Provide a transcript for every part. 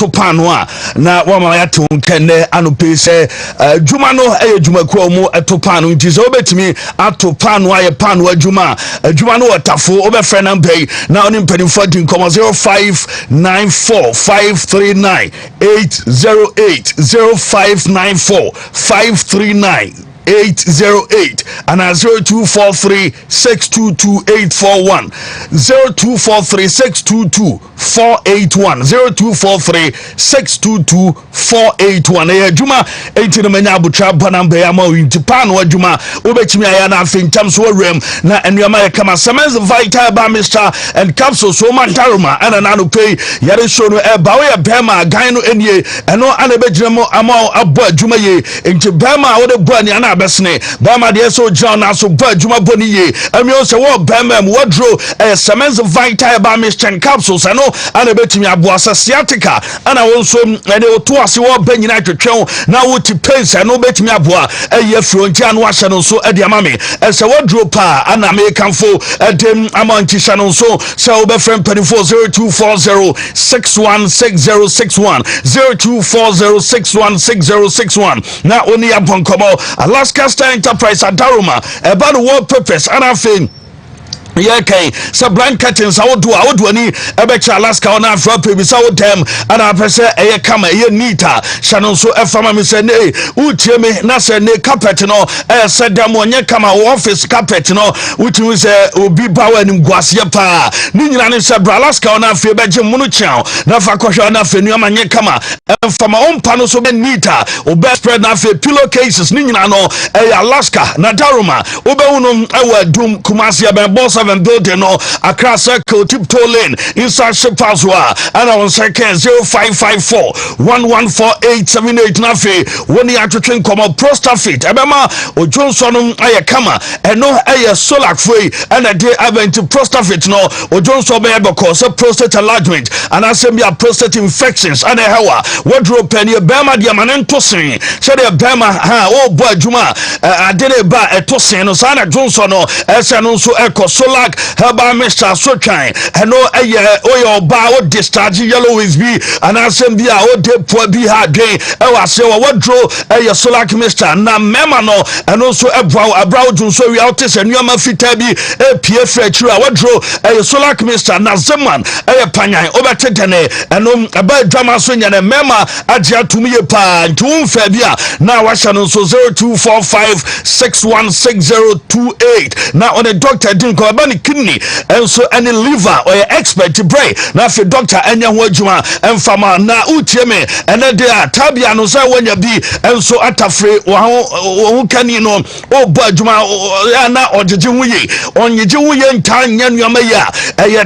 to panwa na wama ya tunkene anupe se juma no juma kwa mu to panu nti se obetimi ato panwa ye panwa juma juma no watafo obefre na mpei na oni mpanimfo din komo 0594539808 0594539808 and 0243622841 0243622481 0243622481 juma enti menya abutra banamba ya ma winti pan wa juma obetimi aya na afentam so wrem na enuama ya kama Semens Vital ba Mr and capsule so man daruma ana na no pay yare show no e ba we bema gan no enie eno ana begire mo ama abo juma ye enti bema wo de bo ani ana besne bema de so John na so ba juma boni ye amio se wo bema mo wadro Semens Vital ba Mr and capsules ano ana betimi abo asasiatica ana wonso ene oto ase wo ba nyina twetwen na wo ti pense no betimi abo eye fronti anu ahye no so ade amame se wadro pa ana me kanfo dem amanti sha no so se wo be friend 0240616061 0240616061 na oni abonkomo Alaska Star Enterprise Adaruma about the world purpose and afin okay, so blind curtains I would do any ebecha Alaska on Afro baby so them and I press a camera ye nita Shannon so fama me say nay ucheme na say ne carpet no said them on ye kama office carpet no which we say obi bawa ni gwase pa ni nyina ne say Alaska on Afro beje munu chan na fa kwhwa na fa nuama nye kama fama ompa no so be nita obe spread na fa pillowcases ni nyina no Alaska na Daruma obe unu ewa dum Kumasi be boss and building no across circle tiptoe lane inside Shepazwa and on second 0554-114878 nafe when you actually come up prostafit ebema o Johnson aye kama and no aye solak free and a day event prostafit no o Johnson be because prostate enlargement and asembia prostate infections and a hawa wardrobe penny bema diamant tosin said the bema ha oh boy juma adene ba etosin no sana Johnson no ese no so eko solak haba Mr. Sotran and no oyo ba o discharge yellow is be and asembia o de po bi ha dwen e wa se wo dro solak Mr. na mema no and also abroad so we out se nuama fita bi pie fracture wo dro solak Mr. na zeman panyan obetetene eno aba drama so nya na mema agia tumi ye pa ntum fa bia na wa sha no so 0245616028 na on the doctor din ko ba ni kidney and so any liver or expert to pray na fe doctor anya ho adwuma emfama na utieme ene de atabia no say wanya bi and so atafre wo kani no o bo adwuma na ojeje huye onyeje huye nta nya nuama ya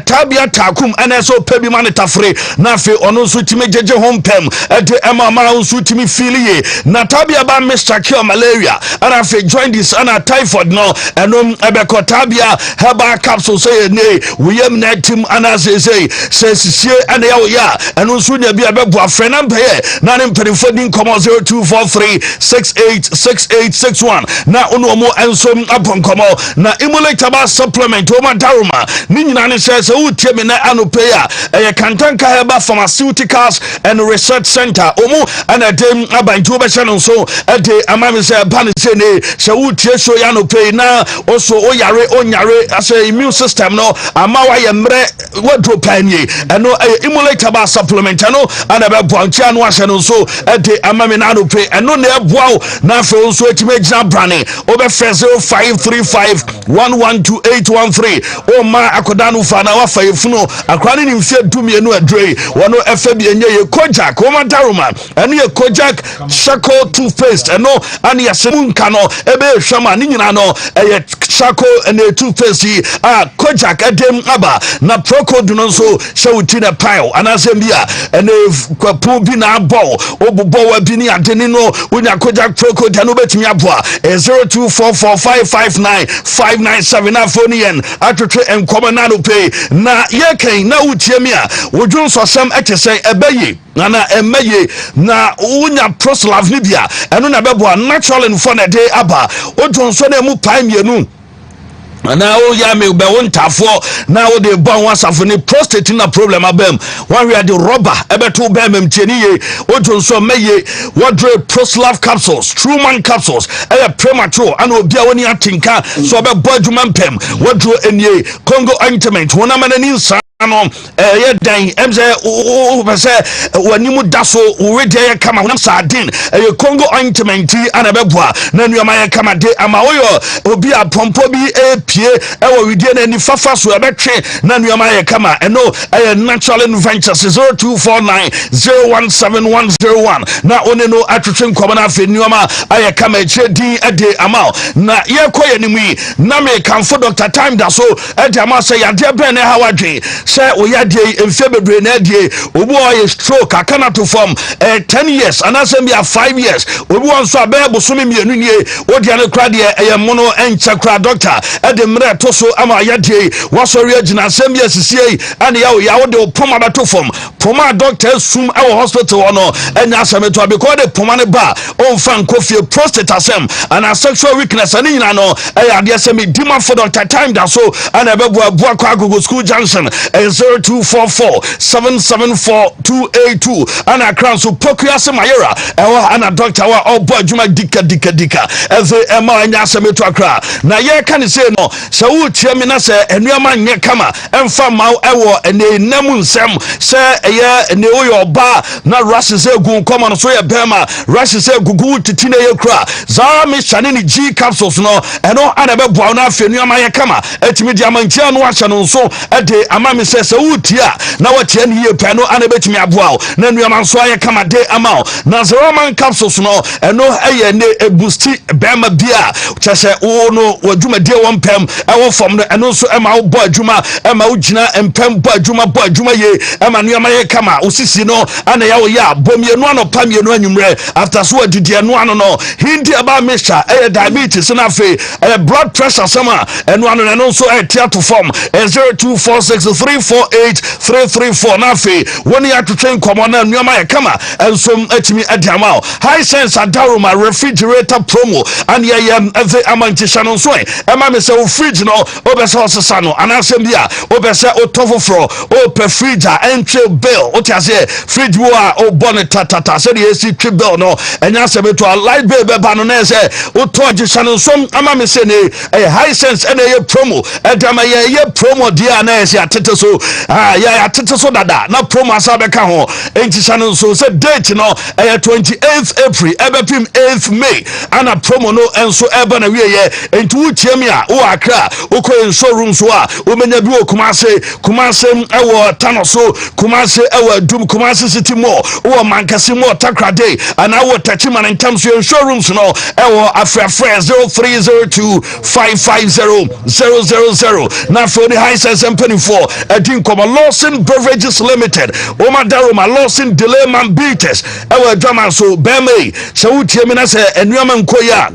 tabia takum ene so pebi man tafre na fe ono so time jeje hompem ede emama so time filie na tabia ba Mr. Cure malaria and fe join this and typhoid no eno ebeko tabia heba capsule say ne we am net team anase say sie and ya and so nya bia be boa frɛ na mpɛ na ne mpɛrifo din komo 0243686861 na ono mo enso abonkomo na emulator ba supplement o ma daruma ni nyina ne say utie me na anope ya kantanka heba pharmaceuticals and research center omo ana dem abantu be hye no so ade amame say ban say ne say utie so ya no pay na also oyare onyare say immune system no ama wa ye mre wadro panye eno emulator ba supplement no ana be boanchi anu ahye no so ade amame na no pay eno na eboa na fe so etime gina brane obe fe 0535112813 o ma akodanu fa na wa fa yefuno akwani ni mfie dumienu adrei wono efa bi enye ye kojak o ma daruma eno ye kojak charcoal toothpaste eno ani yasemunka no ebe hwama ni nyina no ye charcoal and toothpaste kojak adem aba na procod no so shawuti na pile anasembia ene kwapu bi na ball obubo wa bi ni adeni no unya kojak procod no betimi aboa 0244559597 afonian atwetwe enkomo na no pay na yeken na utiemi a wodwon so sam etesen ebaye na emaye na unya proslav libia eno na bebo natural and fun day aba odwon so na mu paimienu na o ya me be wontafo na o de bon wasafo ni prostate na problem abem one we the rubber ebeto bem mtieni ye ojo nso meye wodre proslav capsules truman capsules premature and obi a woni atinka so be bo adwuma mpem wodro enie congo ointment wona manani nsa no ye dan emze o pese wanimu daso we de kama wona sardin congo ointment ana beboa na nuama ye kama de ama oyo obi a pompo bi pie ewo widie na ni fafa so ebetwe na nuama ye kama eno natural ventures 0249017101 na one no atwetwe nkomo na afi nuama aye kama eche din ade ama na ye koye ni mu na me kanfo Dr. Time da so ade ama say yade ben na hawadwe say oyade emfe bebre na ade obu oye stroke akana to form 10 years and asem bia 5 years obu won so abebo so me mienu nie odi ane kra de eye mono encha kra doctor ade mre to so ama yade wasori agina asem bia sisie ane ya wo de opoma beto form poma doctor sum e hospital no enya asem to because de poma ne ba on fan kofie prostate asem and sexual weakness ani nyina no ade asem dima for Dr. Time da so ana bebo abua kwa agogo school junction 0244774282 ana crown so pokuase mayera ewa ana doctor wa obo adwuma dika eze ema anya asemeto akra na ye ka ne say no se wo tie me na se enuama nye kama emfa maw ewo ene namu nsem se eye ene oyo ba na rashes egu koma no so ye bema rashes egugu titine ye kra za me chane ni G capsules no eno ana bebo na afi enuama ye kama etimi di amantia no ahye no so ede ama me se utia na watia ni ye pano ana betimi aboa na nuama nso aye kama de ama na Roman capsules no eno eye ne boosti bema bia chese wo no wadwuma de won pem ewo fom no eno so ema wo bo adwuma ema wo gina empem bo adwuma ye ema nuama ye kama osisi no ana ya wo ya bomie no anopa mie no anwumre after so adidi eno ano no hindi aba mesha eye diabetes na fe blood pressure sama eno ano eno so etia to form 0246348334 na fe woni ya twetwen komo na nuama ye kama ensom atimi adiama high sense adaroma refrigerator promo and ya eve amantisha no so ema me se o fridge no obese osesa no anasem bia obese otofofro o pe fridge entry bill o tiase fridge wo a o bonnet tata se the AC trip bill no enya se beto light bill be ba no na se o togisha no so ama me se ne high sense ena ye promo edama ye promo dia na se atete so ya atete so dada na promo asabe ka ho entisha no so se date no 28th April ebepim 8th May ana promo no enso eba na wie ye enti wutiam ya wo akra uko showroom so a wo menya bi wo kumase ewo tano so kumase ewo dum kumase city mall wo mankasi mall takrade ana wo tachima na ntam so showrooms no ewo afra 0302550000 na for the high sense company for edin come Lawson Beverages Limited o madaroma Lawson delay man beaters ewo drama so beme se wutie me na se enuama nkoya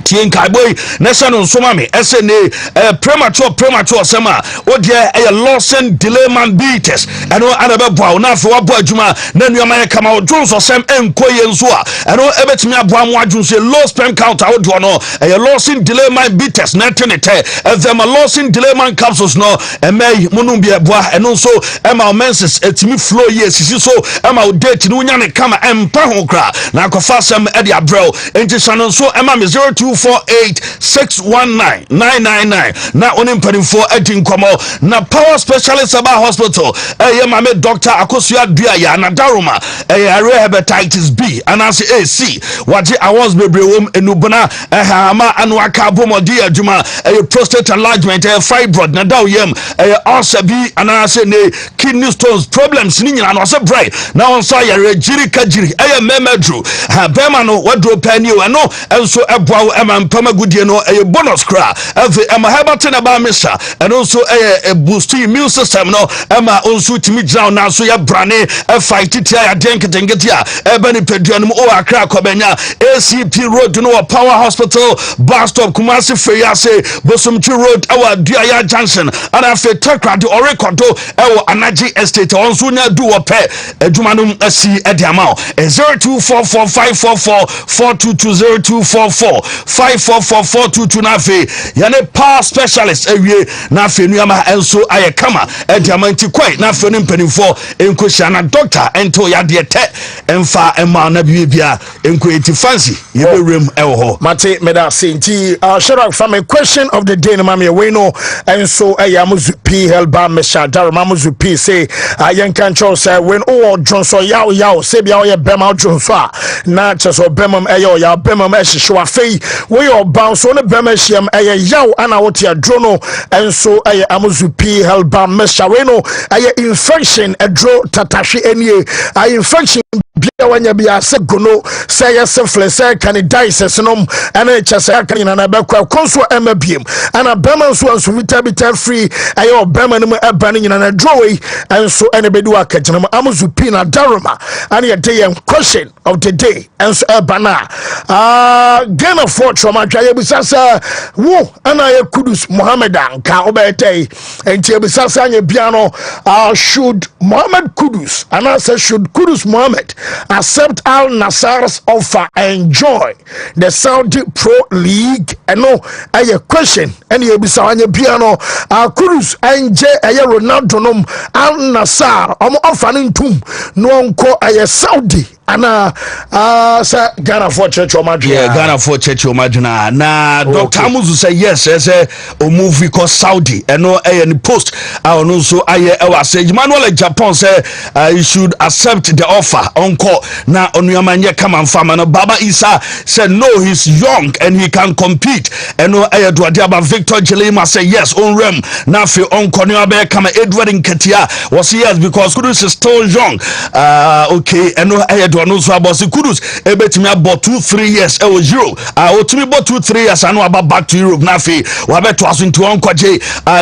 tien kai boy nessa no nsoma me ese ne premature sema odie Lawson delay man beaters eno anabeboa na afo wabo adwuma na nuama ye kama odwonso sem enkoye nso a eno ebetimi aboa mo adwonso low sperm count odo no Lawson delay man beaters na tenete them Lawson delay man capsules no emay munum bia boa eno so ema menses etimi flow ye sisi so ema date ni unya ne kama empa ho kra na akofa sem e dia brel enti sano so ema me 0248619999 na onimpani for edin komo na power specialist aba hospital mame doctor akosua dua ya na daroma hepatitis B anase AC waje awards bebrewom enubona ama anwaka bomodi adwuma prostate enlargement fibroid na dawyem ulcer bi anase ne kidney stones problems ni nyina no se brai na onso ya regiri kajiri memedru bema no wadro pani no enso eboa mpama gudie no bonus kra ema hebate na ba mesa and also boost immune system no ema onso timi ground na so ya brane fight titia ya denketengetia bani peduanum o akra kobenya ACP road no power hospital bus stop Kumasi Feyase Bosomchi road our Duaya junction and afi takra de orekodo Anaji estate onso nya du ope adwumanum asi ediamao 02445444422024 544422 na fe yane power specialist ewie na fe nuama enso aye kama diamanti kwai na fe no mpanimfo enko shana doctor ento ya de te emfa ema na bibia enko eti fancy yebewrem ewo mate meda senti Shadrach from a question of the day mama we know enso ayamuzu p helba mesha daramamuzu p say ayenkan cho say when o Johnson yaw say bia o ye bema Johnson na cheso bemam eyo ya bemam ehihwe afei we your bounce on bema hiem eye yaw ana wote adro enso eye amuzu p helba mesha we know eye infection adro tatahwe enie infection bia wanya bia se gono say syphilis say candidiasis nom ana chese kan na bekwa konso emabiem ana bema nso anso vitamin free ayo bema no eba no nyina na draway enso ene bedu akagina amuzu p na daroma ana ye day question of the day enso eba na Ghana for trauma twa ye bisasa wo ana ye Kudus Mohammed anka obetey enti ye bisasa anya bia no should Mohammed Kudus ana say should Kudus Mohammed accept Al Nassr's offer and join the Saudi Pro League? And no, a question. And you be Sawanya piano. Kudus and J. Ronaldo nom Al Nassr. Offering tum no uncle a Saudi. Ana Ghana for church or Madrid. Yeah, Ghana for church or Madrid. Na Dr. Amuzu say yes, as a movie called Saudi. And no any post. I also I say Manuel Japan say you should accept the offer. Uncle na Onuyamanye come and farm and Baba Isa said no, he's young and he can compete. And no Edward Victor Jelima say yes, on rem na fi Uncle Nyabe come Edward in Ketia was yes because Kudus is still young. Okay, and no no so about Kudus ebetimi about 2-3 years e was Europe otumi about 2-3 years anu about back to Europe na fe wa beto aso into onkoje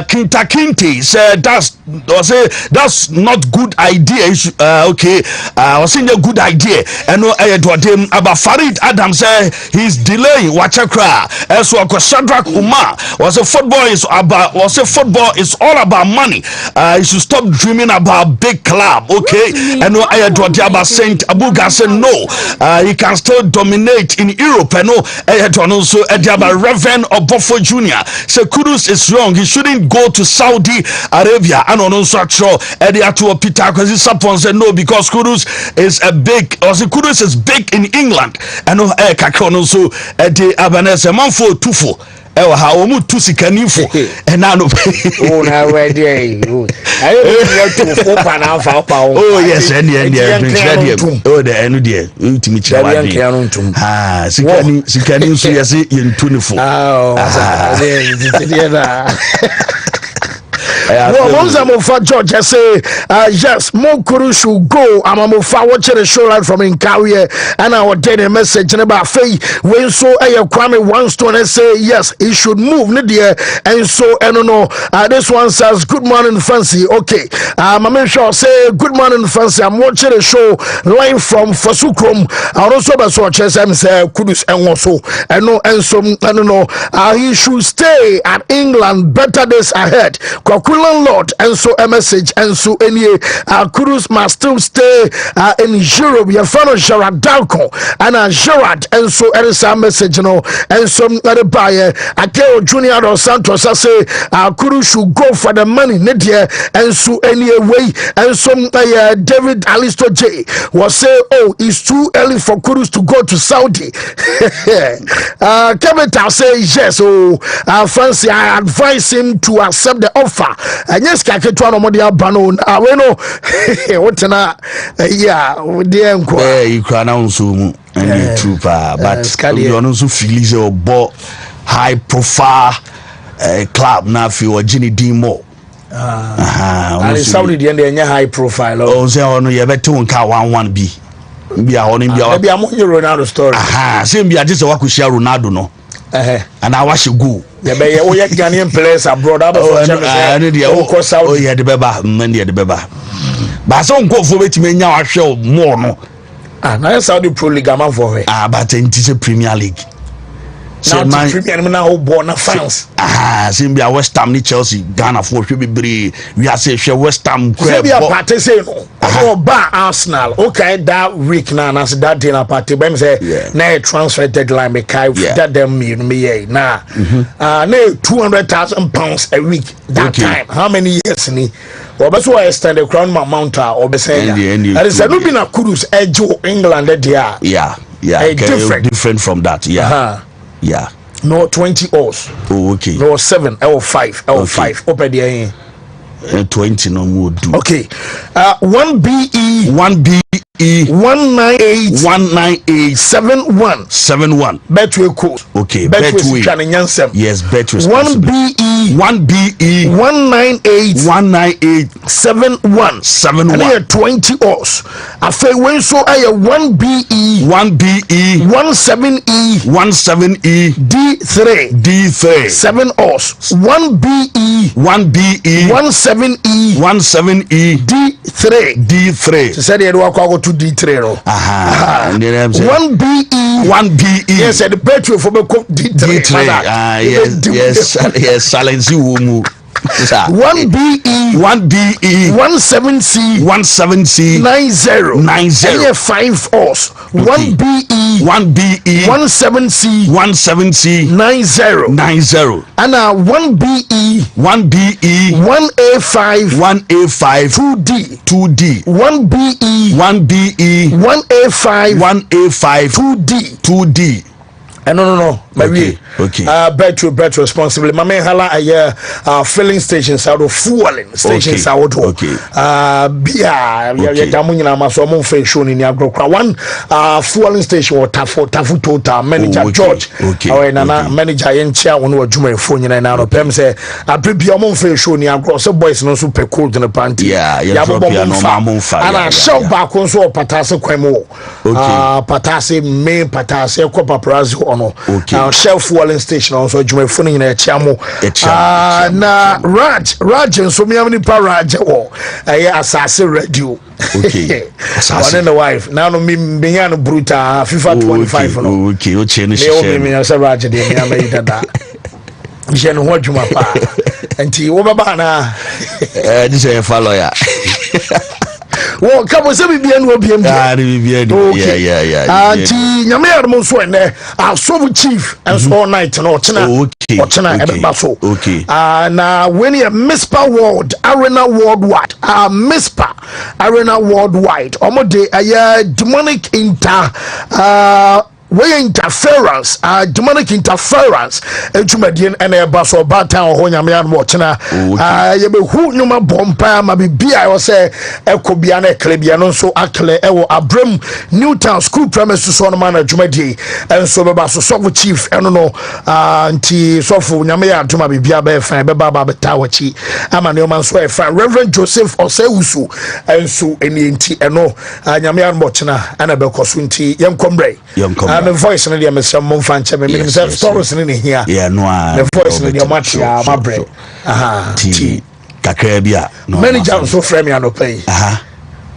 Kinta Kinti said that's not good idea. Okay, was in a good idea and no Edwardem about Farid Adam say he's delaying Wachakra as well Shadrach Umar was a football is all about money. You should stop dreaming about big club. Okay, and no Edwardem about Saint Abuga said no, he can still dominate in Europe. And no also about Reverend Obofo Jr. So Kudus is young, he shouldn't go to Saudi Arabia. And also Ediatu Peter because he said no because Kudus is a big Kudus is big in England. And no Kakon also Edi Abanese Manfo Tufo. Ewa ha omu tu sikanifo na no oh na we dey ayo tu fo pa na fa pa oh yes and oh the enu dey ultimi chawadi sikani so yes yentunifo Moza George say yes, Mokuru should go. I'm a Mofa watching the show right from in Kawie, and I would get a message about Faye. When so a Kwame one stone and say yes, he should move Nidia, and so I don't know. This one says good morning, fancy. Okay, Mama Shaw say good morning, fancy. I'm watching the show live from Fasukrom. I also watch SM say Kudus and also and no and so I don't know. He should stay at England. Better days ahead. Lord and so a message and so any Kudus must still stay in Europe. Your fellow Gerard Dalco and Gerard and so there is a message and some other buyer Akeo Junior dos Santos I say Kudus should go for the money Nidia and so anyway and some David Alisto J was say oh it's too early for Kudus to go to Saudi. Kevin say yes fancy I advise him to accept the offer. And yes, Kaketwa no modi abano we know what na dear nko you can announce and trooper but you also feel is a high profile club na fi o Gini Dimo and Saudi the end high profile oh say ono ye beto nka 1-1 bi a ono bi a mo Ronaldo story say bi a just wakushia Ronaldo no and I wash go yeah be o ye Ghanaian players abroad oh yeah the beba man the beba but so nko fo betime nya wahwe more no na Saudi Pro League am for but enti se Premier League now Premier now born fans seem be a West Ham ni Chelsea Ghana for should be brave we are say West Ham be a party say no ba Arsenal okay that week now as that dinner party when say na transfer deadline me kai that them me na na 200,000 pounds a week that time how many years ni obeso extend the crown amount or be say that is no be na Kudus ejo England there different from that yeah no 20 hours okay no 7 or 5 or 5 open there 20 no more do okay 1BE 198 71 Betway code okay Betway yes Betway 1BE 198 71 and 20 hours afa when so ay 1BE 17E D3 7 hours 1BE 17E D3 said they walk to D3 no 1BE yes the Betway for D3 yes silence you 1BE 17C 90 5 hours 1BE 17C 90 and 1BE 1A5 2D 1BE 1A5 2D no maybe bet responsibly my man hala filling stations out of fueling stations out bia ya damu nyina maso mo fe show ni agrokra one fueling station or tafu total manager George na manager yenchia won adwuma efo nyina na no pem say abrebia mo fe show ni agro so boys no so pe cold in panty ya bo mo fa ana show back on so patase kwemo patase main patase ko paparazzi ono shelf walling station also adwuma efo ni na chiamo na Raj so me amni pa Raj wo asase radio one and the wife now no me no brutal FIFA 25 no okay o che no me say Raj dey me am dada je no ho adwuma pa enti wo baba na this is a lawyer wo kabo se bibia no obiem yeah anti nyame yarmo so ene asobu chief and all night no ochina e ba so na when you Mispa World Arena Worldwide Mispa Arena Worldwide omode demonic interference demonic interference etumadien ene eba so batan ho nyame an mo chena ye be hu nyuma bompa ma bibia yo se ekobia na eklebia no so akle ewo Abram Newtown school premises so no man adwumadie enso beba so so chief eno no anti sofu nyame ya atuma bibia be fan be baba beta wachi ama ne man so e fan Reverend Joseph Osewusu enso eni enti eno nyame an mo chena ana be koso nti yenkombre the voice in the Mr. Monfanche, me stories in here. The voice in the match, my bread. T. Kakrebia. Many jobs so frame you no pay.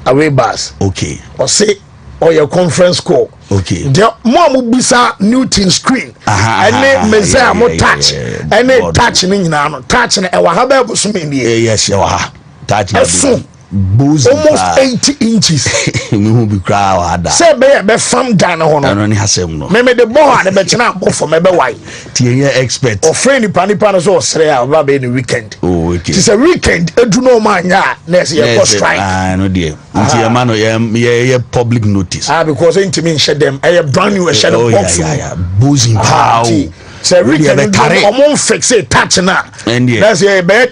Away bus. Okay. Or say, or your conference call. Okay. The mom bisa Newton screen. And then Messiah mo touch. And then touching in now, touching a wahabe busumini. Yes, you are. Touching. Almost 80 inches. Be cry say be fam down no me the boy na be chena go for me be why tie expert or friend nipa no so sere a ba be the weekend okay it's a weekend edu no man ya na say strike no dey until e man ye public notice because ain't me share them e brand new share the box boozing pow say weekend o fix it touch na that's e be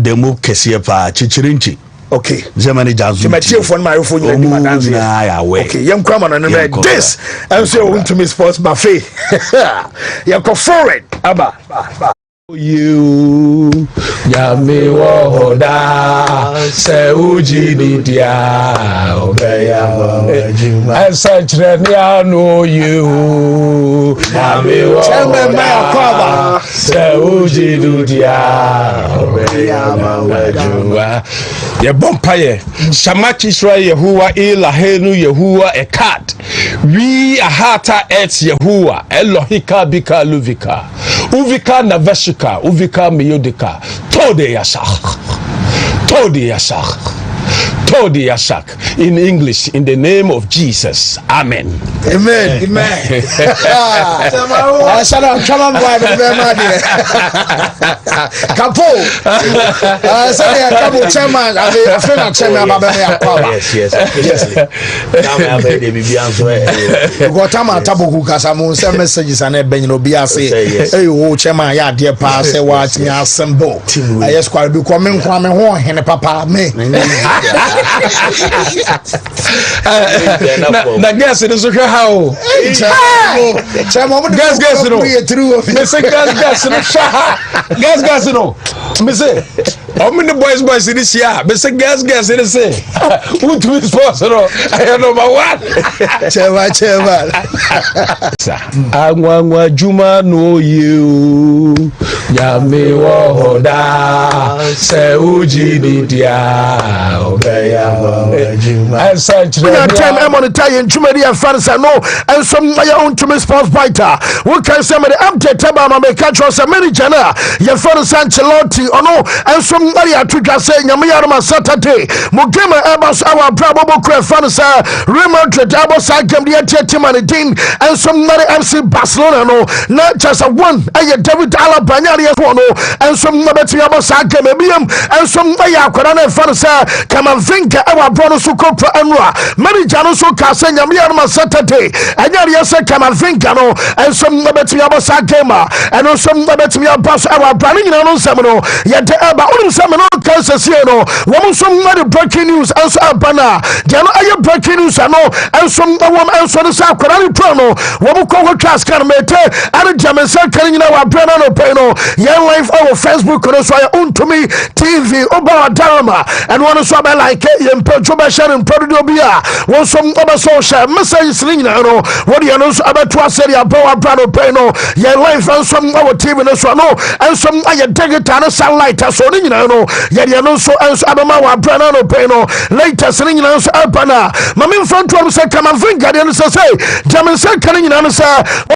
demo kese pa chichirinchi. Okay. Germany jazz. You might hear from my phone. Okay. Young Kramer and this. And so Wontumi Sports Buffet. You're foreign. Abba. You Yami Wohoda Se Uji Dudia Obeya and such I know you Yami Wohoda Se Uji Dudia Obeya Ye Bompaye Shamachi Sra Yehuwa Ilahenu Yehuwa Ekat We ahata et Yehovah Elohika bika luvika uvika naveshika uvika miyodika tode yasak in English, in the name of Jesus, amen. Amen. Amen. Na guess it is okay how guess no me say guess no me say how many boys in this year me say guess it is say who to be sponsor I am number 1 chema angwa juma no you ya me wo hoda se uji dia obeya juma time I'm on the tie in Chumedi and fans I know and some my own to me sports fighter we can say me the update about my catch us a many jana your fans Ancelotti ono and some area to say nyama Saturday mugema abas our probable fans Real Madrid abas game the team and team and some FC Barcelona no not just a one David Alaba no and some better abas game and some Kwadana fans Kamavinga our brother Sukopra Anwa many jana so kasa nyama Saturday and yasa Kamavinga no and some better abas game and some better abas our branding no semino yet about semino Kansas no woman some breaking news and so abana jana breaking news no and some woman and so the Kwadani prono woman call class can mete and Jamaica can you know our brand no pay no young life our Facebook no so Wontumi TV oba Darama and one so be like yem petroba sharing product bia one some other social message sling no what you know so about to say your power brand no pay no young life and some our TV no so no and some digital satellite so you know ya no so and so abama our brand no pay no later sling no so abana mama front to say Kamavinga dey so say Jamaica kan you know say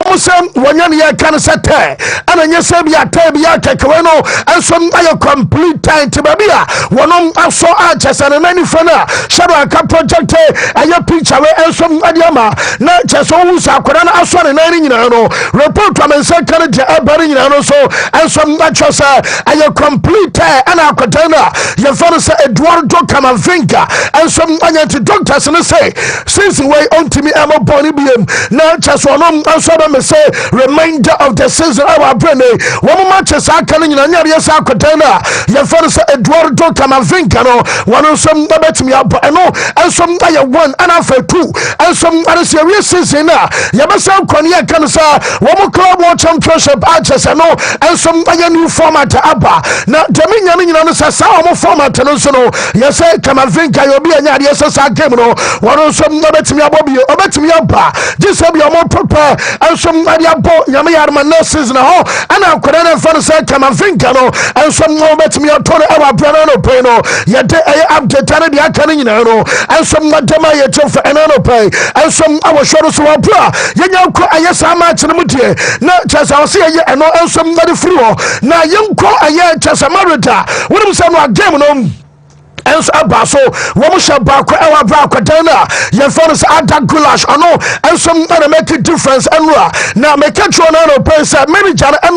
o say wanya ya kan say te ana nya say bia te bia kekwe no and some complete time to babia wonom aso a chese na nani fana shadow aka project ayo picture we and some adiama na chese o sa akwara na aso na nani nyina no report Jamaica kan je abari nyina no so and some chese ayo complete ana akwara na ya fana say Eduardo Kamavinga and some anya to doctors and say since we Wontumi amo boni biem na chese wonom aso ba me say reminder of the season our brain woman matches aka nyina nya yesa akwara na ya fana say Eduardo Kamavinga no one some betimi abo eno and some aye one and after two and some other serious season na ya be say kwani ya kan sa woman club world championship access no and some aye new format aba na deminya nyina no sa woman format no so no ya say Kamavinga yo bi anya yesa sa game no one some betimi abo bi obetimi aba just be more prepare and some aye abo nyama yarma na season ho and akwara na fana say Kamavinga no and some betimi atore our brother no pay no ya de update na dia kan nyina no and some madama ya chofa enano pay and some our show so bra yenya ko ayesa match no mudie na chasa o se ye eno and some na de free ho na yenko aye chasa marita wonum say no game no and so abaso woman shall back our back dana your father's ada gulash ano and some other make a difference and now make a try no person many jan and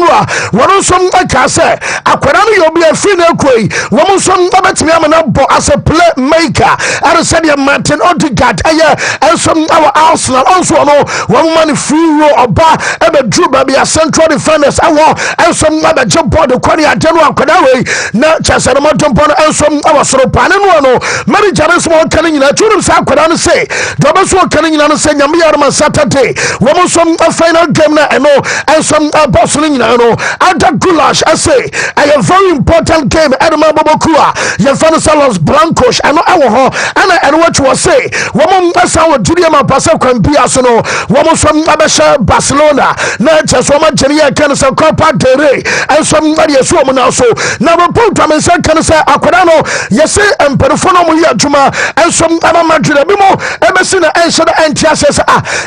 one some aka say akwara no you be a free na koi woman some betimi amana bo as a playmaker and said your Martin Odegaard and some our Arsenal also no one man free row oba e be drew baby a central defenders and some other jump on the corner and akwara we na chasa no jump on and some our paneno no many jana small kan nyina turum sa akwara no say do be so kan nyina no say nyame yarma Saturday woman some final game na eno and some boss nyina no ada gulash I say a very important game edema bobokua your father Los Blancos and ho and what was say woman asa wo didi ma pasa kwambia so no womo som abesha Barcelona na cheso ma jeni kan se Copa del Rey enso mari yeso mo na so na report am se kan se akwada no yese emperifo no mo ye adwuma enso ama Madrid bi mo ebesi na enso da entia se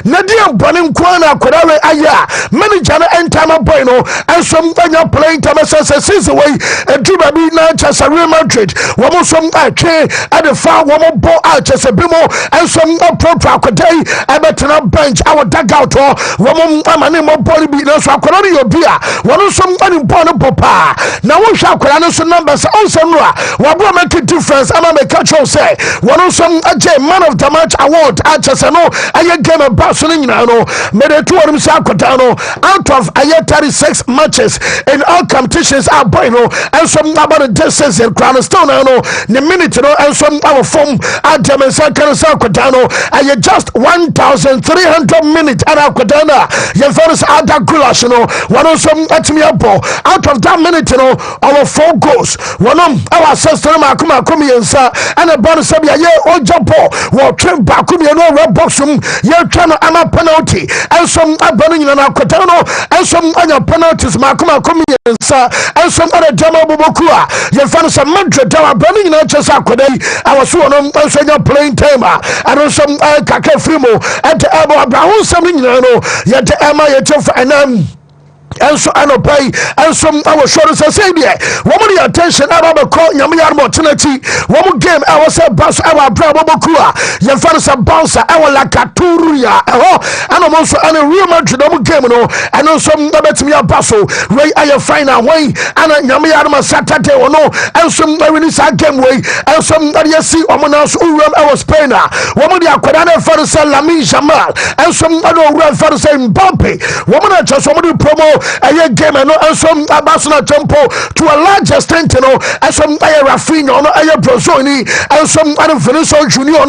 na dia bone nko na akwada we aya manager na entama boy no enso anya playing time se season way edwuma bi na chesa Real Madrid womo som atwe ade fa womo bo a chesa bi mo enso pro akwada ebetena bench our dugout womo amane mo ball bi na so akwada no yobia wono som ani ball no popa na wo hwa akwada no so numbers onsem no a wabo make a difference ama make control say wono som aje man of the match award a chesa no aye game about so nyina no me de to wonim say akwada no out of aye 36 matches in all competitions are boy no and some about the distance in crown stone no the minute no and some our form at them say kan say akwada no aye just 1300 minutes and akwada na ye first ada gulash no wono som atimi abo out of that minute no our 4 goals wono our sister makuma yensa and a bonus sabia ye ojapo wo twen back me no red box ye twa no ama penalty and some abano nyina na akwada no and some anya penalties makuma yensa and some other demo bobokua ye first Madrid dawa abano nyina chesa akwada our so no so nya playing time and some kake frimo and abo abraham some nyina no ye te ama ye tofa and so pay and some our shoulders say there woman the attention about the call nyamia opportunity one game I was a bounce our bravo bokua ye first a bouncer our like a turuya and also and a Real Madrid game no and some bet me a basso way I final way and nyamia Saturday or no and some release a game way and some see omonas I was Spain woman the akwadana first Lamine Jamal and some other first Mbappe woman just somebody promo a game and some Barcelona tempo to a large extent and some Rafinha a Brozoni and some other Vinicius Junior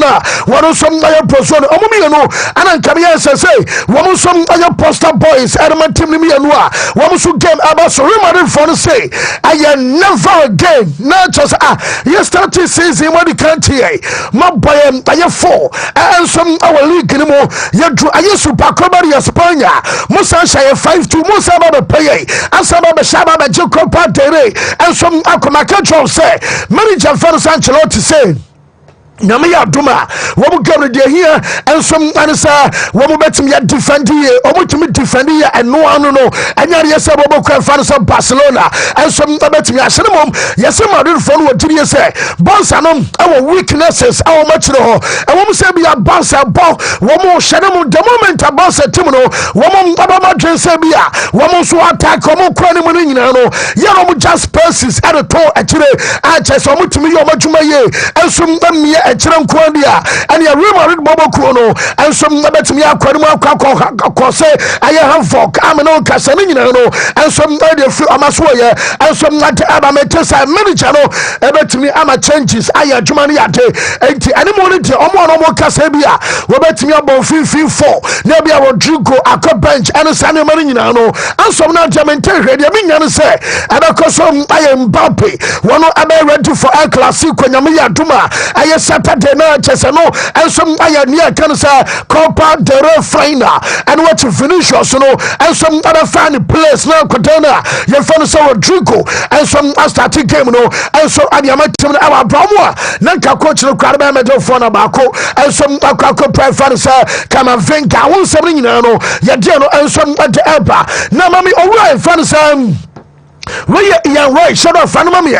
one some Brozoni and Camilla say one some poster boys and my team one some game about so Real for say I never again not just yesterday season when the country my boy I 4 and some our league anymore you do I used to Pacobari Spain Musa 5-2 Musa pay asaba be shaba be Copa del Rey and some akoma control say manager Ferro Ancelotti say nyame ya duma wo gam de here and some answer wo betim ya defend here o mutimi defend here and no anu no anya ye say bo kwa Ferro Barcelona and some betim ya hye mom yes Madrid for no tiri say bonsa no our weaknesses our match no and wo say be ya bonsa ball wo mo hye no the moment about say team no wo mo baba Madrid say be ya wo mo so attack wo mo kra ni mo nyina no ye no just passes at the toe akire a che so mutimi yo madwuma ye and some echirem kwandia and ya Real Madrid bobo kuno and some betimi akwani akwa say aye hanfok ameno kasa ni nyina no and some dey free amaso ye and some not abametesa manager no ebetimi ama changes aye adwuma ni ade enti ani mo ni de omo kasa bia wo betimi abon 4 na bia Rodrigo akọ bench and sane mani nyina no and some na diamante hwede mi nyane say abekoso aye Mbappe wono abe ready for El Clasico nyame ya duma aye Saturday na chese no and some aye near can say Copa del Rey final and what Vinicius no and some other fan players na kwadana ye fan so Rodrigo and some starting game no and so adiamatim na our bromwa na nka coach no kwara medal for na bako and some akako prime fan say Kamavinga won sem nyina no ye dia no and some at the elba na mami owura fan say we yan right shadow fanuma me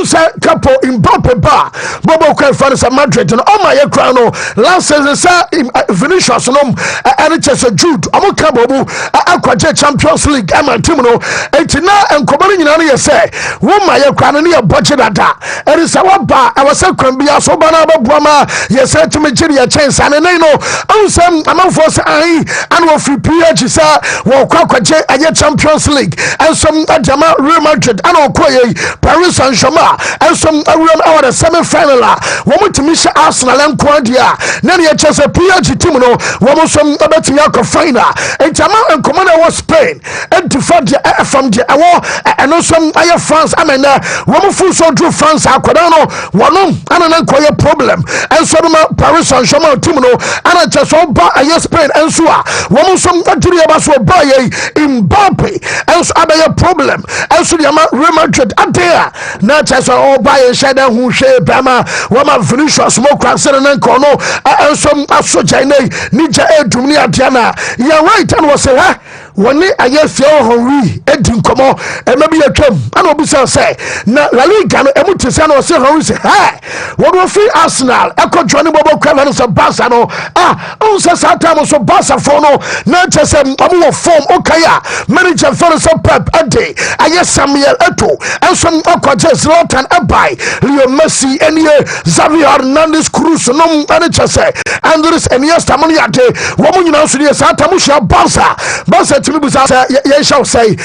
say couple in Mbappe ba bobo kwa fan sa Madrid no o my crown no last season sa Vinicius no and Chelsea Jude o ka bobu akwaje Champions League am team no etina enkobari nyina no ye say wo my crown no ye budget data and say wa ba I was say kwan bia so ba na babuama ye say to me giri ye chance and no o say amanfo say ai and wo free PH say wo kwaje aye Champions League and some adama Real Madrid and Okoye Paris Saint-Germain and some our the semi-final woman to miss Arsenal and Quadia Nani just a PSG team no woman some about to final and Jamal and Commander was Spain and to find from the war and also France woman full so drew France Aquadano one and quite a problem and some Paris Saint-Germain team no and I just all buy a Spain and so woman some country about so buy in Mbappe and so a problem and so the Real Madrid are there not just all buy a shadow who share Bama Wama Vinicius smoke and Kono and some Asojane Ninja Dumnia Diana you're right and was say when I guess your Henry Edin Como and maybe a term and obisa say na La Liga no emutisano say Henry say hey what will free Arsenal Echo Johnny Bobo Kevin so Barca no on says time so Barca for no not just a form okaya manager for so Pep a day I guess Samuel Eto and some Aquajes Lotan Abai Leo Messi and Xavier Hernandez Cruz no manager say Andres and yes Tamani ate woman you know so yes Atamusha Barca to me yes shall say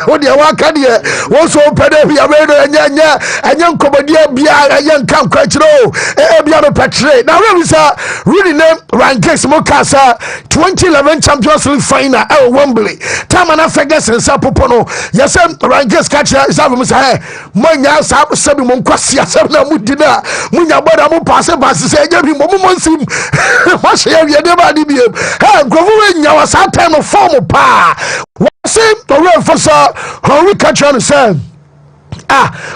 what you want can you also pedal and young comedy and young camp quite low Patre now really name Rankes Mokasa 2011 Champions League final at Wembley Tamana Ferguson Sapopono yes Rankes catcher is having say Manya Sab Sabi Monquasia Sabna Mudina Munya Bada Mupasa Bass say Jabby Momonsim what's here you never did you have Grover our time of form of what's it the real for sir Henry Catcher said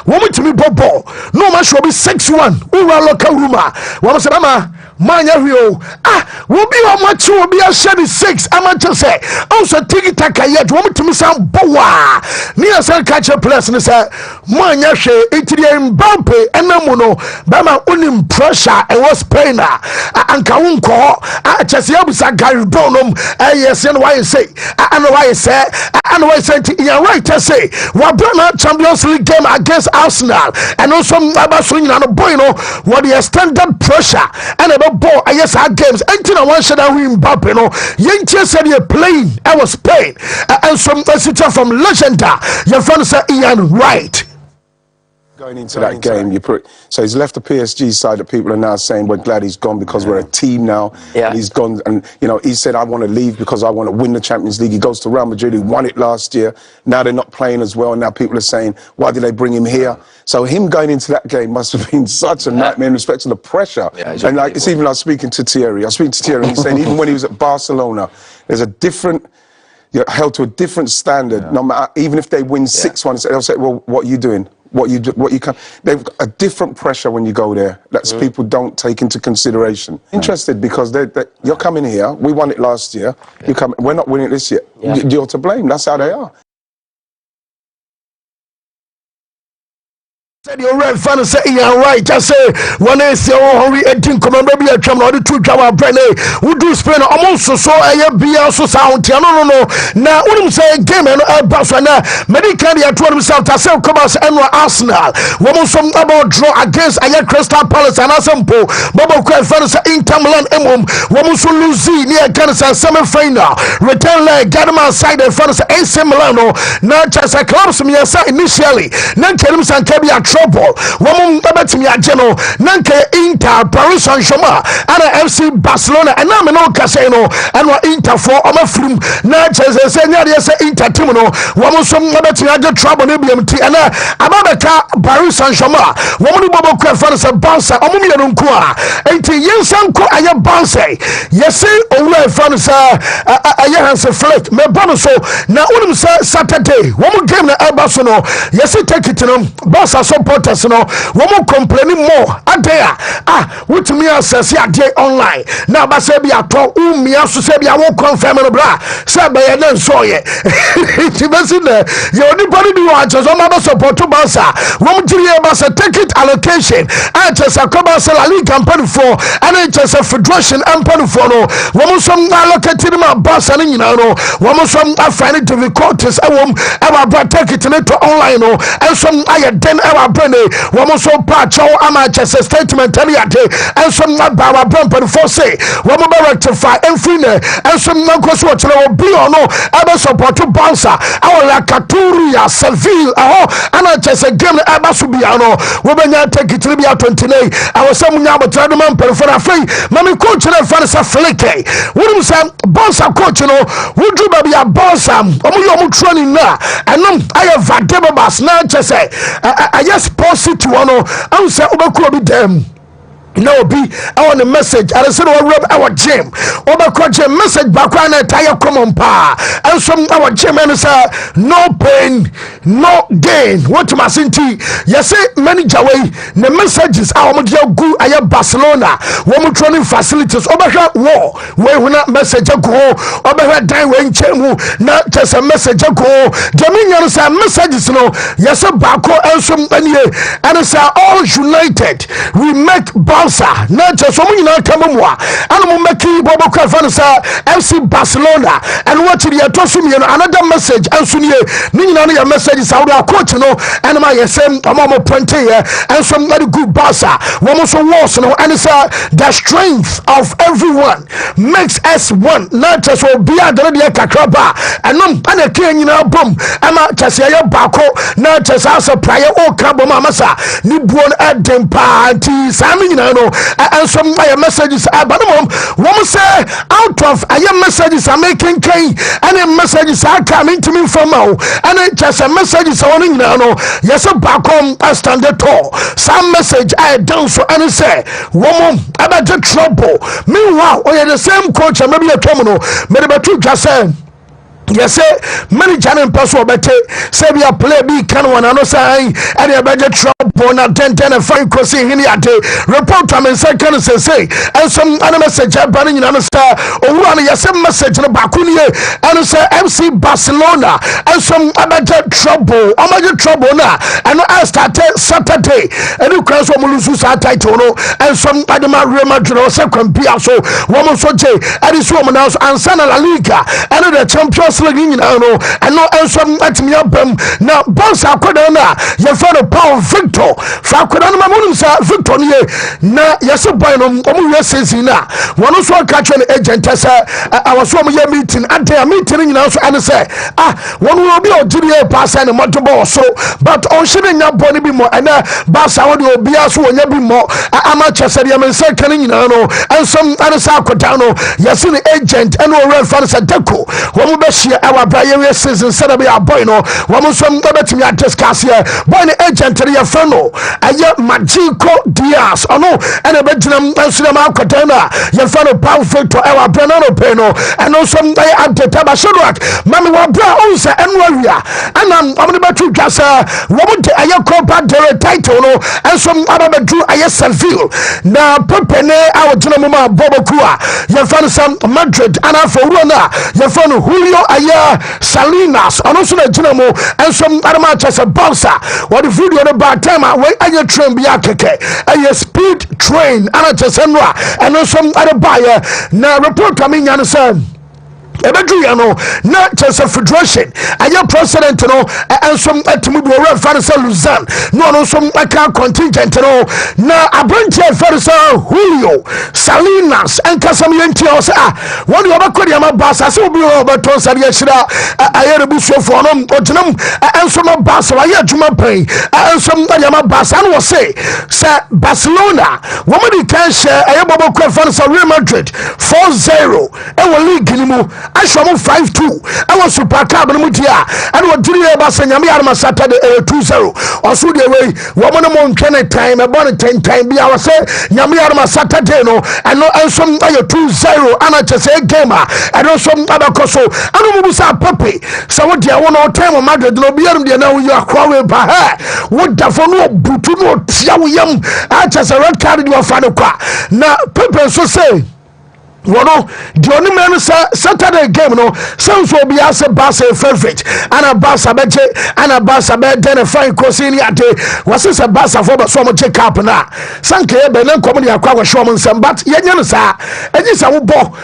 woman to me bobo no man should be 6-1 ura local rumor woman said Manya Rio will be on much will be a 6 amateur say also take it take yet woman to me some boa near some catcher place and say Manya she Mbappe and Namuno Bama unim pressure and was pain and Kaunko Chesiabusa Gary Bonum yes and why you say and why you say and why say you're right to say what Champions League game against Arsenal and also swinging on a boy what the standard pressure and a ball I guess our games until I want to win Mbappe no Yenche said you're playing I was Spain and some visitor from Legenda your friend said Ian Wright going into that game, so he's left the PSG side that people are now saying we're glad he's gone because we're a team now. Yeah. He's gone, and you know he said I want to leave because I want to win the Champions League. He goes to Real Madrid, who won it last year. Now they're not playing as well, and now people are saying why did they bring him here? So him going into that game must have been such a nightmare in respect to the pressure. Yeah, and like it's even like speaking to Thierry. I was speaking to Thierry, and he's saying even when he was at Barcelona, there's a different. You're held to a different standard. Yeah. No matter, even if they win 6-1, they'll say, "Well, what are you doing? What you can?" They've got a different pressure when you go there. That's people don't take into consideration. Interested because you're coming here. We won it last year. Yeah. We're not winning it this year. Yeah. You're to blame. That's how they are. Said you're right, fan say you're right. Just say one is your Henry Edin come maybe a come order to Java Brene. Who do spend almost so a be also sound. No. Now wouldn't say game and Barcelona. Medical ya told himself to sell commerce and Arsenal. Woman some about draw against a Crystal Palace and Asampo. Bobo Craig fan say Inter Milan Emom. Woman so lose near Canada semi-final. Return leg Gadman side and fan say AC Milano. Now just a club some years initially. Now Kelim San Kebia trouble. Woman me a general Nanke Inter Paris Saint-Germain and FC Barcelona and I'm no casino and what Inter for a film not just a senior Inter Timono woman some me a trouble BMT and Ababaka Paris Saint-Germain woman Bobo Kwefan sa Barca omumi yankwa enti yensanko aye Barca yesi owura fan sa aye hanse flick me bono so na unim sa Saturday woman game na Barcelona yesi take it no Barca supporters no woman complaining more adea wotumi access ade online na ba se bia to umia so se bia wo confirm no bra se ba ye na so ye ti besi na ye oni body bi wa so ma ba support Barca woman tiri Barca take it allocation just a Barca La Liga campaign for and just a federation campaign for no woman some allocated ma Barca ni na no woman some find it difficult is take it to online no and some aye den our brain woman so patch ama chese statement any ade and some ba our brain for say woman be rectify every and some nko so chere obi ono ebe support bouncer awala Katuria Seville ana chese game eba so bia no wo benya take it bia 29 awose munya botrade man for afei mami coach na fa sa fleke wonum say bouncer coach no wudru ba bia bouncer omo training na enum aye vadebe bas na chese aye sports no am say obekuro bi dem no be on the message I said our gym gym message back on a tire common pa and some our gym and say no pain no gain what masinti yes manager way the messages our good aya Barcelona woman training facilities war we na message go dan we nchemu na just a message go dominion say messages no yes back and some and say all united we make na just some you come moi and mo make bobo kwafan sa FC Barcelona and what you to so me another message and so ni na your message is our coach no and my same mo point here and some very good Barca wo so was no and say the strength of everyone makes us one na just so be adere de kakraba and no and ken nyina bom ama just ya bako na just as a prayer o krabo masa ni buon adem party sami nyina no and some messages but one say out of messages are making and messages are coming to me from now and it just a messages on no yes back home I stand the tall some message I don't so and say woman about the trouble meanwhile the same coach maybe a terminal maybe just say yes many channel person obete say we play be can one no say and the budget trouble na 10 and 5 crossing hini ade report am second say and some message ban you know say owu an yes message no bakuni and say FC Barcelona and some budget trouble na and I started Saturday and you can so lose that title no and some adama Real Madrid say compare so woman so je and this woman now and La Liga and the Champions League no and no some at me up now boss akoda na your friend Paul Victor fa akoda no mamunum sa Victor ni na yes boy no omu yesezi na wono so catch an agent say I was so me meeting and a meeting now so and say wono obi odiri pass and motor ball so but on shine nya boni bi mo and boss awon obi aso onya bi mo ama chese de men say kan nyina no and some and say akoda no yes ni agent and o real fan say deco womo be our prayer season said be a boy no woman some betimi a discuss here boy the agent your friend no aye Magico Diaz no and a bedinam ansunama kwatana your friend Paul Victor our brother no pay no and no some day at the tabashodrak mami wa bra on say enwia and am betu gasa woman the aye copa the title no and some other bedru aye Seville na pepe ne our dinamo bobo kua your friend some Madrid and for rona your friend Julio aya Salinas also the Dinamo and some other matches a bouncer what the video the bad time when aya train be akeke aya speed train and some other buyer now report coming and say ebeduyano na chese federation aya president no and some atimudu ora farisa Luzan no some aka contingent no na abranche farisa Julio Salinas and kasam yenti o say won you obakodi ama basa se obi o beton sare yashira aya rebuso fo no oginam and some basa aya adwuma pai and some ama basa no say Barcelona woman can share aya bobo kwa farisa Real Madrid 4-0 e wo league ni mu Ashwamu 5-2 I super cab no mutia and what did you ever say Yama Saturday 2-0 or so the way woman among 10 time about 10 time be our say Yama Saturday no and no and some 2-0 and I just say gamer and also other coso and no musa puppy so what you want time of Madrid no be now you are quarrel by her what the phone no butu no tia yam I just a red card in your final car now people so say Wono the only man Saturday game no sounds will be as a Barca favorite and a Barca beje and a Barca be then a fine cosini ate was a Barca for the summer check up na sanke be nan komuni akwa hwom nsem but yenye no sa enyi sa wo bo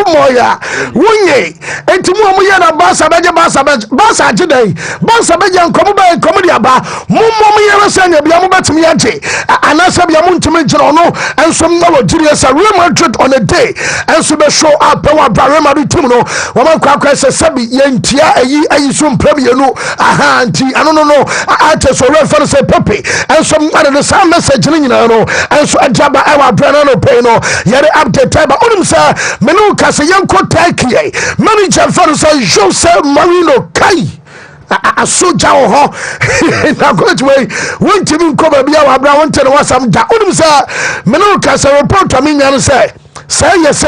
moya wunye entimu amu ye na Barca beje Barca agedai Barca beje nkomu be komuni aba mummo ye na sanya bia mu betimi age anasa bia mu ntimi giro no ensom na wo giri esa Real Madrid on a day and so be show up power barema bi team no woman kwa say sabi yentia ayi so premier no aha anti no ate so refer say Pepe and some the same message ni nyina no and so ajaba ewa brana no pay no yere update ba onim say menu ka say yanko take manager for say Jose Marino kai a soja ho na coach way won team ko ba bia wa bra won tell wasam da onim say menu ka say report am nyan say say yes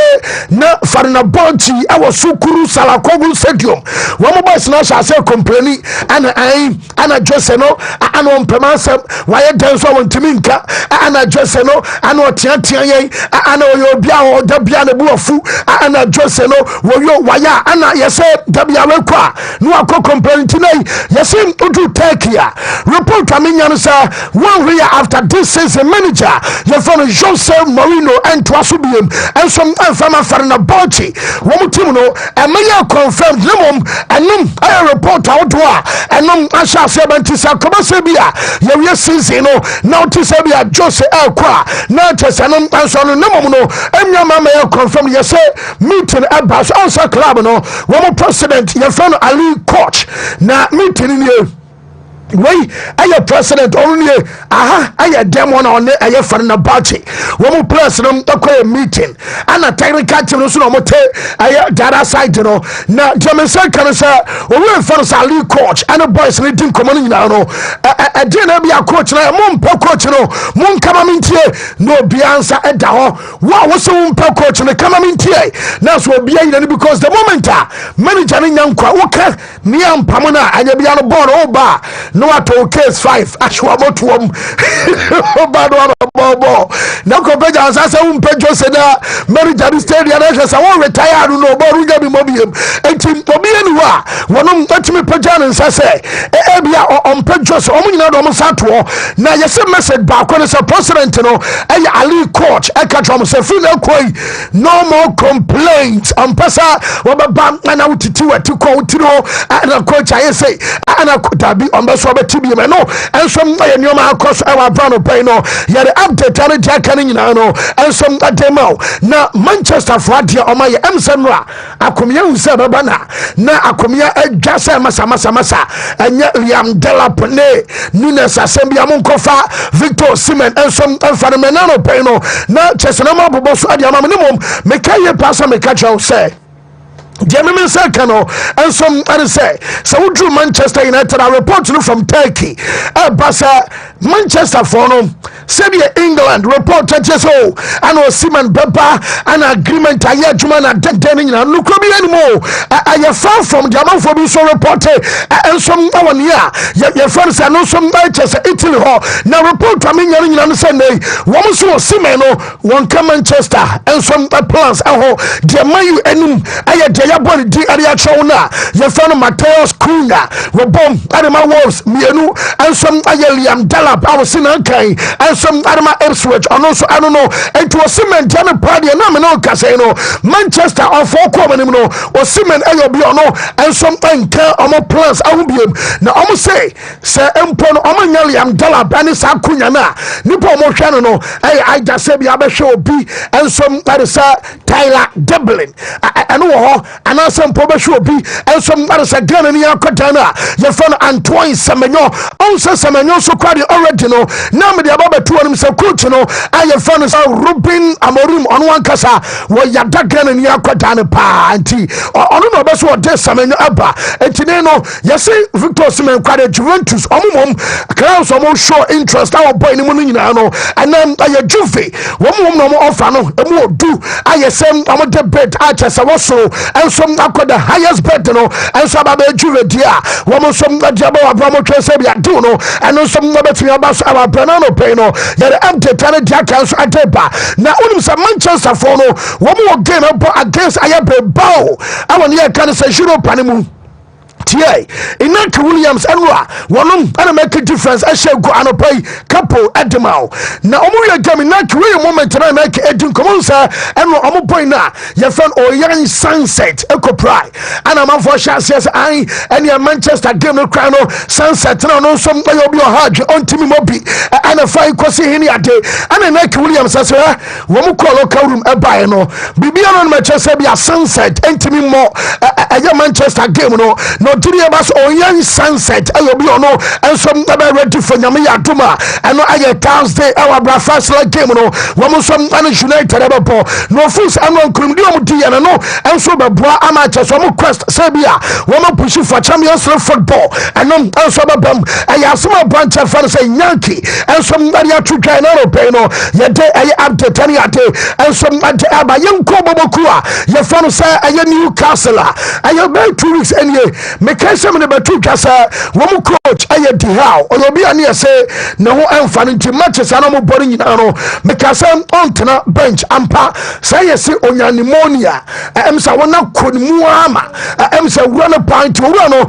na farna bonchi awo sukuru salakogu stadium wo boys na say complain ana Jose no ana ompemansem waye den so wontimi nka ana Jose no ana otiatia yen ana oyo bia ho da bia na buafu ana Jose no woyo waya ana yes da bia we kwa no akọ complain tinai yes udu takia report amenya no say 1 year after this season manager your friend Jose Marino and Twasubiem and some from a Bochi, one team no, and many confirmed Limum, and I report out and I shall say, but to Sabia, your season, now to Sabia, Jose Elqua, not as an answer no, and your mamma confirm, yes, meeting at Bas Ansa Club, no, one president, your friend Ali Coach, now meeting in you. Wey aye president only aye dem one on aye farna bachi wo mo president akoy meeting ana technical team no so no mote aye data side no na jemensa kan say o we for sali coach and boys ni din common nyina no e dey na bia coach na mo mpa coach no mo nkama mintie no bia ansa e da ho wo so mpa coach no kama mintie na so bia yin because the moment manager ni nyankwa wo ka ni ampamo na anya bia no ball o ba no ato case 5 ashwa motuom bado bobo na ko peja asase umpejo seda Mary Jari Stadium na say won retire no boru nya bi mobiem enti obi eniwa wonom atimi peja na nsase e bia ompejo so omunyina do msato na yese message ba ko say president no e Ali Coach e ka trom say free na koi no more complaints ampasa wababa na utiti wati ko utiro na coach aye say ana kutabi ombeso tibi me no ensom aye nyoma akos ewa brano pay no ye the update ani dia kan nyina no ensom ademo na Manchester Friday omaye emsenra akomia unse baba na akomia adwase masa anya Liam Delap ne Nunes asembia monkofa Victor Osimhen ensom enfanemenano pay no na chesenama boboso adia mamnimum mekaye pasa mekacha say Jeremy Sekano and some other say so drew Manchester United a report from Turkey Basa Manchester for no Serbia England report just and Osimhen Beba an agreement a year Juman and Denning and look anymore I far from the amount for so reported and some one year your friends are no some Manchester Italy now report coming on Sunday one so Osimhen one come Manchester and some plans the Mayu enum ya body di area chona your friend Mateus Cunha we bomb Adama Wolves mienu and some Liam Delap I was in Ankai and some Adama Ipswich and also I don't know and to Osimhen Jana Party and no Casino Manchester or four common no Osimhen ayobi no and some anka omo plans awubiem na omo say empon omo Liam Delap and sa Cunha na nipo omo hwa no I just say bi abehwe obi and some that is Tyler Dublin and wo and some probation be and some others again in your Katana, your friend Antoine Semenyo, also Semenyo, so quite the original. Now, the Ababa to him, so coach, and your friend is Rubin Amorim on one casa, where you're again in your Katana party, or on no best what this Semenyo Abba, and Tineno, you see Victor Osimhen quite a Juventus, Klaus almost show interest, our boy in Munino, and then I a Juve, one more offer, no more do. I assume I'm a debate, I just also. and some the highest bet no and some about Juvedia woman some Jabo Abramo Tresabia do no and some between about our Branano Peno yet empty Tana Jackals at Deba now only some Manchester for no one more game against Ayabe Bow I want to can say Juno Panimu tie Inaki Williams enwa wonum ana make a difference ehye go anopai couple edemao na omuye game Inaki we moment na make edin komonsa enwa omo point na ye fan Oyan Sunset ekoprai ana manfo chance ai ene Manchester game no cry no Sunset na no so mbayo bi ohadwe ontimi mobi ana fai kwesi hini ade ana Inaki Williams asera wo mu call local room ebae no bibia no Manchester bia Sunset entimi mo Manchester game no Nigeria bas Oyan Sunset ayobi ono and some ready for nyame yaduma and no aye Thursday our breakfast like game no wo some United ebo no fools and no krumdi omdi ya no and so be boa amache so mo quest sabia wo mo push for Champions League football and no and so be bam aye asema branch fan say Yankee and some body to try no pay no ye dey aye update any ade and some ade aba yenko bobokua ye fan say aye Newcastle aye be 2 weeks anyway make some the betu kasa wo coach aye di how obi ani say na ho emfa nti matches ana mo bori nyina no make some ontena bench ampa say yes onya pneumonia em say wona konimu ama em say wura no point wura no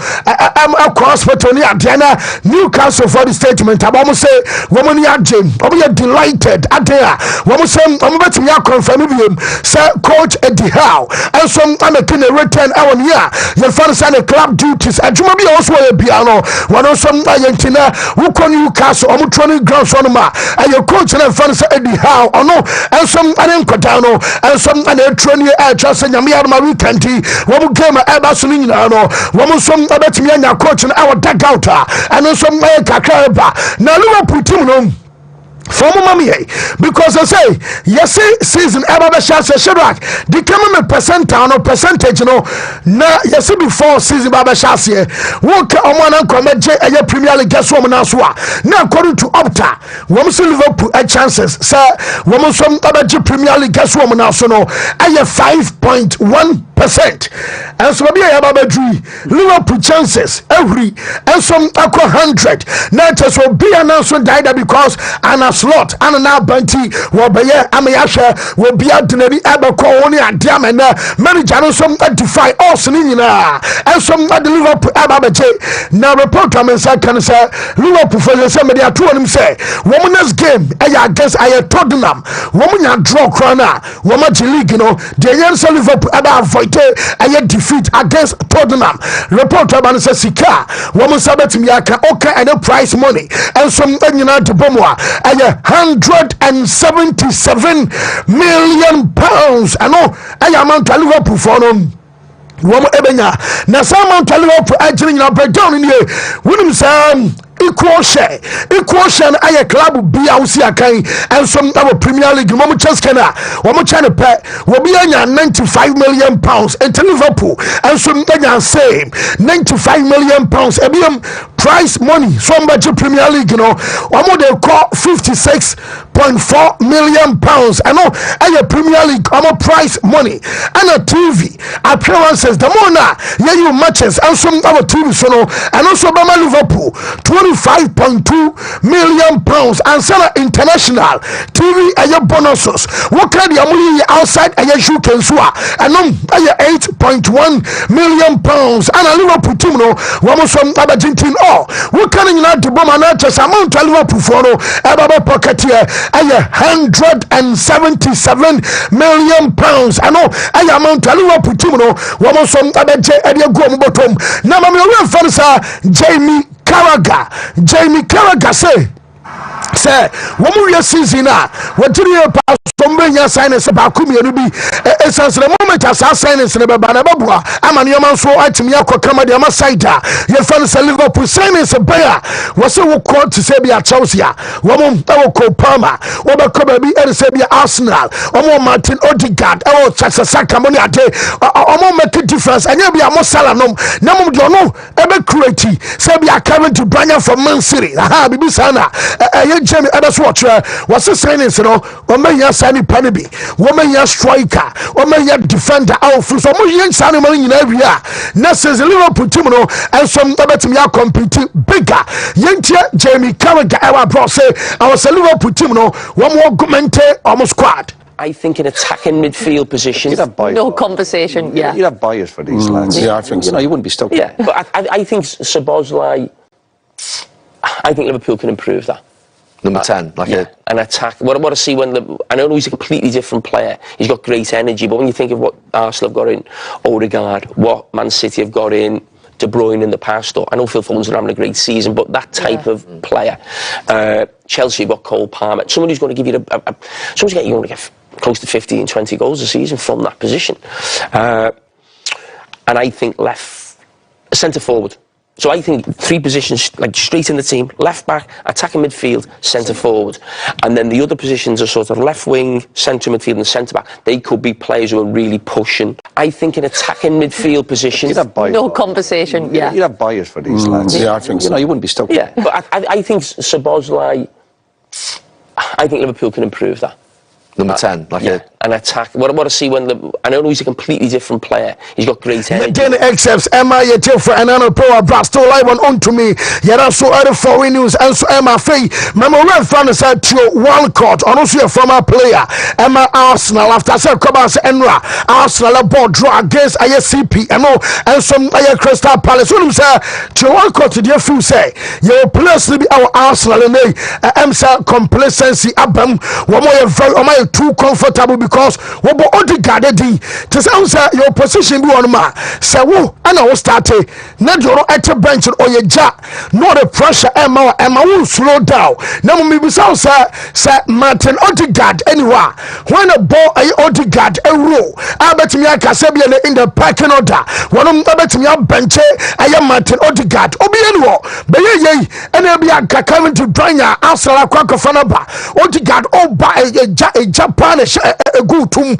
across hospital ni adena Newcastle for the statement about say woman ya jam obi delighted adea wo say omo betimi confirm bi say coach di how and some amakin return awon here you find say the club duties adwuma bi also e bia no wono some ayentina wo kon Newcastle omo training ground so no ma aye coach na find say di how ono and some anenkoda no and some training just nyame ya ma weekend wo mu game e ba so ni na no wo mu some abetimi anya coach na our dugout and some kakra ba na Liverpool team no for mommy because I say yes season ever be chance Shadrack the come me percentage no na yes before season baba chance wo ka omana komeje eye Premier League guess wo na so na according to Opta wo so Liverpool a chances sir wo so abaje Premier League guess wo na so no eye 5.1% and so be a baba dream Liverpool chances every and some akọ 100 na just will be announced died because and slot and now banti will be amayasha will be out dinner abako only a diamond manager no some defy us nina and some Liverpool ababache now report come say can say Liverpool for the same media to him say women's game against Tottenham woman ya draw corner woman league you know the young Liverpool avoid a defeat against Tottenham report about say sika woman sabet mi aka okay and prize money and some United bomwa 177 million pounds I know I amount to Liverpool for them woman ebenya na some amount to Liverpool actually you know breakdown in here wonim say equal share aye club bi awusi akan and some our Premier League mo cheskena wo mo chane pe wo bi anya 95 million pounds into Liverpool and some anya same 95 million pounds ebiem prize money somebody Premier League you know wo mo dey call 56.4 million pounds I know aye Premier League mo prize money and a TV appearances the more na you matches and some our TV so no and also by Liverpool 25.2 million pounds and Sana International TV aye bonuses what can the money outside aye shoe kensua and 8.1 million pounds and a Liverpool team no one from Argentina what can you not to bomb and just amount to Liverpool for no about pocket here aye 177 million pounds I know aye amount to Liverpool team no one from aye go bottom now my real fans are Jamie Carragher say woman we season what do you pass somebody signs about community essence the moment as signs in the babua amani man so atimi akokama de amasaida your fans Liverpool signs a buyer was so called to say be a Chelsea woman ko Palmer obekoba bi e say be Arsenal omo Martin Odegaard o Saka money ade omo make difference and you be a mosala nom na mum do no e be create say be a coming to Branya from Man City aha bibi sana ye Jamie e be so was signings no o me ya sani pani bi wo me ya striker o me ya defender out so mo ye sani man nyina wia na says Liverpool team no and some betimi ya compete bigger yentie Jamie Carragher e wa bro say I was a Liverpool team no one more augment almost squad. I think in attacking midfield position, no conversation. Yeah, you'd have buyers for these lads. Yeah, I think so. You know, you wouldn't be stuck. Yeah, but I think Szoboszlai, I think Liverpool can improve that. Number 10, like an attack. What I see I know he's a completely different player. He's got great energy, but when you think of what Arsenal have got in Odegaard, what Man City have got in De Bruyne in the past, or I know Phil Foden's having a great season, but that type of player, Chelsea have got Cole Palmer, someone who's going to give you someone's going to get close to 15, 20 goals a season from that position, and I think centre forward. So I think 3 positions, like straight in the team: left back, attacking midfield, centre forward, and then the other positions are sort of left wing, centre midfield, and centre back. They could be players who are really pushing. I think in attacking midfield position, no conversation. Yeah, you'd have buyers for these lads. Yeah, I think so. You know, you wouldn't be stuck. Yeah, but I think Szoboszlai, I think Liverpool can improve that. Number 10, like an attack. What I see I know he's a completely different player. He's got great energy. Then accepts Emma Yetil for another power Brasto live on to me. Yet so other foreign news and so Emma Faye. Memo Red fan said to Walcott, and also a former player. Emma Arsenal after Sir Cobas Enra. Arsenal board draw against ISCP and some Crystal Palace. When say to Walcott to the few say your players will be our Arsenal and they MSA complacency abam one too comfortable because what about Odegaard to say your position be on ma say wo and I start na joro at the bench or your ja not the pressure Emma will slow down now me be say Martin Odegaard anywhere when a ball Odegaard a row I bet me I can say in the parking order one of bet me a bench I am Martin Odegaard obi anywhere be ye and be a coming to Branya Arsenal kwako fanaba Odegaard ba Japan a good tomb.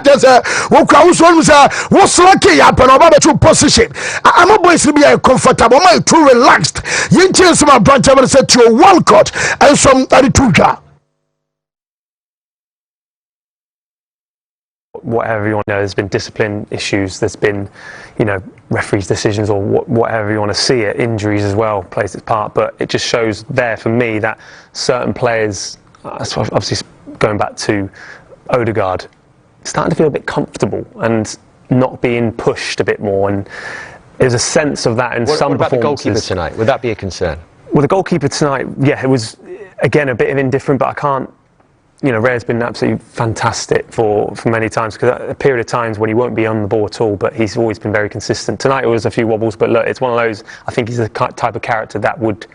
There's a what's lucky up and about your position. I'm always to be comfortable, my too relaxed. You change my branch and said to your Walcott and some Arituja. Whatever you want to know, there's been discipline issues, there's been, referees' decisions or whatever you want to see it, injuries as well plays its part, but it just shows there for me that certain players, obviously going back to Odegaard, starting to feel a bit comfortable and not being pushed a bit more, and there's a sense of that in some performances. What about the goalkeeper tonight? Would that be a concern? Well, the goalkeeper tonight, yeah, it was again a bit of indifferent, but I can't. Ray's been absolutely fantastic for many times, because a period of times when he won't be on the ball at all, but he's always been very consistent. Tonight it was a few wobbles, but look, it's one of those. I think he's the type of character that would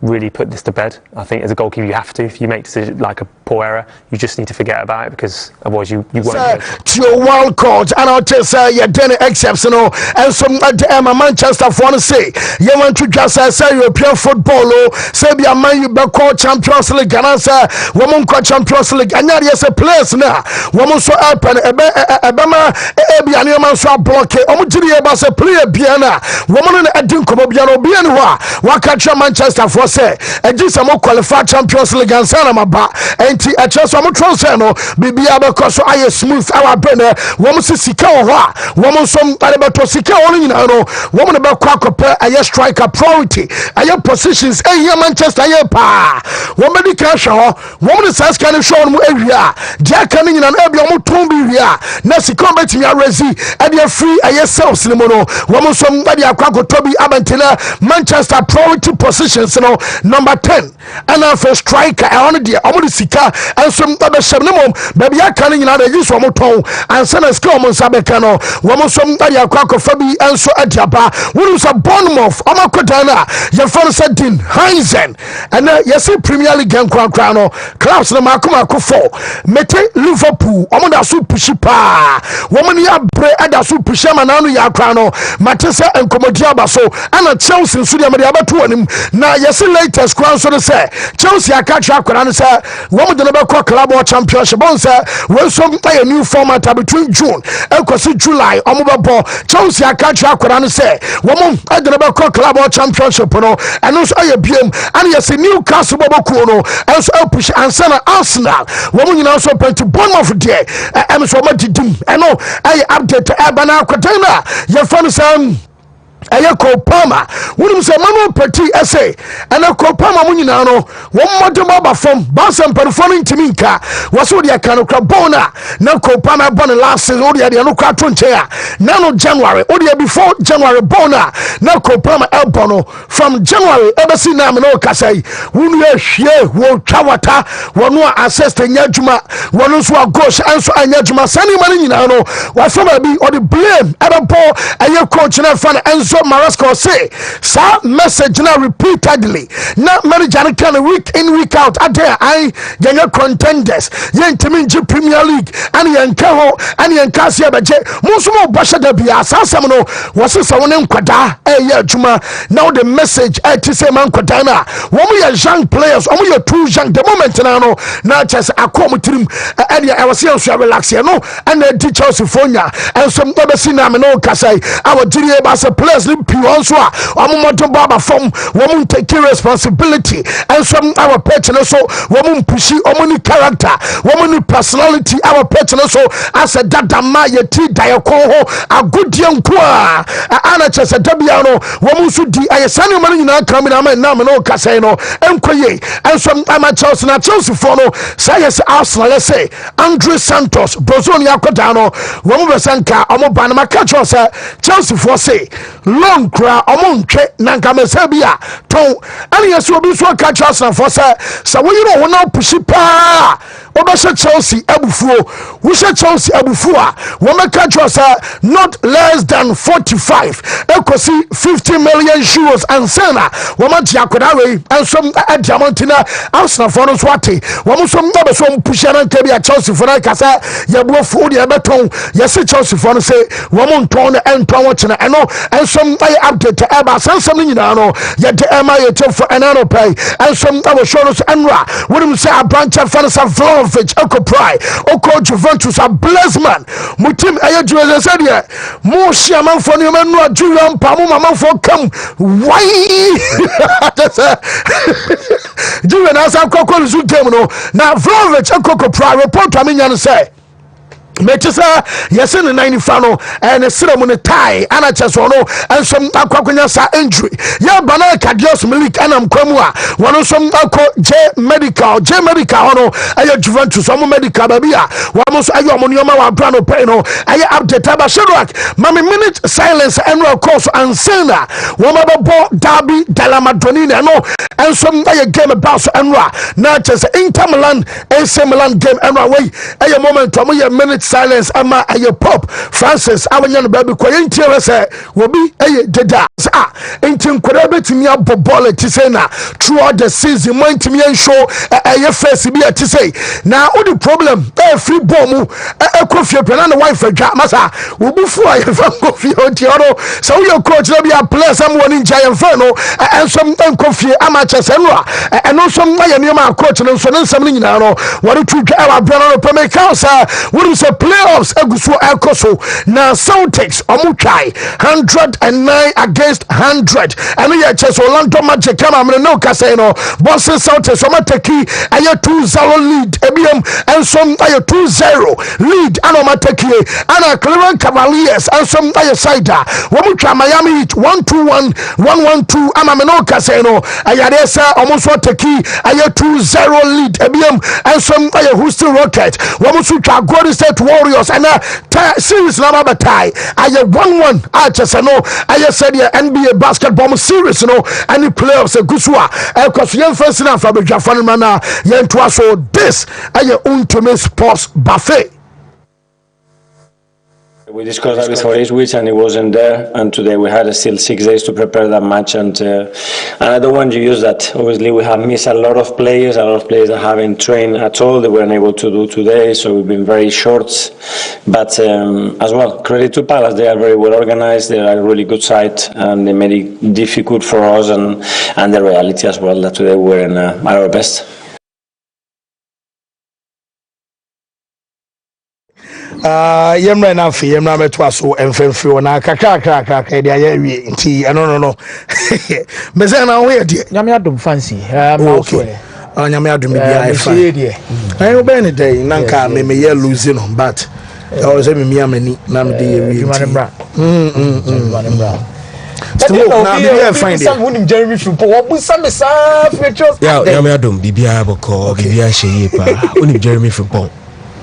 really put this to bed. I think as a goalkeeper you have to. If you make decisions like a poor error, you just need to forget about it, because otherwise you won't. To your Walcott, and I'll tell you, you're doing exceptional. And some Manchester for to say, you want to just say European football, say be a man you back call Champions League, and answer woman call Champions League, and yes a place now. Woman so open Ebama Ebi and your man so block it. Omutiri Ebasa player Biana, woman in Edinco Biano Bianwa, Wakacha Manchester for say, and just a more qualified Champions League and Sanamaba, and a chance of Tronsano, Bibia because I smooth our banner, woman Sika, woman some Arabato Sika, only woman about Quacope, a striker priority, a your positions, a year Manchester, a pa, woman the cash, woman is asking show area, Jack Canning and Abia Mutumbi, Nasi combat in your resi, and you're free, a yourself, Simono, woman some Quaco Toby Abentina, Manchester priority positions, number 10, and first striker, I want to Sika, and some other Shabnum, baby, I can't use one more tone, and send a scum on Sabecano, woman some Quaco Fabi, and so at Japa, when was a Bournemouth, Omakotana, your father said in Heinzen, and yes, Premier League and Crano, Klaus the Makuma Kofo, Mete Liverpool, Omada Supushipa, woman ya bre at the Supushamanano Yakrano, Matessa and Comodiaba, so, and a Chelsea in Sudia Mariaba to him. Now, yes, latest crown so to say, Chelsea, I catch up and say, woman the never club or championship. When some a new format between June and July. Omobabo Chelsea I catch and say woman at the never club or championship and also I BM and yes Newcastle Bobokuno and so push and send Arsenal. Woman you also pay to Bournemouth there. I'm so much I know I update to Abana Kotena. Your fun Aya Kopama, wouldn't say Manuel Petit essay, and a Kopama Munano, one more baba from Bassam performing Timinka, was all the Akanokra Bona, no Kopama Bona last season, Odia the Anuka Tunchea, Nano January, Odia before January Bona, no Kopama El Bono, from January, ever seen Namino Kasei, Wunia Shie, Wo Chawata, Wanua assessed Yajuma, Wanuswa Gosh, and so Yajuma, Sani Marinano, was be or the blame, Adam Paul, and your coach and fan and so Marasco say, sir, message now repeatedly. Not marriage and kind week in, week out. At there, I younger contenders, Yentiminji Premier League, and Yankaho, and Yankasia Baje, Musumo Basha de Bia, Sasamano, was a Sawanem Quada, Juma. Now the message at Tiseman Quadana. When we are young players, when we are too young, the moment now just a comutim, and I was here to relax, and then teach us Phonia, and some other Sinamino Kasai, our GA Bassa players. Pionswa, Omoto Baba from woman taking responsibility and some our patron so woman pushy omoni character, woman personality, our patron so as a dada maya tea diacoho, a good young qua, Anna Chesa Dabiano, woman should di a sunny money now coming a man namino casino, and some amateurs and Chelsea Fono, Sayas Arsenal, let's say Andre Santos, Brozonia Codano, woman Sanka, Omobanama Cachosa, Chelsea for say. Long cry among Nankamesabia, Tom, and yes, will be so catch us and for so we don't want to push it. Obasha Chelsea Abufu, we said Chelsea Abufua, woman catch us not less than 45, Ecosi 50 million euros and Sena, woman Jacodawe, and some at Diamantina, Arsenal for Swati, woman some number some push and Tabia Chelsea for Nakasa, Yabu Food, Yabaton, yes, Chelsea for say, woman Tone and Tawachina, and no, and some update to Abba, send something you know, yet the MIA for an annual pay, and some our shoulders and Ra, wouldn't say a branch of Fanasa Vlahovic, Oko Pry, Oko Juventus, a blessed man, Mutim Ayaju said, yeah, more shaman for you, man, Julian Pamuma for come, why? Julian as I'm Coco Zutemino, now Vlahovic, Oko Pry, report to me and say. Metisa yes in the 90 and a ceremony tie and a chesono and some aquacunyasa injury. Ya banana cadios milik and Kwamua, one of some J medical no I Juventus, some medical babia, one most Ayomonioma Brano Peno, I update Tabasharak, Mammy minute silence and roll course and Sena, Wamabo Derby Della Madonina, no, and some game about and Ra, not just Inter Milan, AC Milan game and away a moment to me a minute. Silence ama aye pop Francis awanya no baby kwenti say will be aye deda enti nkora betimi abobole ti say na throughout the season montimi show aye face bi ti say na o the problem free ball mu ekofie pe na the wife adwa masa wo bufu aye fa kofie oti oro so your coach no be a player someone in giant fan no and some kofie amateur senwa and no some aye ne ma coach no so nsam ni nyina no what to get our brother pe me count we say playoffs eguso ekoso na Celtics omutwai 109 against 100 and we just Orlando Magic come am no kase no Boston Celtics omateki aye 2-0 lead ebiem and some aye 2-0 lead and omateki and Cleveland Cavaliers and some aye cider omutwa Miami Heat 1-2-1 1-1-2 am no kase no aye desa omuso teki aye 2-0 lead ebiem and some aye Houston Rockets omuso twa Golden State Warriors and series number tie I 1-1 I said the NBA basketball series no and the playoffs gusua because yen first na fa bedwa fan mana yen to so this Wontumi sports buffet. We discussed that before 8 weeks and it wasn't there, and today we had still 6 days to prepare that match, and I don't want to use that. Obviously we have missed a lot of players that haven't trained at all, they weren't able to do today, so we've been very short, but as well, credit to Palace, they are very well organized, they are a really good side, and they made it difficult for us, and the reality as well that today we were at our best. Yemra na fe yemra metwa so emfemfe na kakra dia ya wie nti no meze na ho ye de nyame adom fancy okay nyame adom bia e fa ayi obe ni dey na nka me ye lose no but o se me amani na me de ye wie Still now be find some wouldn't Jeremy Frimpong what was some features nyame adom bibia boko bibia sheye pa oni Jeremy Frimpong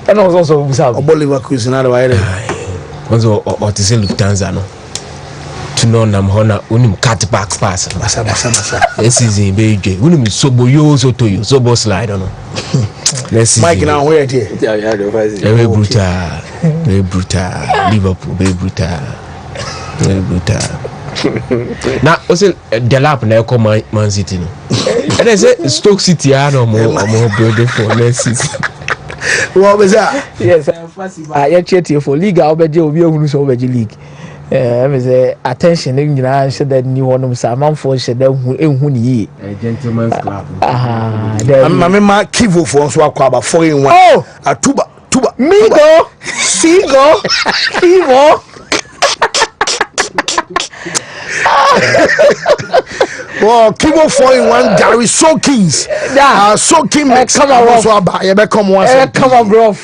and also Bolivar Cruise na wa ere onzo o te se Lufthansa no to know nam hona unim cat back pass basa this is in beje unim sobo yo so to you sobo slide no let's Mike now where there very brutal Liverpool very brutal na o se the lap na come Man City no and they say Stoke City are no more building for next season. What was that? Yes, I chat for league. I'll bet you will be so league. Me say attention in United said that new one of some for said that who a gentleman's club. Ma Kivu for so about 4-in-1. Oh, a tuba Migo, Sigo, Kivo. Well, Kivo 4-in-1 Gary Soakins. Yeah, Soaking makes come on so about you come once. Come on, bro.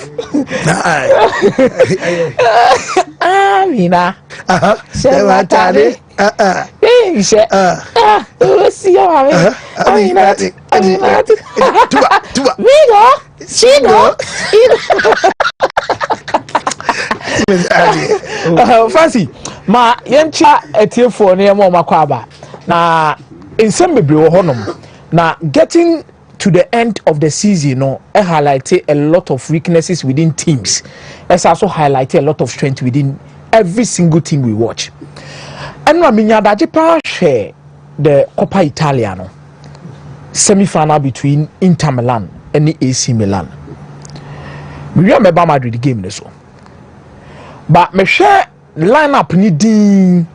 Mina. Say what daddy. Hey, say. See you, I mean, tuba. Migo, Sigo. Fancy ma yencha etiefo ne mo makwaba na ensem bebre wo honom na getting to the end of the season no highlighted a lot of weaknesses within teams. It's also highlighted a lot of strength within every single team we watch. And na minya daje pa share the Coppa Italia no semi-final between Inter Milan and the AC Milan. We remember Madrid game ne so. But me share lineup ni din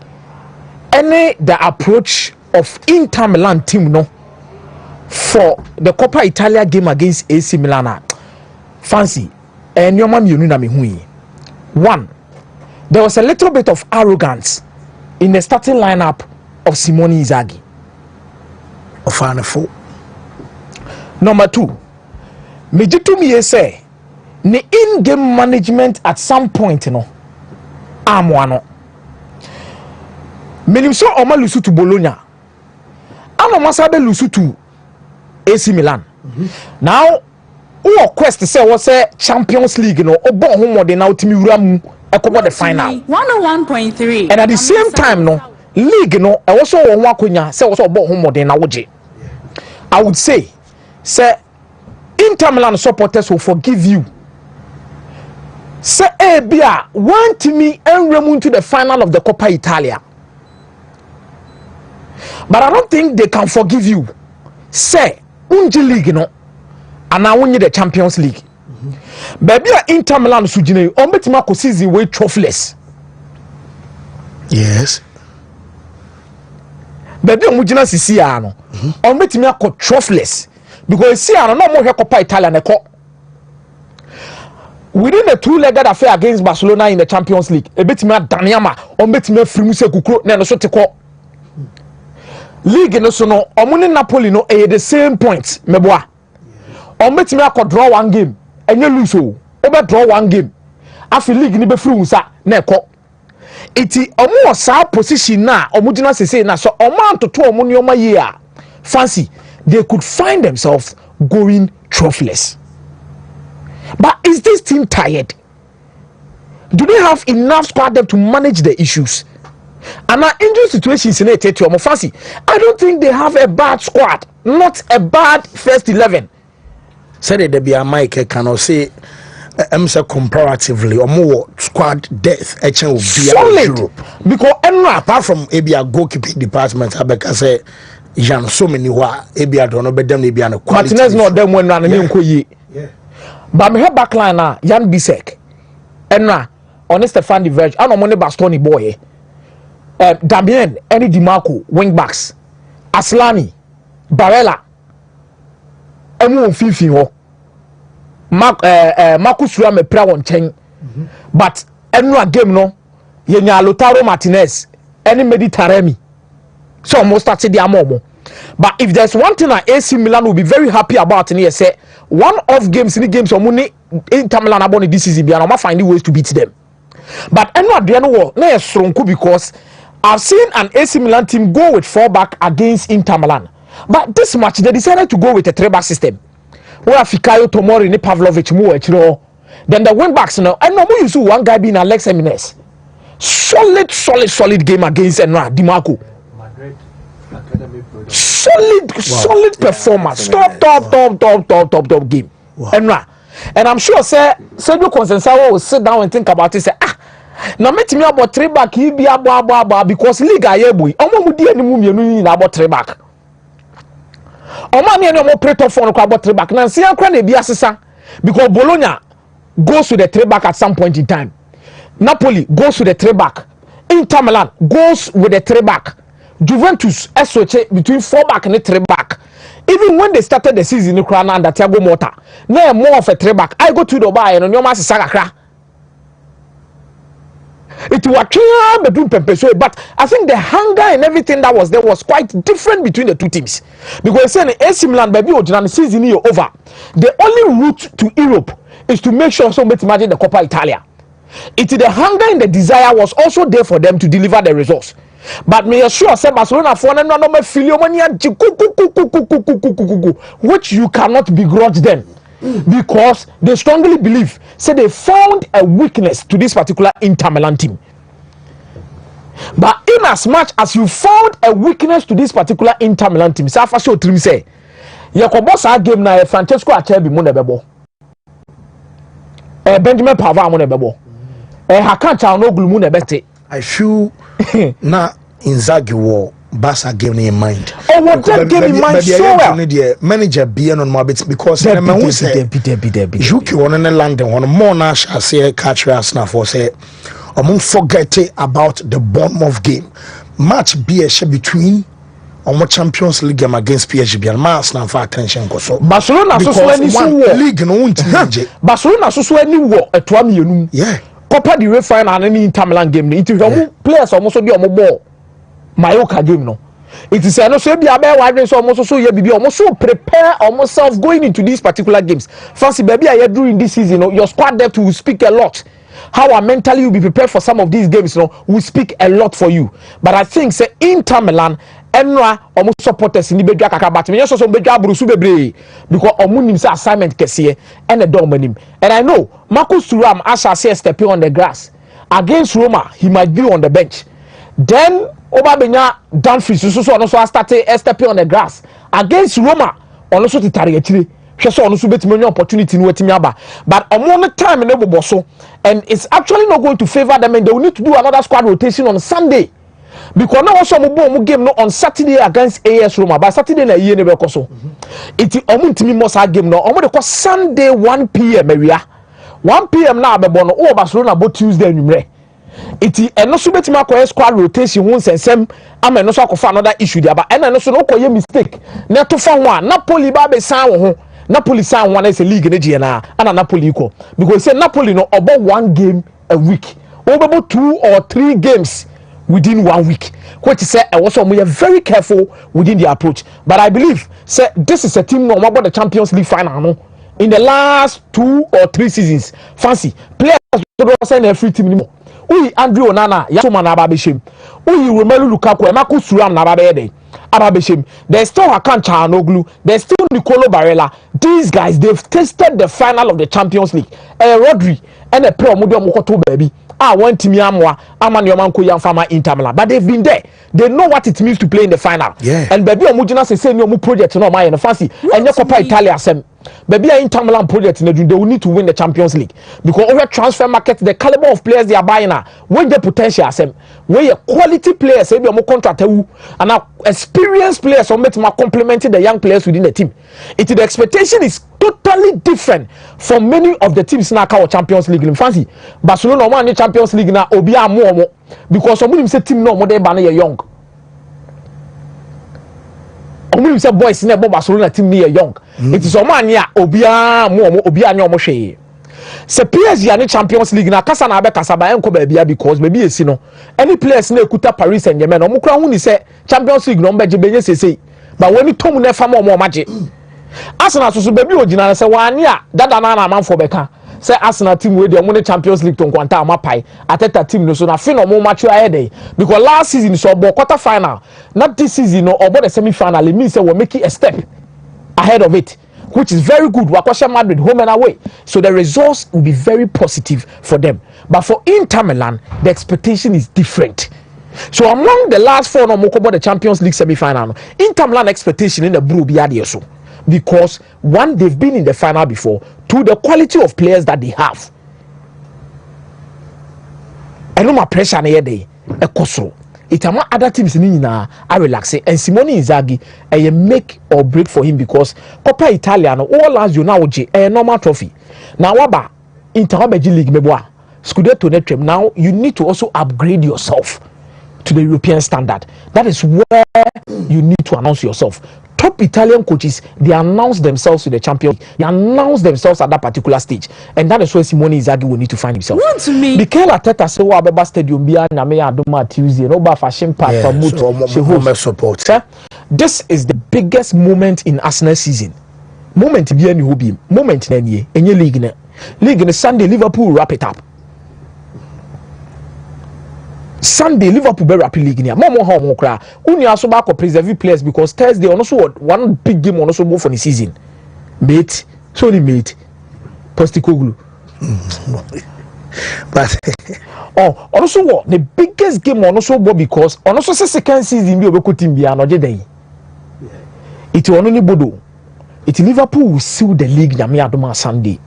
any the approach of Inter Milan team no for the Coppa Italia game against AC Milan. Fancy and your mom you know me hui. One, there was a little bit of arrogance in the starting lineup of Simone Inzaghi. Number two, me say the in-game management at some point you know amwano menim so oma lusu to Bologna ama masabe lusu to AC Milan. Now who quest say what say Champions League no obo homode na utimi wura mu ekobo the final 101.3 and at the same time no league no e was so won akonya say was obo homode na woje. I would say Inter Milan supporters will forgive you. Say Bia want me and Remu to the final of the Coppa Italia. But I don't think they can forgive you. Say Unji League no and I win the Champions League. Baby Inter Milan sujine on betima ko season way trophyless. Yes. Baby omujina sisi ano. On betima ko trophyless because see ano no mo hwe Coppa Italia na ko. Within the two-legged affair against Barcelona in the Champions League, a bit more Daniama, or bit more Frimuse Kukro, and so to call League no so no, Omuni Napoli no the same points, Meboa. Or bit me could draw one game, and you lose so, over draw one game. After League ni be Frimusa, Neko. Iti Omo sa position na, Omudina say na so Oman to 2 Omunioma year. Fancy, they could find themselves going trophyless. But is this team tired? Do they have enough squad depth to manage the issues? And our injury situations in a fancy. I don't think they have a bad squad, not a bad first 11. Said there be a Mike cannot say comparatively or more squad depth will be solid because apart from a goalkeeping department, I say Jan so many who are don't know them they be an quality. Martinez not them when running. But me back line na Jan Bisek enra on Stefan de Vrij and on Bastoni boy Damien any Dimarco wing backs Aslani Barella emu fifi ho Marcus Rame pra won chen but enu a game no yenya Lautaro Martinez any Meditaremi so almost started the amomo. But if there's one thing that AC Milan will be very happy about in here, say one of games in the games or money Inter Milan about this season, I'm not finding ways to beat them. But I'm not the war because I've seen an AC Milan team go with 4-back against Inter Milan. But this match they decided to go with a 3-back system. Where Fikayo Tomori ni Pavlovic mu then the wing backs now. And no more you see one guy being Alex Jimenez. Solid game against Enra Dimarco. Solid performance. Top game. Wow. And I'm sure Sergio Conceição will sit down and think about it. Say, now met me about 3-back. He be abo because league ayebu. Omo mu di eni mu mienu na about 3-back. Omo mi eni omo play top 4 no about 3-back. Na see ankra na bi asesa because Bologna goes to the 3-back at some point in time. Napoli goes to the 3-back. Inter Milan goes with the 3-back. Juventus switch between 4-back and 3-back. Even when they started the season in Ukraine under Thiago Motta, now more of a 3-back. I go to Dubai and on your mass Sagakra. It was clear between Pepe, but I think the hunger and everything that was there was quite different between the two teams. Because saying AC Milan baby the season is over. The only route to Europe is to make sure somebody imagine the Coppa Italia. It is the hunger and the desire was also there for them to deliver the results. But me assure say Barcelona for no which you cannot begrudge them because they strongly believe say they found a weakness to this particular Inter Milan team. But in as much as you found a weakness to this particular Inter Milan team, Safa show trim say Yakobo game na Francesco Acerbi mo na bebo. Benjamin Pavard mo na bebo. Hakan Çalhanoğlu mu na bete. I feel na Inzaghi war Barca game in mind. Oh, what that game in mind so well. Manager being on my bits because the man who said Juki on in London on more na shall say catch us now for say among forget about the Bournemouth game. Match be a between on Champions League game against PSG and mass now for attention so Barcelona so any league no won't Barcelona so any war at 1 million. Yeah. Copa del Rey final and any Inter Milan game it is players almost so the ball Mayoka game no it is no so be about wide so almost so you be almost so prepare almost self going into these particular games fancy baby I during this season your squad depth will speak a lot how mentally you be prepared for some of these games will speak a lot for you but I think say Inter Milan Enra almost supporters in the bedua kaka but me so bedua brusu bebre because omunim say assignment kese and a domanim and I know Marcus Thuram as I say stepping on the grass against Roma he might be on the bench then Obabenya Dumfries so started stepping on the grass against Roma also to target so also betimi opportunity no wetimi aba but omo time no bobo so and it's actually not going to favor them and they will need to do another squad rotation on Sunday. Because now also mo game no on Saturday against AS Roma but Saturday na yie ne be koso iti omuntimi mo sa game no omo de ko Sunday 1 p.m. awia 1 p.m. na abebo no o Barcelona bo Tuesday nwumre iti eno so betimi akoye squad rotation hu nsensem ama eno so akofa another issue dia ba eno so no koye mistake na to fa ho a Napoli ba be san wo ho Napoli san one is a league na je na ana Napoli ko because say Napoli no about 1 game a week about 2 or 3 games within 1 week, which is also we are very careful within the approach. But I believe say this is a team no about the Champions League final no in the last 2 or 3 seasons. Fancy players don't send every team anymore. Uyi Andrew Onana, Yasoma na Babeshem. Uyi Romelu Lukaku, Marcus Thuram na Babeshem. There's still Hakan Çalhanoğlu. There's still Nicolo Barella. These guys, they've tasted the final of the Champions League. Rodri and a pro Mudio Mokoto baby. One team Yamwa, Amanyomanko Yamfama Inter Milan. But they've been there. They know what it means to play in the final. Yeah. And baby Omujina say no mu project no my and fancy. And your Coppa Italia sem. Baby Inter Milan project they will need to win the Champions League. Because over transfer market, the caliber of players they are buying now, when the potential sem, when your quality players say be more contract and now experienced players or more complementing the young players within the team. The expectation is totally different from many of the teams now called Champions League in fancy. Barcelona won the Champions League now obia more because some of them say team no more they ban young. Omu say boys na Barcelona team near young. It is a man ya obia more obia nyo mo hwe. Se PSG and Champions League na kasa na be kasa ba enko ba bia because baby esi no any players na ekuta Paris Saint-Germain no mukra hu ni se Champions League no mbeje benye sesei ba woni tom na fa mo maje Arsenal so baby ogina se wani a dada na amanfo beka say Arsenal team wey dey won Champions League to nkwanta amapai Ateta team no so na fin no match ahead because last season so bo quarter final not this season no or the semi final it means say we making a step ahead of it, which is very good. Wakosha Madrid home and away, so the results will be very positive for them. But for Inter Milan, the expectation is different. So among the last four no mokobo the Champions League semi-final, Inter Milan expectation in the blue be so because one, they've been in the final before, two, the quality of players that they have. I know my pressure na day e koso. It's among other teams in I relax it. And Simone Inzaghi, I make or break for him because Coppa Italiano all last you now a normal trophy. Now waba Inter League meboa Scudetto netrem. Now you need to also upgrade yourself to the European standard. That is where you need to announce yourself. Top Italian coaches, they announce themselves to the champion. They announce themselves at that particular stage, and that is where Simone Inzaghi will need to find himself. Mikel Arteta say, "Wa beba stadium biya na me adoma Tuesday. No ba fashion park for support." This is the biggest moment in Arsenal season. Moment biya ni hobi. Moment na niye. Enye league na. League na Sunday Liverpool wrap it up. Sunday Liverpool be rapid league ni mo ha mo kra uni aso ba ko preserve players because Thursday on also one big game on also go for the season mate so ni mate Postecoglou but also what the biggest game on also go because on also second season bi obeko team bia no je den it ono ni bodo it Liverpool will seal the league na me adoma Sunday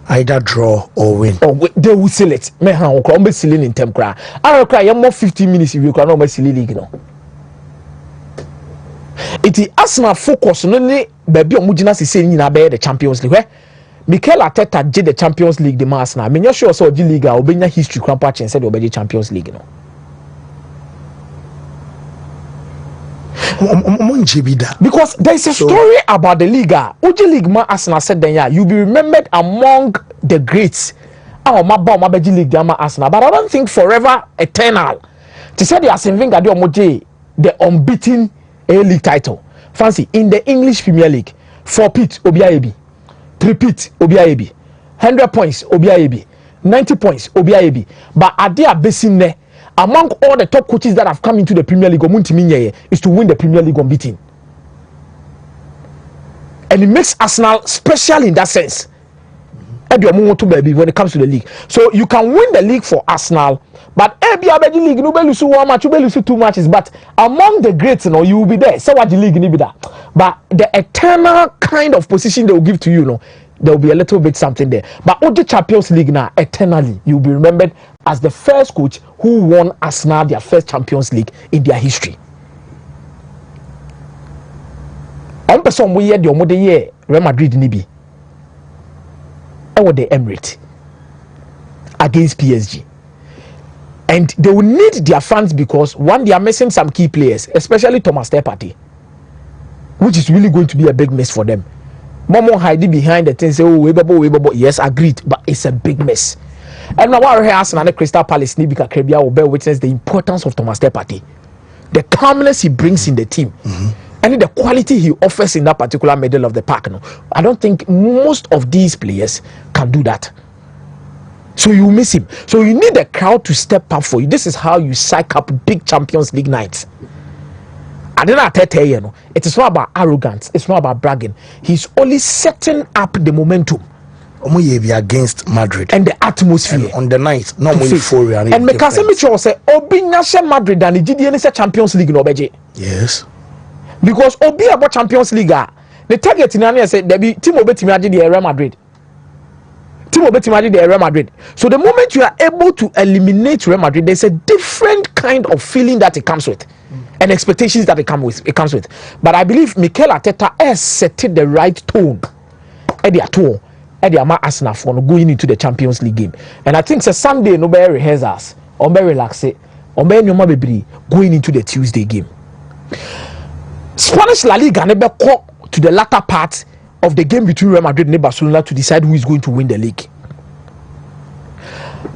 either draw or win. Or they will seal it. Me ha o kra sealing in term kra. I cry you more 15 minutes if you kra no seal league no. It is Arsenal focus no ni baby o mugina se nyina be the Champions League. Mikel Arteta je the Champions League the Arsenal. Me nya sure so the league a obenya history krampa chen said obeje Champions League no. Because there is a story about the league. Uji League ma Arsenal said then you'll be remembered among the greats. League Arsenal, but I don't think forever eternal. To say the Arsene Wenger the unbeaten A-League title. Fancy in the English Premier League, 4-pit Obiaebi, 3-pit Obiaebi, 100 points Obiaebi, 90 points Obiaebi. But at their basin among all the top coaches that have come into the Premier League, Wontumi is to win the Premier League unbeaten. And it makes Arsenal special in that sense. When it comes to the league. So you can win the league for Arsenal, but league you lose one match, you lose 2 matches. But among the greats, you will be there. So what the league need be that. But the eternal kind of position they will give to you, there will be a little bit something there. But all the Champions League now, eternally, you will be remembered as the first coach who won Arsenal their first Champions League in their history. One person we had the year Real Madrid nibi. And what the Emirates against PSG. And they will need their fans because one, they are missing some key players, especially Thomas Partey, which is really going to be a big mess for them. Momo hiding behind the thing say, oh, yes, agreed, but it's a big mess. And now we're here asking the Crystal Palace Nibika Krebia will bear witness the importance of Thomas Partey, the calmness he brings in the team, and the quality he offers in that particular middle of the park. No, I don't think most of these players can do that. So you miss him. So you need the crowd to step up for you. This is how you psych up big Champions League nights. I didn't tell you, it is not about arrogance. It's not about bragging. He's only setting up the momentum. Against Madrid and the atmosphere and on the night, no more euphoria. And Mekasemi say, Obi Nashe Madrid and the GDN Champions League no beje. Yes. Because Obi about Champions League, the target in Ania said, there be Team Obeti the Real Madrid. Team Obeti the Real Madrid. So the moment you are able to eliminate Real Madrid, there's a different kind of feeling that it comes with. And expectations that it comes with. But I believe Mikel Arteta has set the right tone at the tour. At the Arsenal for going into the Champions League game. And I think it's a Sunday no better rehearsals, or better relax it, or better going into the Tuesday game. Spanish La Liga never caught to the latter part of the game between Real Madrid and Barcelona to decide who is going to win the league.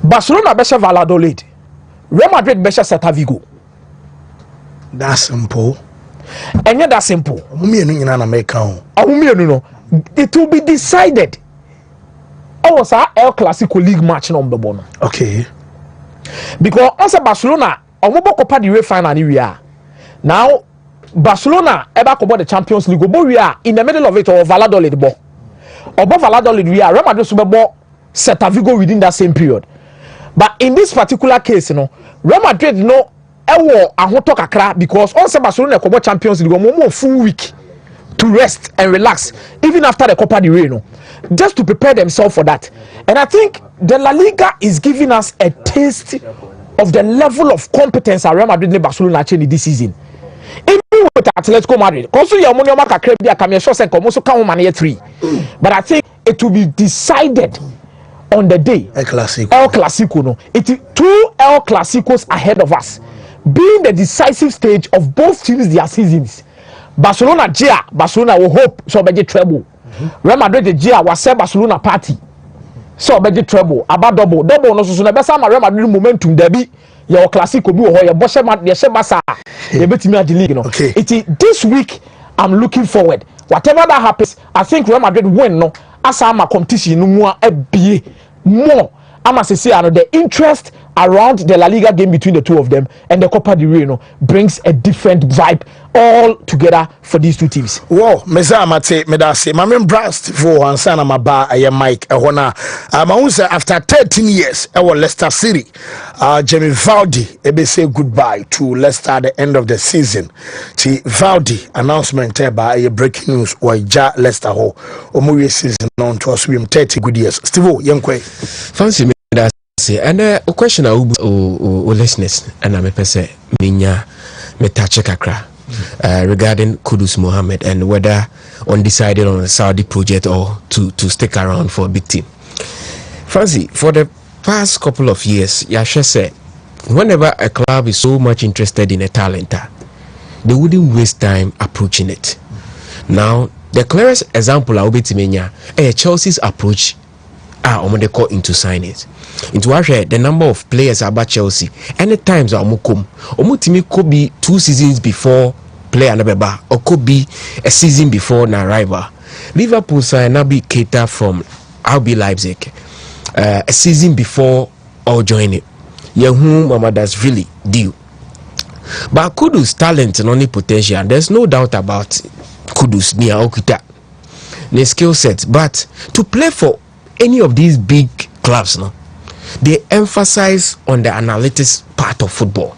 Barcelona bɛhyɛ Valladolid, Real Madrid bɛhyɛ Celta Vigo. That's simple. And yet that's simple. It will be decided. Oh, sir, El Clasico League match number one. Okay. Because also Barcelona, Omobo Copa del Rey final we are. Now Barcelona ever cover the Champions League, but we are in the middle of it or Valladolid bo. Above Valladolid we are Real Madrid Super Bowl Celta Vigo within that same period. But in this particular case, you know, Real Madrid no ewo ahoto kakra because also Barcelona cover Champions League more full week to rest and relax even after the Copa del Rey, you know, just to prepare themselves for that. And I think the La Liga is giving us a taste of the level of competence that Real Madrid and Barcelona actually this season. Even with Atletico Madrid, also your money but I think it will be decided on the day. El Clasico, no. It is 2 El Clasicos ahead of us, being the decisive stage of both teams their seasons. Barcelona will hope so be treble. Real Madrid was say Barcelona party. So be treble about double no so na besa Real Madrid momentum there be your Clasico bi ho your Boshe Barca they bet me at the league, you know. Okay. It is this week I'm looking forward. Whatever that happens, I think Real Madrid win no as ama competition no more more. I'ma say the interest around the La Liga game between the two of them and the Copa del Rey, you know, brings a different vibe all together for these two teams. Wow, meza mate medase. My main blast for ansana maba aye Mike ehona. Mahunsa after 13 years Leicester City. Jamie Vardy ebe say goodbye to Leicester at the end of the season. Ti Vardy announcement by a breaking news ja Leicester ho. Omuye season on to us 30 good years. Steve Yenkwe. Fancy and a question of listeners and I'm a person minya metache kakra regarding Kudus Mohammed and whether undecided on a Saudi project or to stick around for a big team. Fancy for the past couple of years, Yasha said whenever a club is so much interested in a talent, they wouldn't waste time approaching it. Now the clearest example I will be to Chelsea's approach they call into signings. Into the number of players about Chelsea. Any times omutimi could be 2 seasons before player nabeba or could be a season before na arrival. Liverpool signed Naby Keita from RB Leipzig a season before or joining. Yehu Mama that's really due. But Kudus talent and only potential. There's no doubt about Kudus near Okita. The skill set, but to play for any of these big clubs, no, they emphasize on the analytics part of football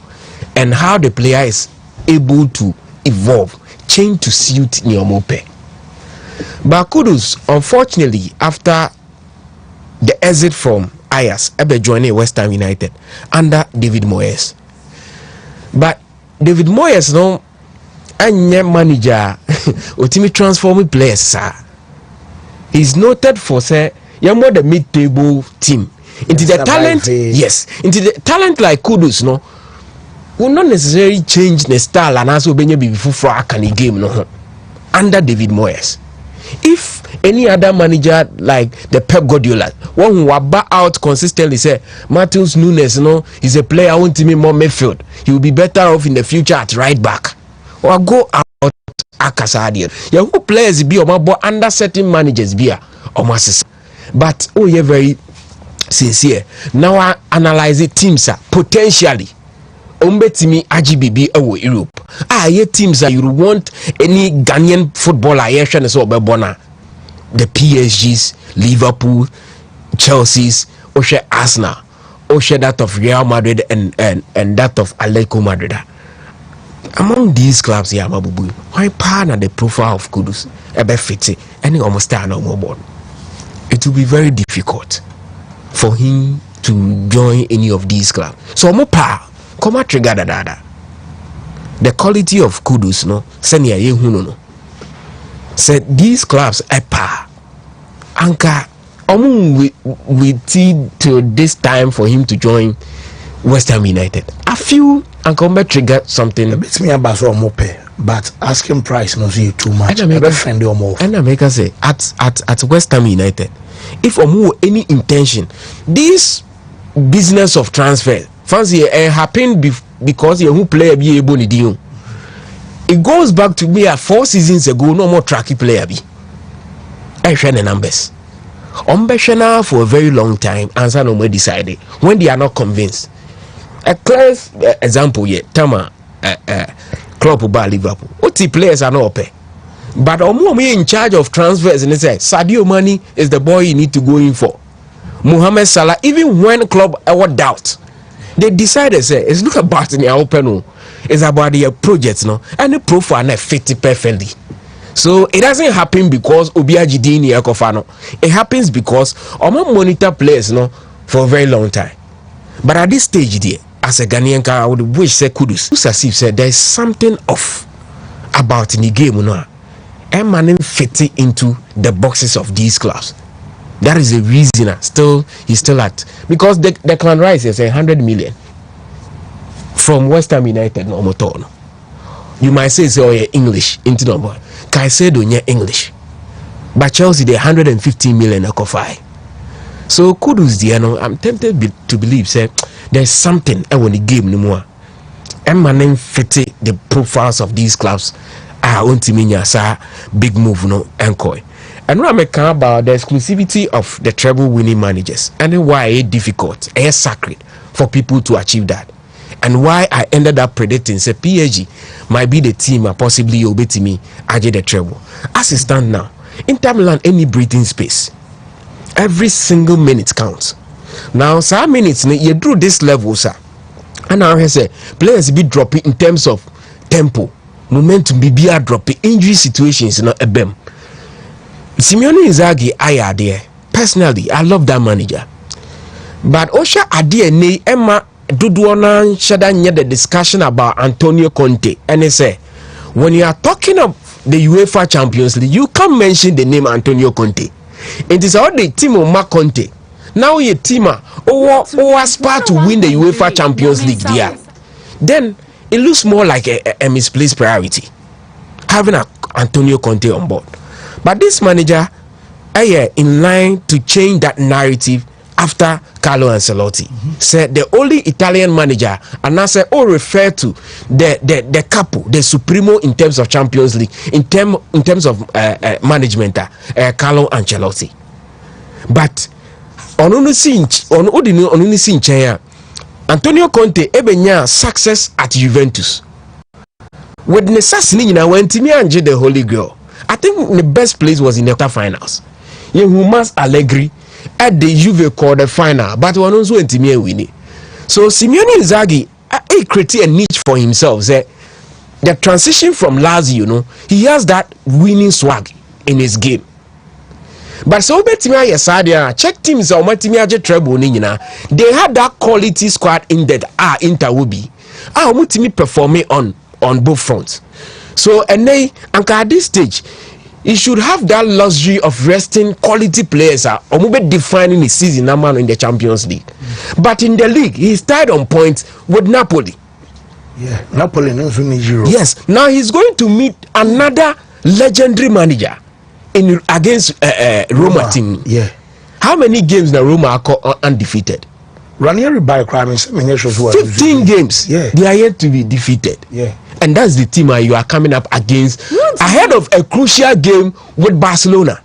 and how the player is able to evolve, change to suit Nyomope. But Kudus, unfortunately, after the exit from Ajax, Ebe joining West Ham United under David Moyes. But David Moyes, no, and manager, ultimately transforming players, sir. He's noted for say you're more the mid-table team. Into the talent, yes. Into the talent like Kudus, no, will not necessarily change the style and also be before a game, no, under David Moyes. If any other manager like the Pep Guardiola, one who will back out consistently, say Matheus Nunes, no, is a player who wants to be more midfield. He will be better off in the future at right back, or go out Akasadia. Yeah, who players be or under certain managers be or masses. But oh, you're very sincere. Now I analyze the teams potentially. Umbetimi AGBB or Europe. Ye teams that you want any Ghanaian footballer here trying to so bona. The PSGs, Liverpool, Chelsea's, Oshe Arsenal, Oshe that of Real Madrid and that of Atletico Madrid. Among these clubs here, Mabubu, why partner the profile of Kudus, Ebe Fiti, any almost no more. It will be very difficult for him to join any of these clubs. So mo pa come trigger dada. The quality of Kudus, no, senior yehuno no. Said these clubs pa anka we till this time for him to join West Ham United. A few and come trigger something. It's me about so more pay, but asking price no see too much. And I make us say at West Ham United, if any intention, this business of transfer. Fancy happened because you who player be able to do. It goes back to me at 4 seasons ago. No more tracky player be. I share the numbers. Umbeshana for a very long time. Answer no more decided when they are not convinced. A clear example here. Tama club about Liverpool. What the players are not pay. But Omo in charge of transfers and they say Sadio Mane is the boy you need to go in for. Mohammed Salah, even when club ever doubt, they decided say it's not about the open, it's about the project, no, and the profile fit perfectly. So it doesn't happen because Obiaji Dini Ekofano. It happens because Omo monitor players, no, for a very long time. But at this stage, there, as a Ghanaian, I would wish say Kudus. Sasif said there is something off about in the game, no. And man fit into the boxes of these clubs. That is the reason he's still at, because the Clan Rice is 100 million from West Ham United no motor. You might say oh yeah, English into number. Caicedo yeah English. But Chelsea they 150 million akofai. So Kudus there no, I'm tempted to believe say there's something when the game no more. And man fit the profiles of these clubs. Wontumi sa big move no encoy. And when I make about the exclusivity of the treble winning managers and why it's difficult, it's sacred for people to achieve that, and why I ended up predicting say PSG might be the team and possibly you'll bet me I get the treble. As it stands now, Inter Milan any breathing space, every single minute counts. Now some minutes you do this level, sir, and now I say players be dropping in terms of tempo, momentum, be dropping, injury situations, not a bem. Simeone Inzaghi I there. Personally, I love that manager. But Osha Adie ne Emma Duduana Shadanya the discussion about Antonio Conte. And they say when you are talking of the UEFA Champions League, you can't mention the name Antonio Conte. It is all the team of Mark Conte. Now your team who aspire to win the UEFA Champions League there. Then it looks more like a misplaced priority. Having Antonio Conte on board. But this manager in line to change that narrative after Carlo Ancelotti said the only Italian manager, and I said refer to the capo, the supremo in terms of Champions League, in terms of management, Carlo Ancelotti. But on Antonio Conte ebenya success at Juventus. With necessity na Wontumi anje the Holy Grail. I think the best place was in the quarterfinals. Yehumas Allegri at the Juve quarter final, but one also Wontumi winning. So Simeone Inzaghi he created a niche for himself. Say the transition from Lazio, he has that winning swag in his game. But so Betimia Yesadia check teams or Matimia treble nina. They had that quality squad in that Inter will be. Mutimi performing on both fronts. So and they at this stage, he should have that luxury of resting quality players or maybe defining his season number in the Champions League. But in the league, he's tied on points with Napoli. Yeah, Napoli knows win Euro. Yes, now he's going to meet another legendary manager against Roma team. Yeah. How many games na Roma are undefeated? Ranieri by crime 15 games. Yeah. They are yet to be defeated. Yeah. And that's the team you are coming up against ahead of a crucial game with Barcelona.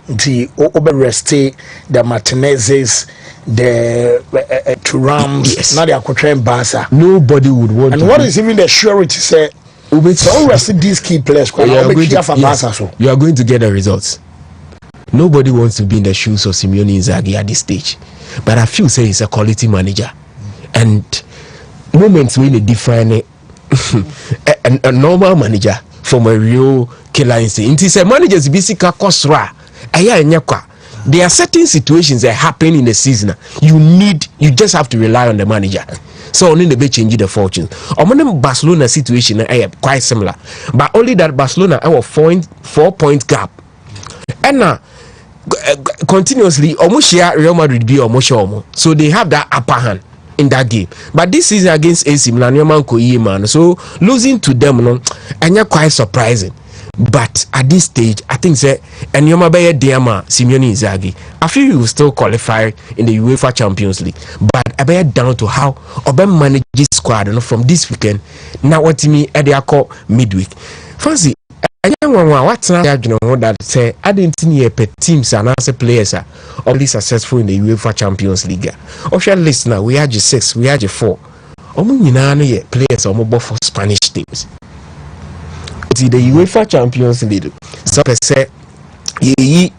The Obereste, the Martinezes, the Turams, yes. Now they are portraying Barca. Nobody would want. And what is even the surety say? So rest these key players. You are going to get the results. Nobody wants to be in the shoes of Simeone Inzaghi at this stage, but I feel say he's a quality manager, and moments when they define it. a normal manager from a real killer instinct. It is a manager's basic kosra. There are certain situations that happen in the season. You just have to rely on the manager. So only the be changing the fortune. Barcelona situation quite similar, but only that Barcelona have a 4-point gap, and continuously almost Real Madrid be almost so they have that upper hand in that game. But this season against AC Milan, so losing to them, and quite surprising. But at this stage, I think say and Yomabaya Diama, Simeone Inzaghi, I feel you will still qualify in the UEFA Champions League. But I bear down to how Oben manages squad from this weekend. Now what me at the midweek. Fancy I don't know what's that say I didn't need a teams and as players are only successful in the UEFA Champions League. Official list now we had 6, we had 4. Players are more for Spanish teams. It's the UEFA Champions League. So I say ye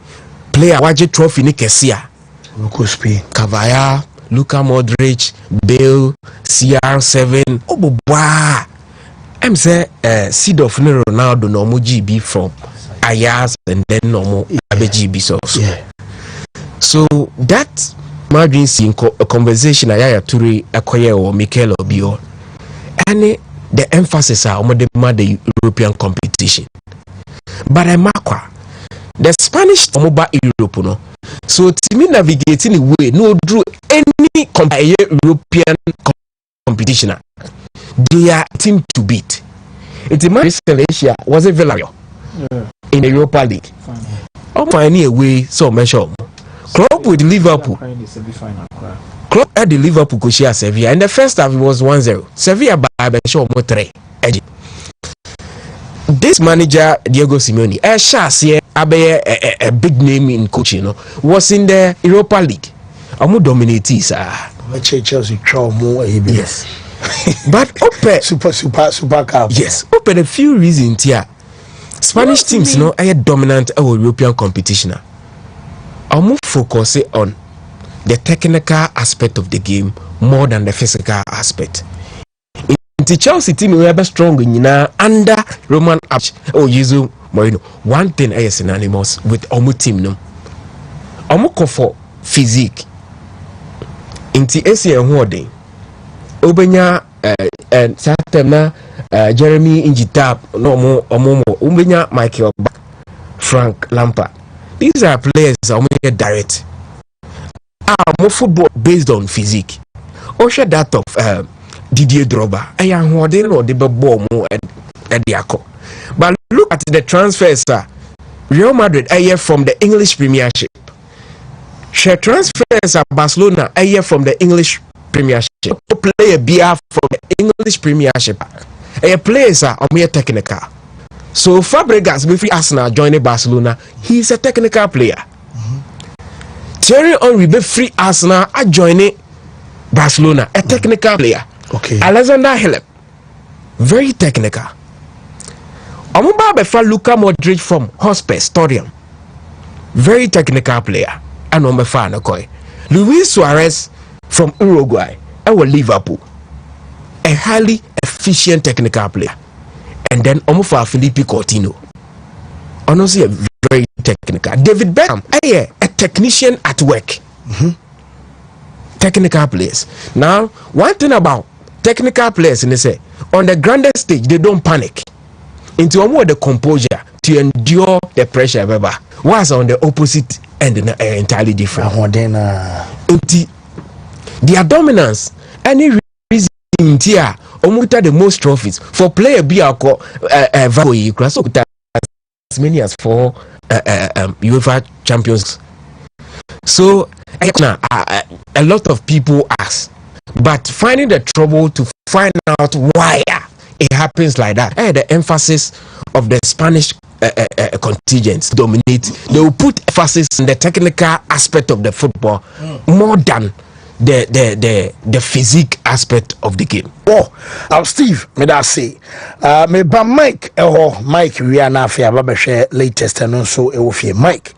player waje trophy ni kesia. Cavaya, Luka Modric, Bale, CR7. Oboboa. I'm say seed of Ronaldo no mo GB from Ajax and then no mo GB also. Yeah. So that margin in a conversation Yaya Toure Akoye or Mikel Obior. And the emphasis are on the European competition. But I mark the Spanish mobile Europe no. So to me navigating the way no drew any European competition. They are team to beat. It's a Asia was a Villarreal in the Europa League. I'm finding a way so measure. Club with Liverpool. Club at the Liverpool could share Sevilla. And the first half it was 1-0. Sevilla by show more 3. This manager Diego Simeone, a big name in coaching, was in the Europa League. I'm dominating, sir. Chelsea more. Yes. But super cup. Yes, open a few reasons here. Spanish teams are dominant our European competition. I'm more focusing on the technical aspect of the game more than the physical aspect. In the Chelsea team we are strong under Roman Abramovich or Jose Mourinho. One thing I synonymous with our team no. I'm for physique. In the ACN holding. Obenya and Satemna Jeremy Injitap no more Omomo Ubenya Michael Frank Lampard. These are players that direct. More football based on physique. Also that of Didier Drogba. I am holding or the ball more at the Ako. But look at the transfers. Real Madrid a year from the English Premiership. She transfers at Barcelona a year from the English Premiership. Play a BR from the English Premiership. A players are mere technical. So Fabregas before Arsenal joining Barcelona, he's a technical player. Thierry Henry before Arsenal joining Barcelona, a technical player. Okay. Alexander Hillep, very technical. Amuba before Luka Modric from Hospes Stadium, very technical player. And number 5 Nakoy. Luis Suarez from Uruguay, our Liverpool, a highly efficient technical player. And then Omofa Felipe Coutinho, honestly a very technical. David Beckham, a technician at work. Technical players. Now, one thing about technical players, and they say on the grandest stage they don't panic. Into more the composure to endure the pressure. Was on the opposite end entirely different. Their dominance, any reason here, the most trophies for player be as many as 4 UEFA champions. So a lot of people ask, but finding the trouble to find out why it happens like that. The emphasis of the Spanish contingents dominate. They will put emphasis on the technical aspect of the football more than the physique aspect of the game. Steve, me that say, me ba Mike we are now fair share latest and also Mike.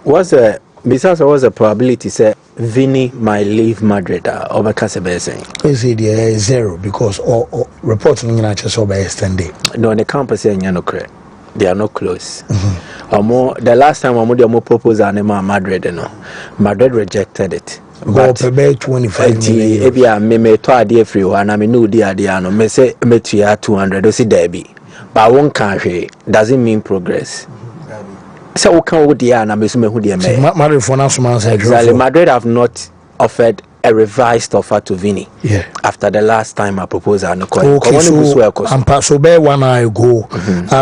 What's the probability say Vini might leave Madrid over Casablanca? Is it 0 because or reporting in just over extended? No, the campus saying no correct. They are not close. The last time I proposed Madrid, Madrid rejected it. But 25 million. If I may to free and I mean no dear no me say me 200 or see derby. But one country doesn't mean progress. So can we dear and I miss me who dear me. Madrid for now exactly. Madrid have not offered a revised offer to Vinny. Yeah. After the last time I proposed an okay, so bear 1 hour ago,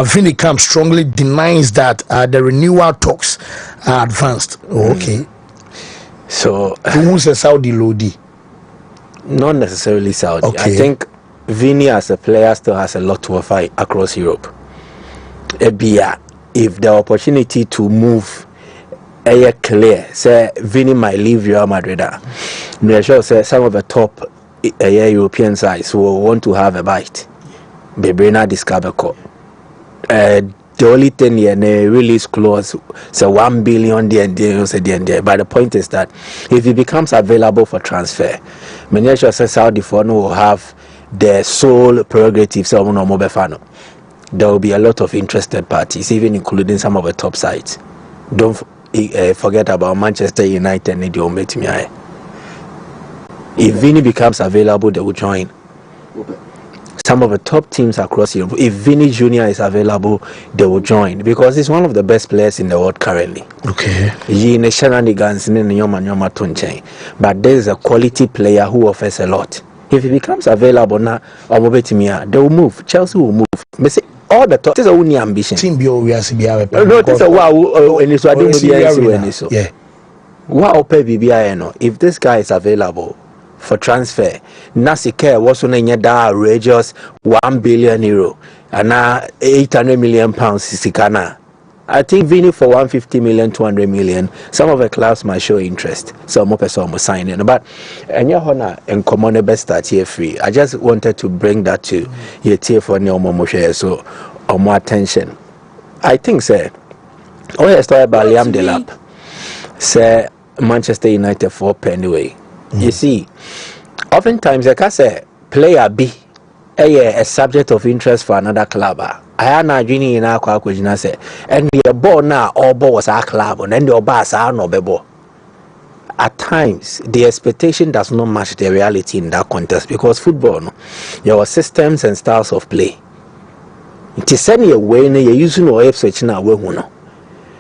Vinny Camp strongly denies that the renewal talks are advanced. Okay. So who's a Saudi Lodi? Not necessarily Saudi. Okay. I think Vinny as a player still has a lot to offer across Europe. If the opportunity to move clear, say Vinny might leave Real Madrid. I'm sure say some of the top European sides will want to have a bite. Bebrina discover. The only thing here, the release clause, so 1 billion there. But the point is that if it becomes available for transfer, many sure say Saudi will have the sole prerogative. So there will be a lot of interested parties, even including some of the top sides. Don't forget about Manchester United. If Vinny becomes available, they will join. Some of the top teams across Europe. If Vinny Jr. is available, they will join because he's one of the best players in the world currently. Okay. But there is a quality player who offers a lot. If he becomes available now, they will move. Chelsea will move. All the top. This is only ambition. Team bio we are CBI. No, this is wow. And so I didn't yeah. Wow, if this guy is available for transfer, Nasike was on that outrageous €1 billion and now 800 million pounds Sikana. I think Vinny for 150 million, 200 million. Some of the clubs might show interest. Some more person will sign in. But and your honor and common best start here free. I just wanted to bring that to your tier for new share so or more attention. I think say I story about Liam Delap. Say Manchester United for Pennyway. You see, oftentimes like I say player B a subject of interest for another club. I am not doing in our say, and the ball now all ball was our club, and then the boss are no bebo. At times, the expectation does not match the reality in that contest because football, no, there are systems and styles of play. It is any way you're using or switch now.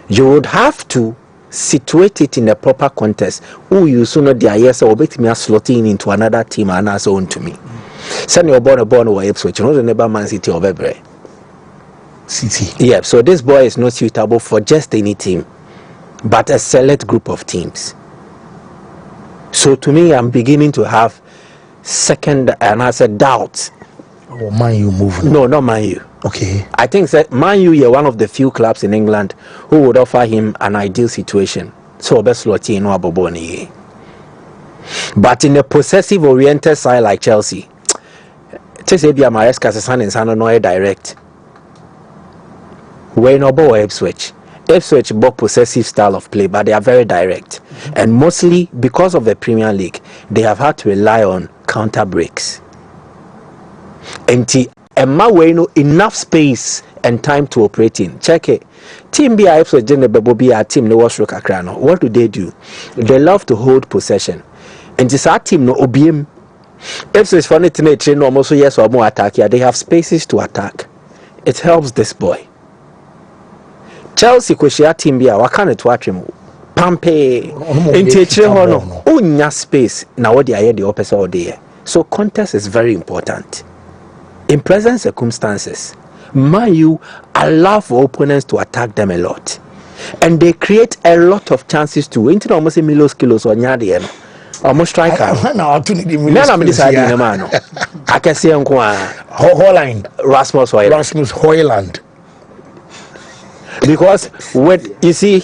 You would have to situate it in a proper context. Who you soon know the yes or bet me slotting into another team and as own to me. Send your born or Ipswich, you know the neighbor Man City or Bebre. City. Yeah, so this boy is not suitable for just any team, but a select group of teams. So to me, I'm beginning to have second and I said doubts. Oh, Man U move. No, not Man U. Okay. I think that Man U is one of the few clubs in England who would offer him an ideal situation. So best slotty no aboboni. But in a possessive oriented side like Chelsea, Tesebia Maresca's son and son no direct. When no bo Ipswich bought possessive style of play, but they are very direct. And mostly because of the Premier League, they have had to rely on counter breaks. And Emma Wayno enough space and time to operate in. Check it. Team B Ipswich be a team no was Rokakrano. What do? They love to hold possession. And this our team no OBM. Ipswich funny to me train almost yes or more attack here. They have spaces to attack. It helps this boy. Chelsea kweshia team bia wakane to atwem pampe intechire hono unya space na what they the opposite all day. So contest is very important. In present circumstances, Man U allow for opponents to attack them a lot, and they create a lot of chances to into almost a million kilos or nyade no almost striker now to need I'm deciding a man I can see Holland Rasmus Højlund. Because when you see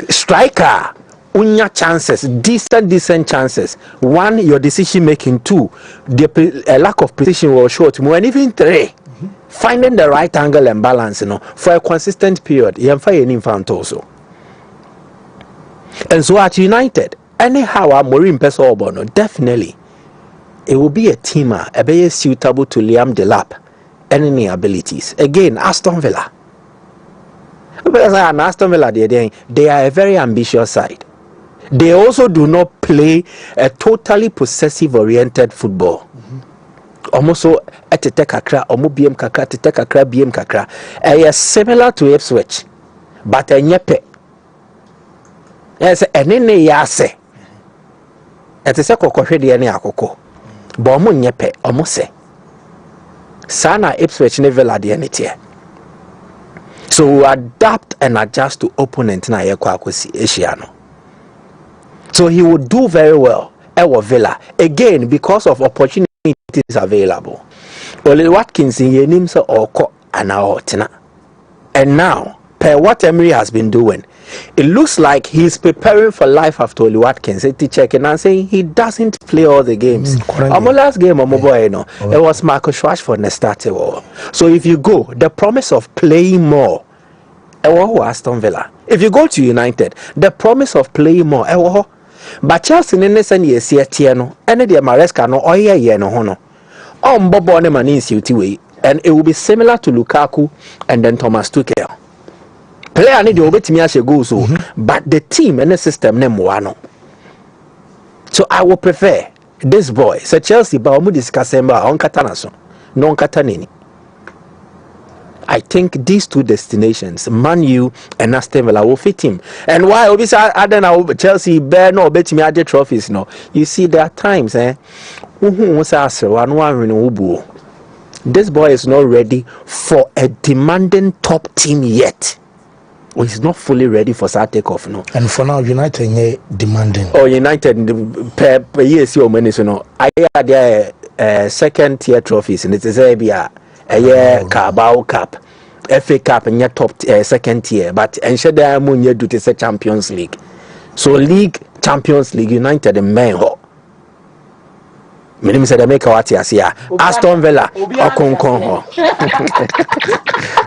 striker unya chances, decent chances. One, your decision making. Two, the lack of precision will show to and even three, finding the right angle and balance, for a consistent period. You have any found also. And so at United, anyhow, I'm more impressed about definitely it will be a teamer, a very suitable to Liam Delap and any abilities. Again, Aston Villa. Because Aston Villa, they are a very ambitious side. They also do not play a totally possessive-oriented football. Almost so at the kakra, omo BM kakra, te kakra, BM kakra. Similar to Ipswich, but a nyepe. Yes, and then yase. ɛte sɛ kɔkɔhwɛ deɛ ne akokɔ bɔ ɔmo nyɛ pɛ ɔmo sɛ saa na Ipswich ne Villa deɛ ne teɛ. So adapt and adjust to opponent na yɛkɔ akɔsi ahyia no. So he would do very well at Villa again because of opportunities available. Oli Watkins in yenim se oko anaotina. And now, per what Emery has been doing, it looks like he's preparing for life after Oli Watkins. Checking and saying he doesn't play all the games. Our last game, it was Marcus Rashford and started. So if you go, the promise of playing more, Aston Villa. If you go to United, the promise of playing more, but Chelsea in this and yes, Tiano, and the Maresca no oye no hono. Bobo ne mani way, and it will be similar to Lukaku and then Thomas Tuchel. Player need to obey me as go so, but the team and the system name wano. So I will prefer this boy. So Chelsea ba omu discussemba on Catanaso, non Catanini. I think these two destinations, Man U and Aston Villa, will fit him. And why? Obviously, I don't know Chelsea bear no bet me at the trophies. No, you see there are times, this boy is not ready for a demanding top team yet. Or he's not fully ready for that takeoff. No. And for now, United demanding. Oh, United per year see many I had their second tier trophies, and it is a Carabao Cup, FA Cup, and your top second tier. But ensure that I'm going to say Champions League. So League, Champions League, United and Menho. Minimum said I make a what here. Aston Villa, Okonkon.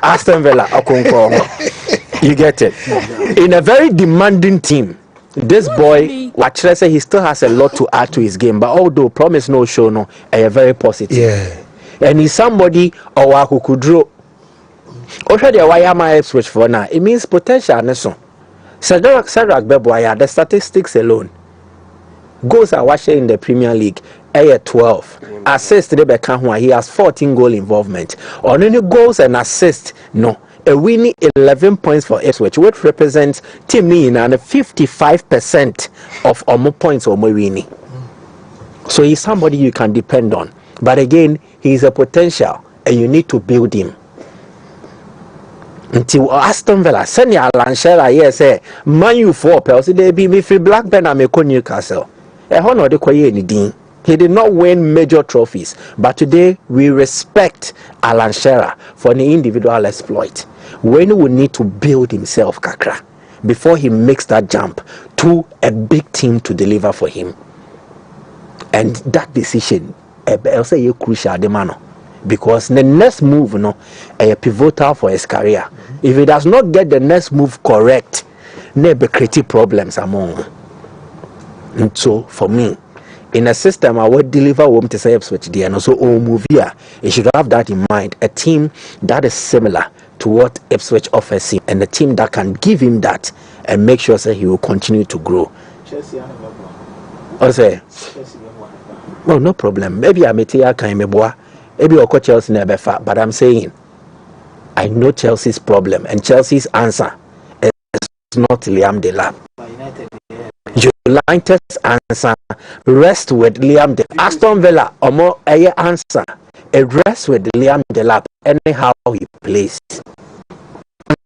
Aston Villa, Okonkon. You get it. In a very demanding team, this boy, what should I say, he still has a lot to add to his game. But although promise no show, no, very positive. Yeah. And he's somebody who could draw. Already, why am I switch for now? It means potential. Cedric Beboya, the statistics alone. Goals are watching in the Premier League. 12. Assists he has 14 goal involvement. On any goals and assists, no. A winning 11 points for Ipswich, which represents team in and 55% of Omo points or winning. So he's somebody you can depend on. But again, he's a potential and you need to build him. Until Aston Villa, send your Lanchera, yes, Man U 4 pals, they be me free Blackburn and Meko Newcastle. He did not win major trophies, but today we respect Alan Shearer for the individual exploit. When we need to build himself, Kakra, before he makes that jump to a big team to deliver for him. And that decision, I'll say you crucial, because the next move, is pivotal for his career. If he does not get the next move correct, there be creative problems among. And so, for me, in a system, I would deliver home to say Ipswich there, and also move here. You should have that in mind. A team that is similar to what Ipswich offers him, and a team that can give him that and make sure that he will continue to grow. Also, well, no problem. Maybe I may tell you, maybe I'll call Chelsea never far, but I'm saying I know Chelsea's problem, and Chelsea's answer is not Liam Delap. United's answer rest with Liam Delap. Aston Villa or more a answer a rest with Liam Delap anyhow he plays.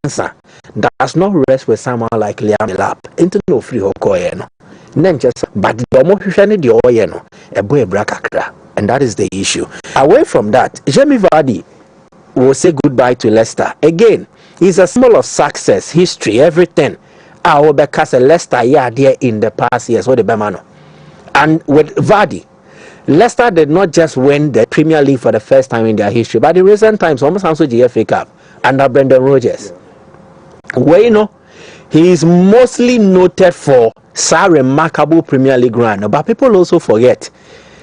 Answer does not rest with someone like Liam Delap. Into no free hokoyeno. Then just but the more the oyeno a boy brakakra, and that is the issue. Away from that, Jamie Vardy will say goodbye to Leicester. Again, he's a symbol of success, history, everything. Our because Leicester there in the past years, what the Bemano. And with Vardy, Leicester did not just win the Premier League for the first time in their history, but in recent times, almost also the FA Cup under Brendan Rodgers. Where he is mostly noted for some remarkable Premier League run, but people also forget.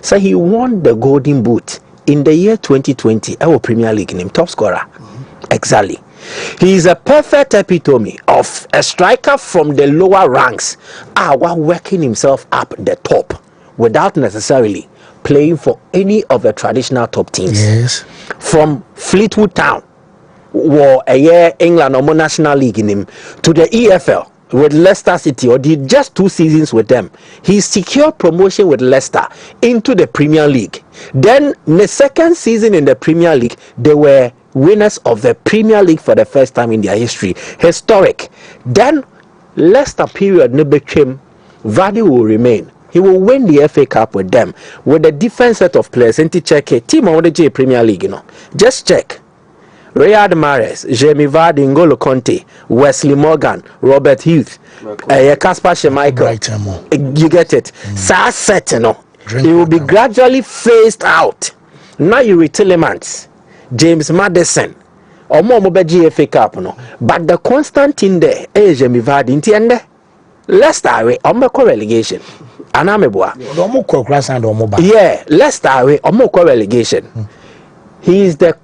So he won the Golden Boot in the year 2020. Our Premier League name top scorer. Exactly. He is a perfect epitome of a striker from the lower ranks, while working himself up the top without necessarily playing for any of the traditional top teams. Yes. From Fleetwood Town, or a year England or National League in him, to the EFL, with Leicester City, or did just 2 seasons with them. He secured promotion with Leicester into the Premier League. Then the second season in the Premier League, they were winners of the Premier League for the first time in their history. Historic. Then Leicester period no became, Vardy will remain. He will win the FA Cup with them with a different set of players. And to check it, team of the Premier League, you know. Just check. Riyad Mahrez, Jamie Vardy, N'Golo Conte, Wesley Morgan, Robert Hughes, Kasper Schmeichel. You get it? So set, you know. It will be gradually phased out. Now you Tillemans, James Maddison, or more FA Cup, no. But the constant thing there is Jamie Vardy. In the end, Leicester away, relegation. Yeah, Leicester away, relegation. He is the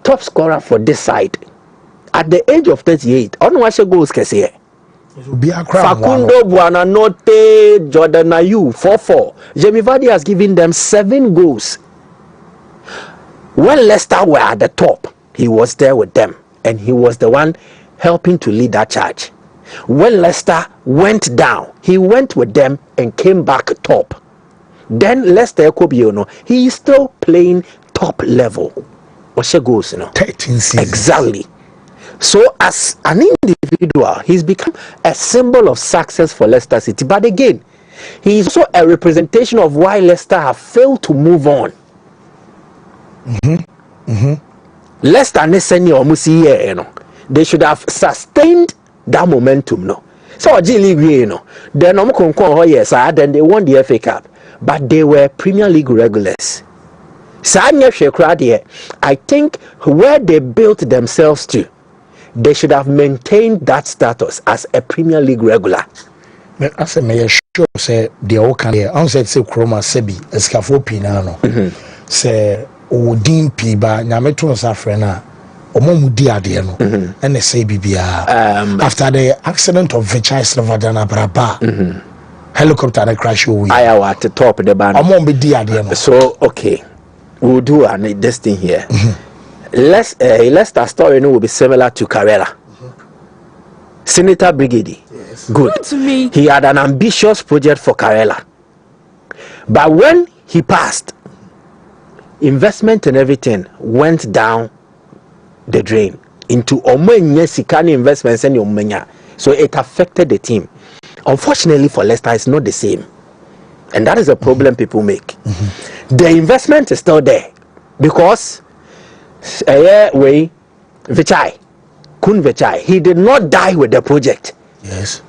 top scorer for this side. At the age of 38, on what goals can say? Facundo Buonanotte, Jordan Ayew, 4-4. Jamie Vardy has given them 7 goals. When Leicester were at the top, he was there with them, and he was the one helping to lead that charge. When Leicester went down, he went with them and came back top. Then Leicester Kobiono, he is still playing top level. What's your goals, you know? 13 seasons. Exactly. So as an individual, he's become a symbol of success for Leicester City. But again, he is also a representation of why Leicester have failed to move on. Leicester you know, they should have sustained that momentum, no. So League, you know, then then they won the FA Cup, but they were Premier League regulars. I think where they built themselves to, they should have maintained that status as a Premier League regular. But as a mayor sure say the all can here, on say Chroma Sebi, Escafo Pinano, say Odin Piba, Nameton Safrena, Omomudi Adiano, and they say Bibia. After the accident of Vichai Slovadana Braba, helicopter crash over. I am at the top of the band. Omomudi Adiano. So, okay. We'll do this thing here. Leicester story will be similar to Carrera. Senator Brigade. Yes. Good. He had an ambitious project for Carrera. But when he passed, investment and everything went down the drain into Sikani investments and Omenya. So it affected the team. Unfortunately for Leicester, it's not the same. And that is a problem people make. The investment is still there because Vichai, Kun Vichai, he did not die with the project. Yes.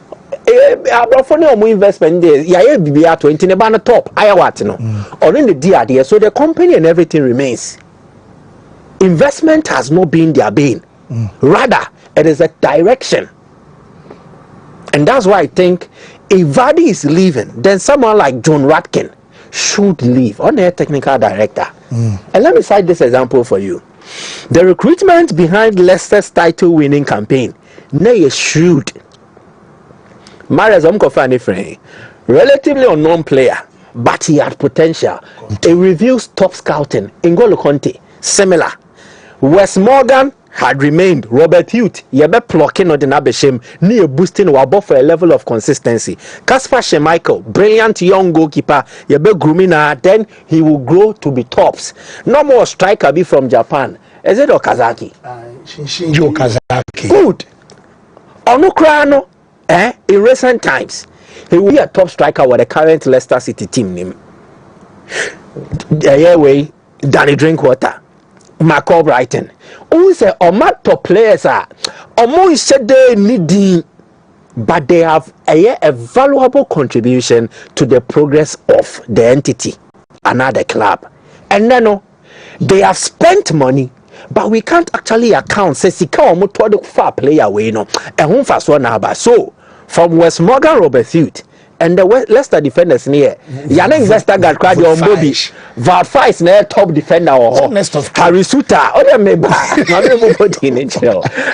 Investment there, BBR 20 the top. Or in the DRD, so the company and everything remains. Investment has not been their bane. Rather, it is a direction. And that's why I think if Vardy is leaving, then someone like John Ratkin should leave on their technical director. And let me cite this example for you. The recruitment behind Leicester's title winning campaign, nay is shrewd. Mahrez relatively unknown player, but he had potential. It reveals top scouting. N'Golo Conte, similar. Wes Morgan had remained. Robert Hughes, yebe plucking on the nabeshim, near boosting wabo for a level of consistency. Kasper Schmeichel, brilliant young goalkeeper, yebe grooming, then he will grow to be tops. No more striker be from Japan. Is it Okazaki? Shinji Okazaki. Good. Onukrano, in recent times, he will be a top striker with the current Leicester City team name. Danny Drinkwater, Marco Brighton. Who say top players are almost said they need, but they have a valuable contribution to the progress of the entity, another club. And then they have spent money, but we can't actually account. Say sika omo to the far player we no. And fast one now. So from West Morgan, Robert Hughes, and the Leicester defenders near Yana investor got crowd on Bobby Valfa is near top defender or Harry Suta or maybe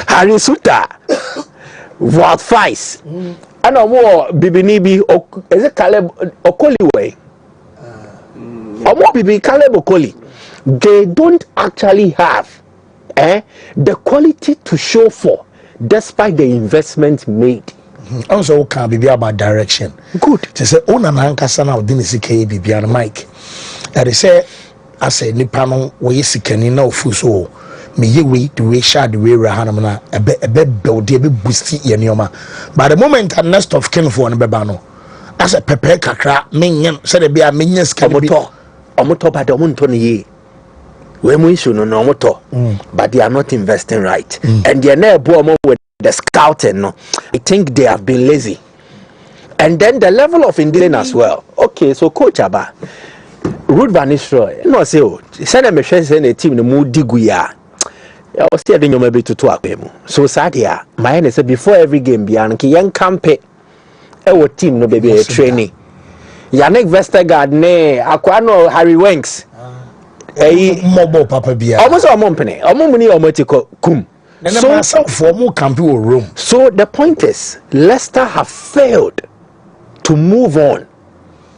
Harry Suta Valfa and no more Bibinibi is it Caleb Okoli way or more Bibi Caleb Okoli. They don't actually have the quality to show for despite the investment made. Also can be about direction. Good. To say ona na ankasa na odin sika bi bia no Mike. That is say I say nipa no we sikani na ofu so me ye we the way shade the way rahanam na ebe build e be boost ye nioma. By the moment and next of kin for no beba no. As a pepe kakra menyen say the bia menyen sika omoto ba de omonto ne ye. We mu issue no omoto. But they are not investing right. And they are na ebo omo with the scouting no. I think they have been lazy. And then the level of indifference as well. Okay, so coach Aba Ruud van Nistelrooy no say o send me hwe say na team no mu digu ya. I was still doing maybe to akwemu. So sadia my say before every game bia no ke yen campe e team no baby training. Yannick Vestergaard ne akwa no Harry Winks. Mobo papa bia. Almost a mompene. Omumuni omotiko kum. So for more camp room. So the point is Leicester have failed to move on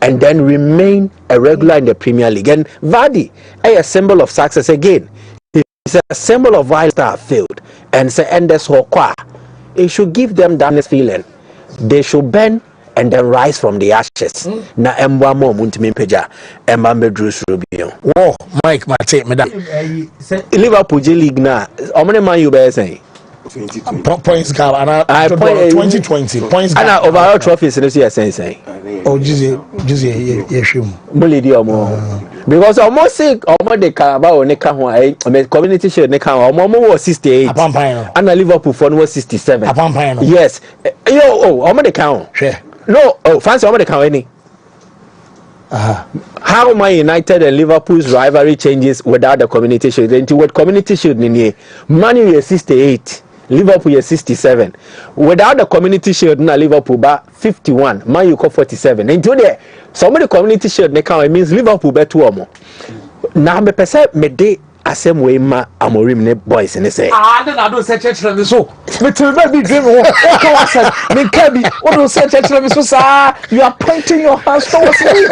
and then remain a regular in the Premier League. And Vardy, a symbol of success again. It's a symbol of why Leicester have failed. And say Enders Hokwa, it should give them that feeling. They should bend and then rise from the ashes. Na emwa mo Wontumi peja emma medrus Rubio. Oh, Mike, my take me that. Liverpool J League na. How many man you be saying? Points gap and 2020 points gap. And overall trophies in the saying. Oh, just yeshim. Bulidi omo. Because almost say almost the car about neka ho community shield neka ho almost was 68. And Liverpool for was 67. Yes. Yo almost the count. No, fancy almost the count any. How Man United and Liverpool's rivalry changes without the community shield? Into what community shield ni Man U is 68. Liverpool is 67. Without the community shield, na Liverpool ba 51. Man U 47. Into there, some of the community shield ne count means Liverpool bet 2 or more. Now me perceive me de asem way ma Amorim ne boys ne say. Then I don't say church me so. Me tell me dream ho. Come on, say me kabi. What don't say church me so sir. You are pointing your hands towards me.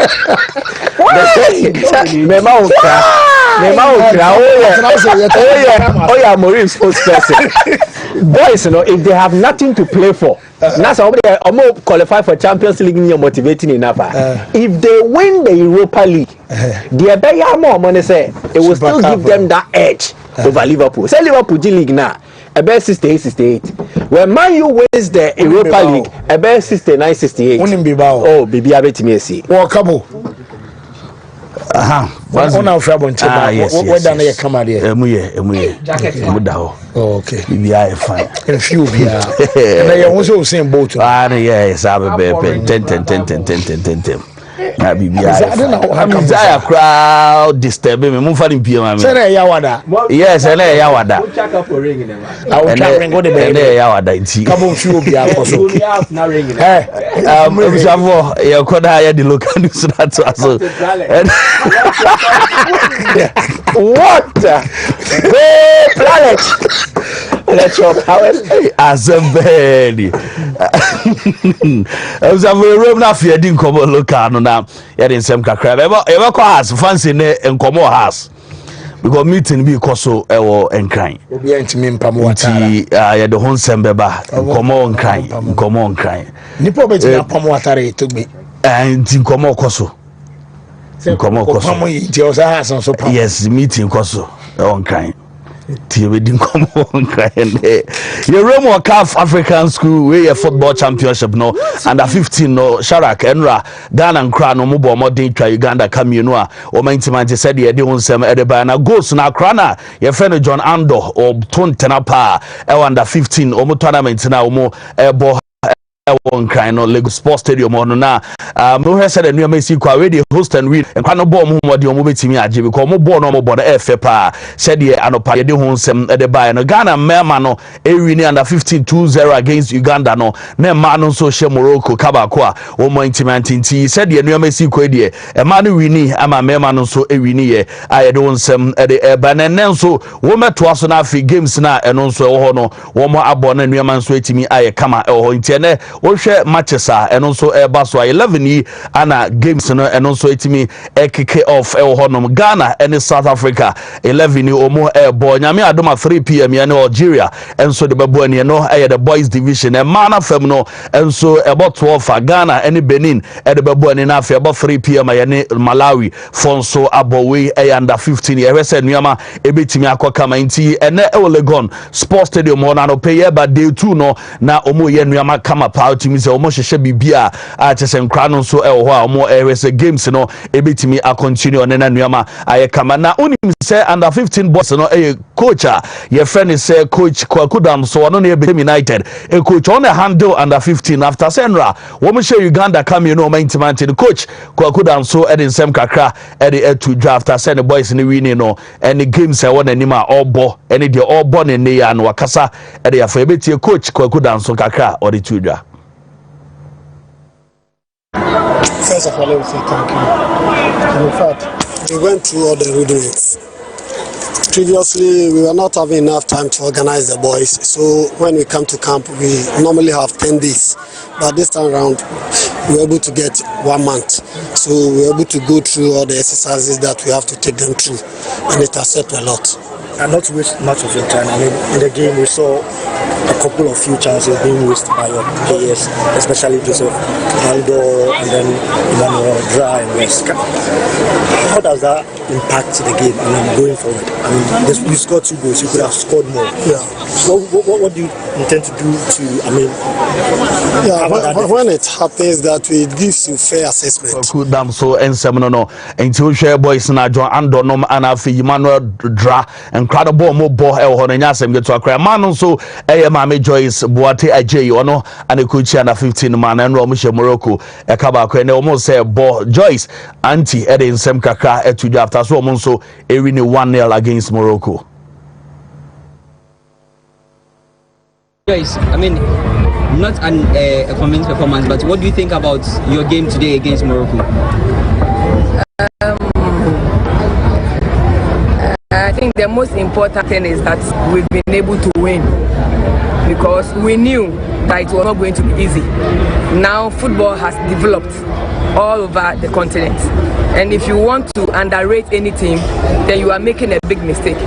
Me ma ukra. Oh yeah, Amorim spokesperson. Boys, you know, if they have nothing to play for, that's how they qualify for Champions League. You're motivating enough. If they win the Europa League, they better more money. Say it will still give them that edge over Liverpool. Say Liverpool G League now, about 68. When Man U wins the Europa League, about 69, 68. Oh, baby, I bet me see. Well, come on our trouble. Yes. What done you come out here? Oh, okay. Be fine. A few be. And I also same boat. Yes, I have a 10. I don't know. Crowd disturbing me. Move in PM. Yes, and Yawada. Check up for ringing them. I will check and go to bed. Yawada. Come on, few be also. Hey, you could hire the local news. What? Planet. Let's hope. As a baby. I was a room now for didn't come local now. Yet in some crab. Ever cause fancy and come more house. Because meeting be coso and crying. We are to me Pamuatari. I the home sembeba. Come on crying. Nipo beti na Pamuatari to me. And in come on coso. Come on coso. Yes, meeting coso on crying. We didn't come on crying. You run more CAF African School where a football championship no under 15 no Sharak Enra Ghana and Crown no more modern Uganda come you know or my intimate said you don't say Edebana goes na Crana your friend John Ando or Tontenapa under 15 or tournament now more airborne one kind of Lagos Sports Stadium on na no said and you may see already host and win and kind of bomb what you move to me at because more born no more FFA said ye and pa de hon sem e de buy no Ghana mema no e win under 15-2-0 against Uganda no na ma no so she Morocco kabako a o mo intimantinti said ye no may see kwa de e ma no wini ama mema no so e wini ye aye de hon sem e de banen so wo meto aso na afi games na eno so e ho no wo mo abo na nuaman so etimi aye kama e ho nti ne wo hwɛ matches eno nso eba so 11 yi ana games no eno nso etimi kick off honom Ghana and South Africa 11 yi omo ebo nyame adoma 3 pm ya ne Algeria enso de bebo ani no the boys division and mana fam no enso ebo 12 Ghana and Benin de bebo ani na afia about 3 pm ya ne Malawi fonso abowe under 15 ye hwese nuama ebetimi akokama nti ene Legon Sports Stadium na no pay ba day 2 no na omo ye nuama kama pa utimi se omo hwehwe bibia a chese nkra no so ho a omo hwese games no ebetimi a continue on na nuama aye kama na unim se under 15 boys no coach your friend is coach Kwakudam so no na Ebem United coach on handle under 15 after Senra womo share Uganda come you know maintenance the coach Kwakudam so edin sem kakra edi to draft after send the boys ni winning no any games e won anima obo any the obo ne ne ya no wakasa edi afa ebetie coach Kwakudam so kakra or the to draft. First of all, I would say thank you. And in fact, we went through all the rudiments. Previously, we were not having enough time to organize the boys. So when we come to camp, we normally have 10 days. But this time around, we were able to get 1 month. So we were able to go through all the exercises that we have to take them through. And it has helped a lot. And not to waste much of your time, I mean, in the game we saw a couple of few chances being wasted by your players, especially Joseph Aldo and then Emmanuel Dra and West. How does that impact the game? I mean, going forward? I mean, you scored 2 goals, you could have scored more. Yeah. So what do you intend to do to, I mean... Yeah, when it happens that way, it gives you fair assessment. Kudam so ensem no until share boys na John Andonom and afi Emmanuel Dra incredible mo bo e ho na nyasem get to akra man so e Mame Joyce Boate Ajay ono and coach under 15 man and ro mo she Morocco e ka ba ko ne o say bo Joyce anti e de nsem kakra e to after so mo so e win 1-0 against Morocco. Joyce, I mean, not a convincing performance, but what do you think about your game today against Morocco? I think the most important thing is that we've been able to win because we knew that it was not going to be easy. Now football has developed all over the continent, and if you want to underrate any team, then you are making a big mistake.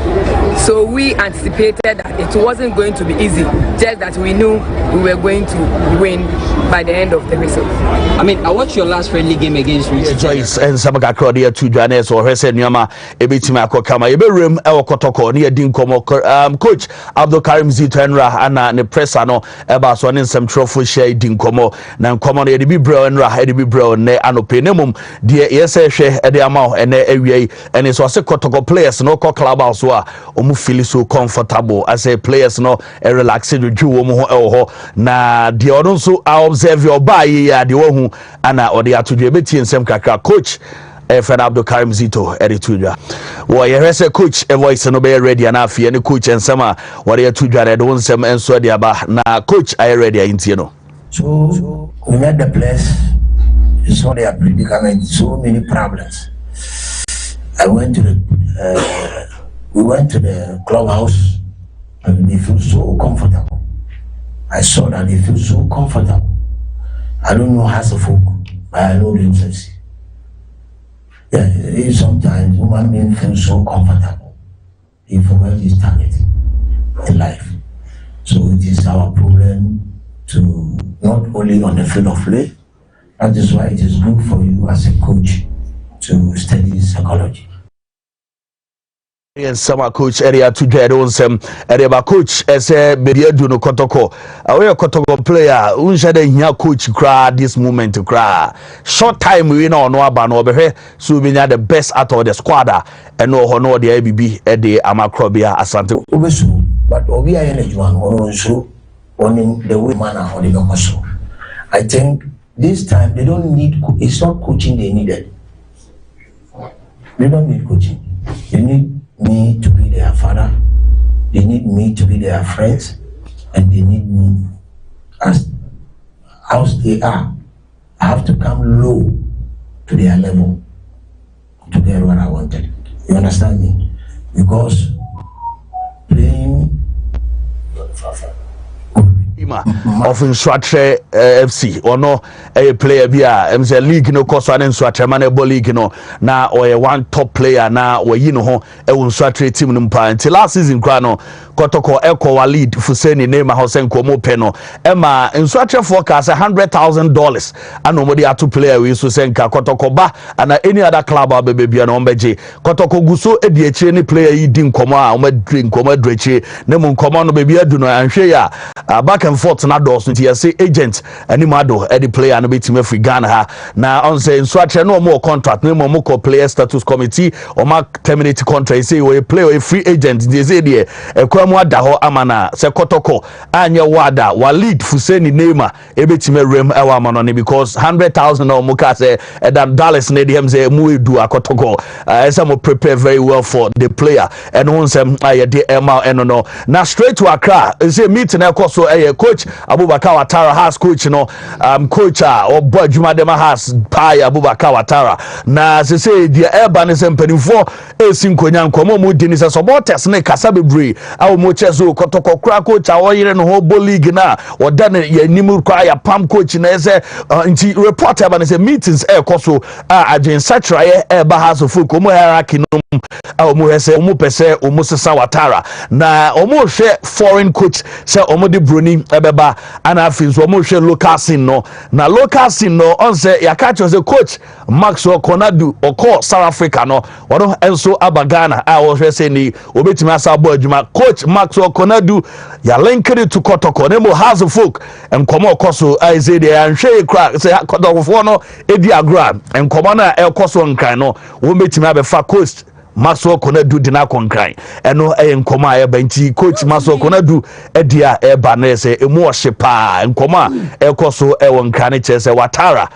So we anticipated that it wasn't going to be easy, just that we knew we were going to win by the end of the result. I mean, I watched your last friendly game against Joyce and Samaka Crowder to Janes or Hesen Yama, Ebitima Kokama, Eberim, El Kotoko, near Dinkomo, coach Abdul Karim Zitenra, Anna, and the Pressano, Ebaswan, and some trophy share Dinkomo, Nan common Eddie Bro and Eddie Bro, ne Anopenum, dear Yeshe, Eddie Amau, and Ewie, and it's also Kotoko players, no club also, feel so comfortable as a players no a relaxed ju na the also observe your buy ya the one ana or the atudwe beti nsem kakra coach Fred Abdul Karim Zito editudwa wo ye hwese coach a voice no be ready na afie ne coach nsema wo ye tudwa de won nsem enso de aba na coach are ready intie no so we met the place you saw their predicament so many problems. We went to the clubhouse and they feel so comfortable. I saw that they feel so comfortable. I don't know how to folk, but I know themselves. Yeah, sometimes human beings feel so comfortable. They forget this target in life. So it is our problem to not only on the field of play. That is why it is good for you as a coach to study psychology. Yes, summer coach area to Jedonsem, area coach as a Bediaduno Kotoko. Our Kotoko player, unshade here coach cry this moment to cry. Short time we know no ban over here, so we the best out of the squad and no honor the ABB at the Amakrobia Asante. But Obia energy one also on the way manner or the muscle. I think this time they don't need it's not coaching they needed. They don't need coaching. They need me to be their father, they need me to be their friends, and they need me as they are. I have to come low to their level to get what I wanted. You understand me? Because playing Lima of Insuatre FC or no a player be a league no cost one Insuatre Manable League no now or a one top player now where you know a Insuatre team numpa until last season Grano Kotoko Eko lead Fuseni name house and Komo Peno Emma Insuatre forecast $100,000 and nobody had to play with Susenka Kotoko Ba and any other club baby and Ombeji Kotoko Guso Ediachi any player eating Koma drink Koma Drechi Nemo Common baby do no and share back and forth na dos nti say agent animado the player and bit me free Ghana na on say Insuatre no more contract no more player status committee or mark terminate contract say we play a free agent they say there ekwemu ada ho amana se Kotoko anya wada wa lead Fuseni Neymar ebetime rem ewa amano ne because 100,000 no muka say that Dallas ne dem say mu edu Kotoko some prepare very well for the player and on some de Emma no na straight to Accra say meeting so coach Abubakar Watara has coach coach or boy Juma Dema has pie Abubakar Watara na say the urban is empanifo esinkonya nkomo mu dini se supporters ne kasa bebre awo mo chezo Kotoko kra coach awoyire no ho league na oda ne yanimu kwa ya pam coach na say nti report urban say meetings so agent satra ba has of komo hierarchy no awo mo hese mo pese o mo sesa Watara na o mo hwe foreign coach say o mo de broni ebeba ana afin so mo hwe local scene no na local scene no on say ya catch us coach Maxwell Konadu oko South Africa no wono enso abagana a wo hwe say ni obetimi asabo adwuma coach Maxwell Konadu ya linked to Kotoko nemo has of folk enkomo okoso I say dey anhwe kra say Kotoko no edi agra enkomo na ekoso nkran no wo betimi abefa coach Maxwell Konadu dina konkran eno nkoma banti coach Maxwell Konadu edia eba na se emu ohyepa nkoma ekoso nkran chese Watara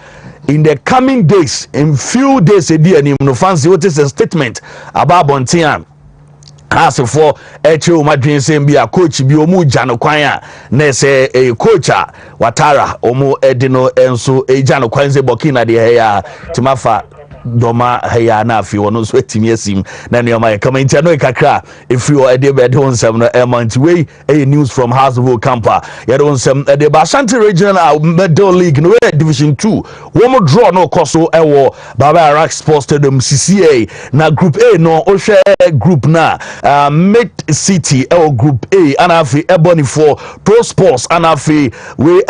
in the coming days in few days edi anim no fancy what is a statement about Bontian as for echo madwin sem bia coach bi omu jano kwan a na se coach Watara omu edino enso ejano kwan ze Burkina de ya timafa doma haya na afi wono so etimi asim na ne ma kama ntia no kakra efi o ede be de onsem no month way news from Hasbro Camper ya de onsem de Bashanti Regional Medal League no Division 2 wo mo draw no koso ewo Baba Iraq Sports Stadium CCA na group A no o hwe group na Mid City ewo group A ana afi Ebony for Pro Sports ana afi we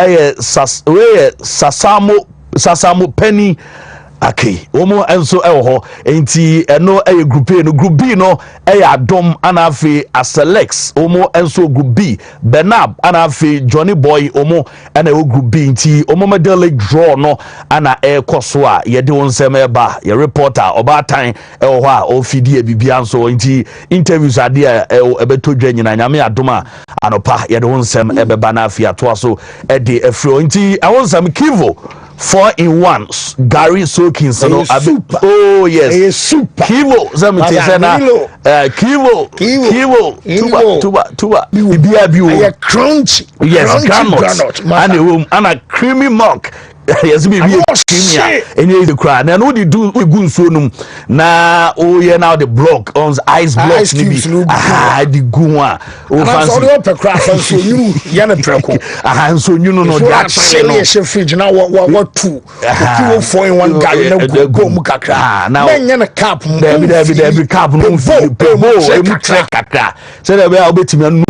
Sasamo Penny okay omo enso eho enti eno group A no group B no Adom anafe Aselex omo enso group B Benab anafe Johnny Boy omo ena group B enti omo medal league draw no ana ekoso a ye de wonsem eba ye reporter obatan eho a ofidie bibia nso enti interviews ade ebeto dwa nyina nyame adoma anopa ye de wonsem ebeba na afia to so ede efro enti awonsam Kivo 4-in-1 Gary Sokins no oh yes super Kivo zamite sana Kivo tuba bibia bi o crunchy yes granite and a creamy milk yes be creamy any the cry na no dey do gun so num na oh yeah now the block on ice blocks ni bi the gun a o fancy so the craft so you ya na preko so you no that shit fridge na what two 4-in-1 Gary na go mu kakra na nya na cap there cap no fi emu track kakra say there be obetimi anum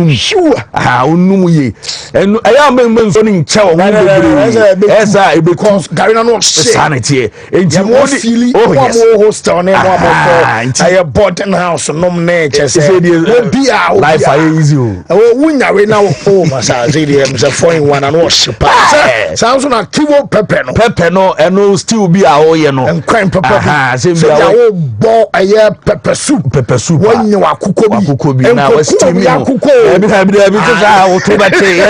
onum ye enu aya men so ni nche wo bebre esa because Gary no sanity enti mo feel mo hostel na mo for aye boarding house nom na che say be a life are easy o wunya we na o masa say dey am say 4-in-1 and wash pa sounds na Kivo pepper no eno still be a o ye no nkwan pepper say be a bo aye pepper soup wonye wakuko bi na we steam ebi to sa o to bete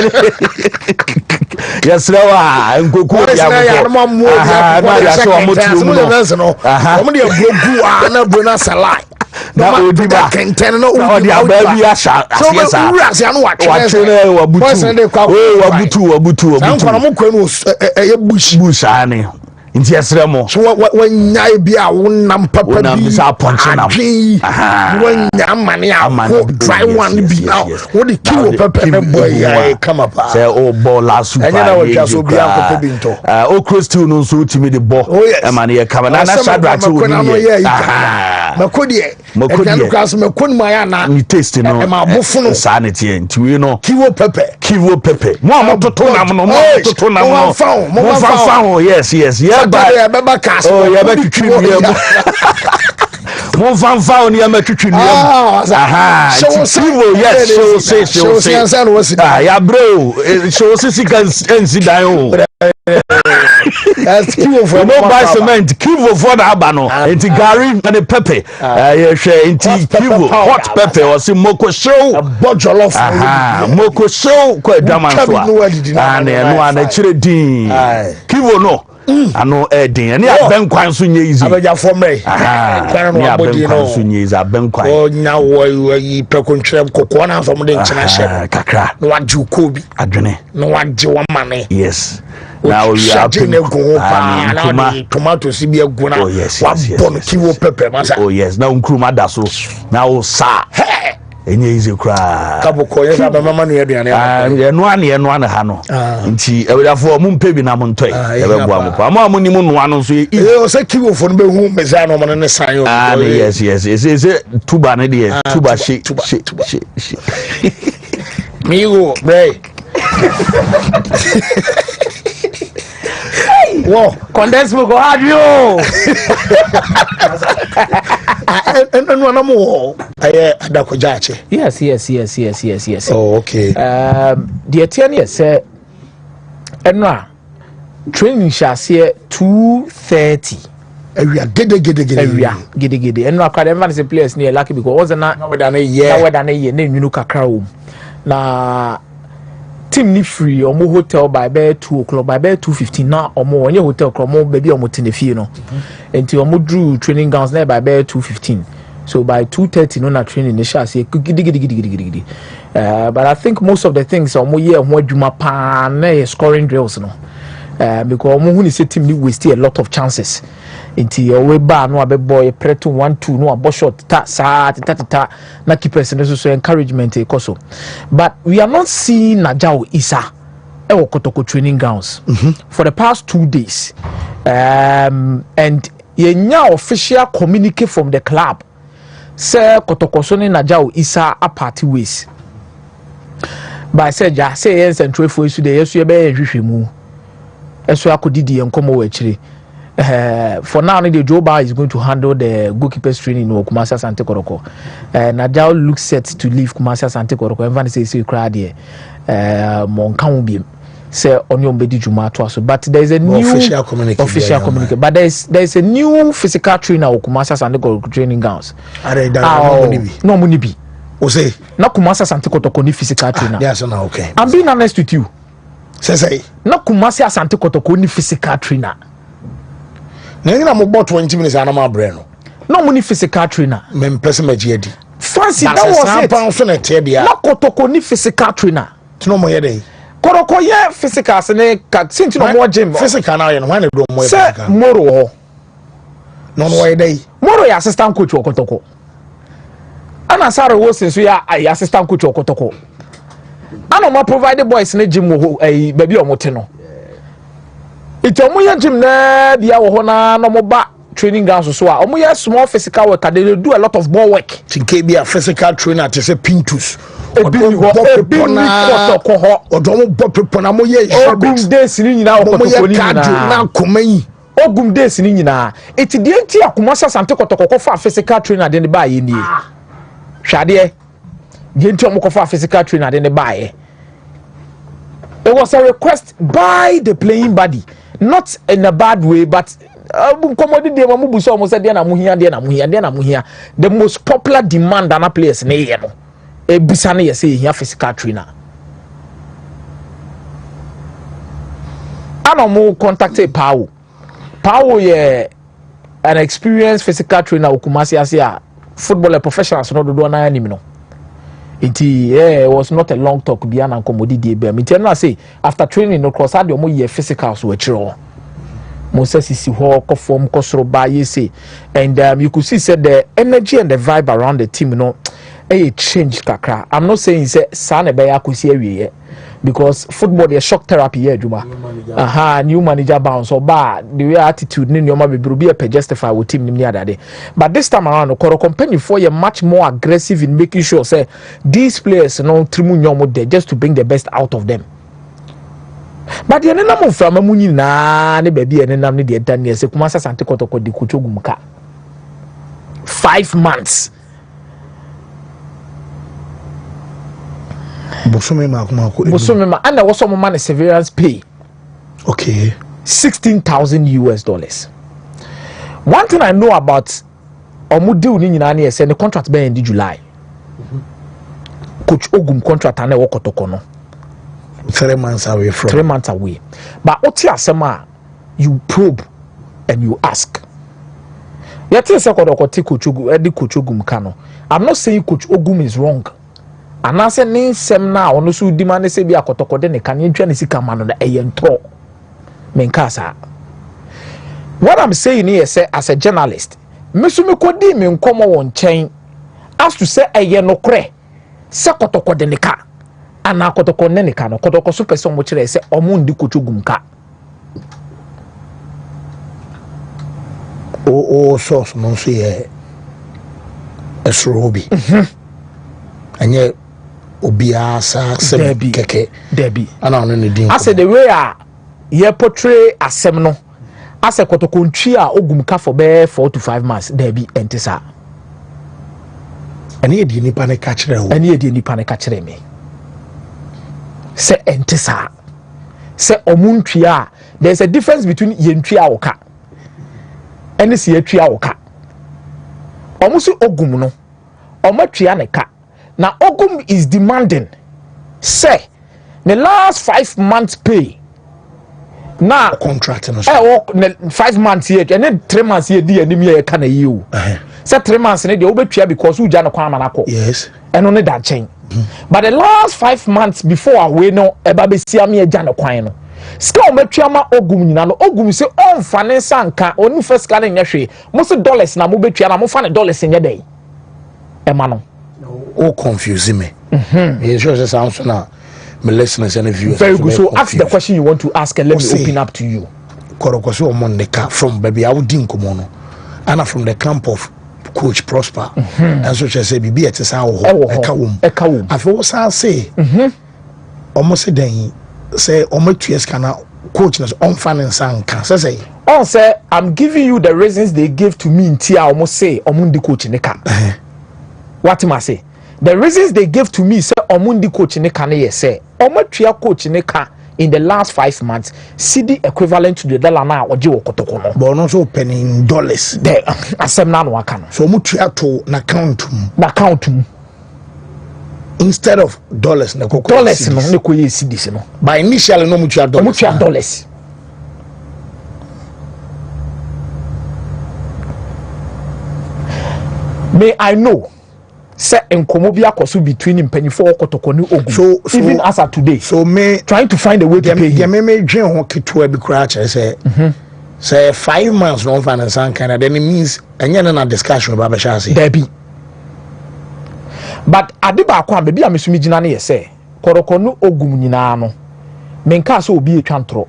yes rawa nkoko ya mo ya so amotu no mo de blogu na bona salai na odiba kenten no odi ababi asha asiesa so anu wa twene wabutu san kono mo kwenu bush ani nti esre mo so when nyai bia wonam papa bi bisa ponche nam when nyamane a dry one bi now what the kill papa na boy ya come up say o ball la super enya na wotwa so bia papa bi nto o crystal no so timi de ball e ma na ye kama na Shadrach wo ni makodi e class makon ma ya na ni taste no e ma bofuno sa ne tie nti we no kiwo pepe mo amototo nam no mo amototo nam no mo fa yes yeah ba cast oh yeah ba twitwi no mo fanfa oni ya matwitwi no kiwo yes show say ya bro show say can dan o kiwo for no buy cement kiwo for the abano enti gari and the pepper ye hwe enti kiwo hot pepper o si moko show bojolof moko show ko adwaman so no ana chire din kiwo no ano edin ani abenkwan so nye easy abeja for me ni abenkwan so nye easy abenkwan o nya wo yi prekontwem kokko na so mo de nchina hye kakra no waju kobi adwene no waje wa mane yes now you are tomato si bi aguna wa bon kiwo pepper masa oh yes now nkruma da so now sa enye easy kra kaboko ye ba mama no aduane eno ane ha no nti ewudafo mu mpe bi na mo ntoi e be boa mo pa mo ni mu no ano so o se kiwo fo no be hu meza no mo ne san yo yes tuba ne de tuba she migo bray whoa condense mo go hard yo and one more adakojache yes oh okay the 10 years say enwa training shase 2:30 area gede enwa kwa dem van players near lucky because was na weda na ye na nwunu kakra wo na team ni free omo hotel by 2 o'clock by 2:15 na omo onye hotel kro omo baby omo tenefie no enti omo drew training grounds na by 2:15 so by 2:30 no na training ni sha say gidi but I think most of the things omo ye ho adwuma pa na scoring drills no because omo hu ni say team ni waste a lot of chances inti owe ba no abeboy preto 1-2 no abo shot ta na keepers no so encouragement e koso but we are not seeing Najao Isa e wo Kotoko training grounds for the past 2 days and yenya official communique from the club say Kotoko so ni Najao Isa a party ways by say ja say yen central for isu de yesu e be hwehwemu eso akodidi enkomo wa chire for now the Joba is going to handle the goalkeepers training in Kumasi Asante Kotoko. Najao looks set to leave Kumasi Asante Kotoko. Everyone says he cried here. Monkambi say Onyo Mbedi Juma to but there is a new official communique. But there is a new physical trainer of Kumasi Asante Kotoko training grounds. No munibi. Ose na Kumasi Asante Kotoko ni physical trainer. Yes, no okay. I'm being honest with you. Say na Kumasi Asante Kotoko ni physical trainer. Na mo bought 20 minutes and I'm breno. No money physical trainer. Me person majiedi. Fancy that was it. Pound so na dia. Na Kotoko ni physical trainer. Tino mo ye dey. Kotoko ye physical se ne ka sinti no mo gym. Physical na ye no wan do mo ye. Se Moro ho. No ye dey. Moro ya assistant coach of Kotoko. Ana Sara Wilson so ya assistant coach of Kotoko. Ana ma provide boys ne gym ho baby o mote no. It's omo gym na bia wo ho na no mo ba training grounds so omo ye small physical work they do a lot of ball work tinke bia physical trainer to say pintus ebi Kotoko ho odomo bopepo na mo ye ogum days ni nyina wo Kotoko ni nyina na komayi ogum days ni nyina eti die enti Kumasi Asante Kotoko ko fa physical trainer de ne ba ye nie hwade die enti omo ko fa physical trainer de ne ba ye. It was a request by the playing body, not in a bad way, but the most popular demand on a players ne ebisane say here physical trainer. Anomo contacted Pau ye an experienced physical trainer Kumasi Asia footballer professionals no do na anim no. It was not a long talk beyond and commodity. I say after training no cross had your more physicals were true. Moses is form kosoro ba yese, and you could see said the energy and the vibe around the team, you know, change kakra. I'm not saying say Sane Baya kusi because football is shock therapy here, Juma. New manager bounce or bad the way attitude ni nyoma be a justify with team ni other day. But this time around, Okoro company for you much more aggressive in making sure say these players no trimu nyomo there just to bring the best out of them. But the name of from Muni na ne baby and name ni the Daniel se kuma sante kotoko di kuchogumka 5 months. Bosome and there was some money severance pay. Okay. $16,000. One thing I know about Omudu Ninani is the contract by end July. Coach Ogum contract and Okotokono. 3 months away from 3 months away. But Otia Sama, you probe and you ask. Coach Ogum Kano. I'm not saying Coach Ogum is wrong. And I say name sem now on so demand say be akotoko de ne kan yentwa ne sika ma no na eyento menkasa. What I'm saying here say as a journalist me so me kodi me nkomo won chen as to say eye no kre se kotoko de ne ka ana kotoko ne ka no kotoko so person mo kire say omo ndi kotogum ka o source no so ye esrobi anye Obia sa keke Debbie. I said the way ye portray asem no as a kotokontri a ogumka for be 4 to 5 months Debbie entisa. Ani edi nipa ne ka kire wo. Ani edi nipa ne ka kire me. Se entisa. Se omuntria there's a difference between yentria woka. Ene se yetria woka. Omusu ogum no. Omatria ne ka. Now Ogum is demanding say the last 5 months pay now contract 5 months here and then 3 months here di anim here can you say 3 months ne dey obetua because who jana kwa manako yes and only that chain but the last 5 months before we no eba be sia me jana kwan no ska ometua ma Ogum nyina no Ogum say on finance anka onu first can nyehwe mo se dollars na mo betua na mo fa ne dollars nye dey e ma no oh confusing me. It's just sounds now. My listeners and viewers. Very good. So ask the question you want to ask and let me open up to you. Korokoso Moneka from baby I would din komono. And from the camp of Coach Prosper. And so she say bibi ete sa wo ekawum. I feel say almost then say omotues kana coach nas on finance anka say on say I'm giving you the reasons they gave to me in tia almost say omundi coach neka. What am I say? The reasons they gave to me say omundi coach ne ka ne say omatria coach ne ka in the last 5 months CD equivalent to the dollar na oje wo kotoko no but no so penny in dollars the asem na no aka no so omutria to na account instead of dollars na koko dollars no ne ko ye CDs no but initially no omutria dollars may I know say enkomo bi akoso between mpanyifo okotoko ni Ogum so even as of today so me trying to find a way to pay him me dwen ho keto abi kura che say 5 months no finance and kind then it means anya na discussion about bashasi Debbie but adiba kwa be bia mesumi gina na ye say koroko no Ogum nyina no menka so obi etwantro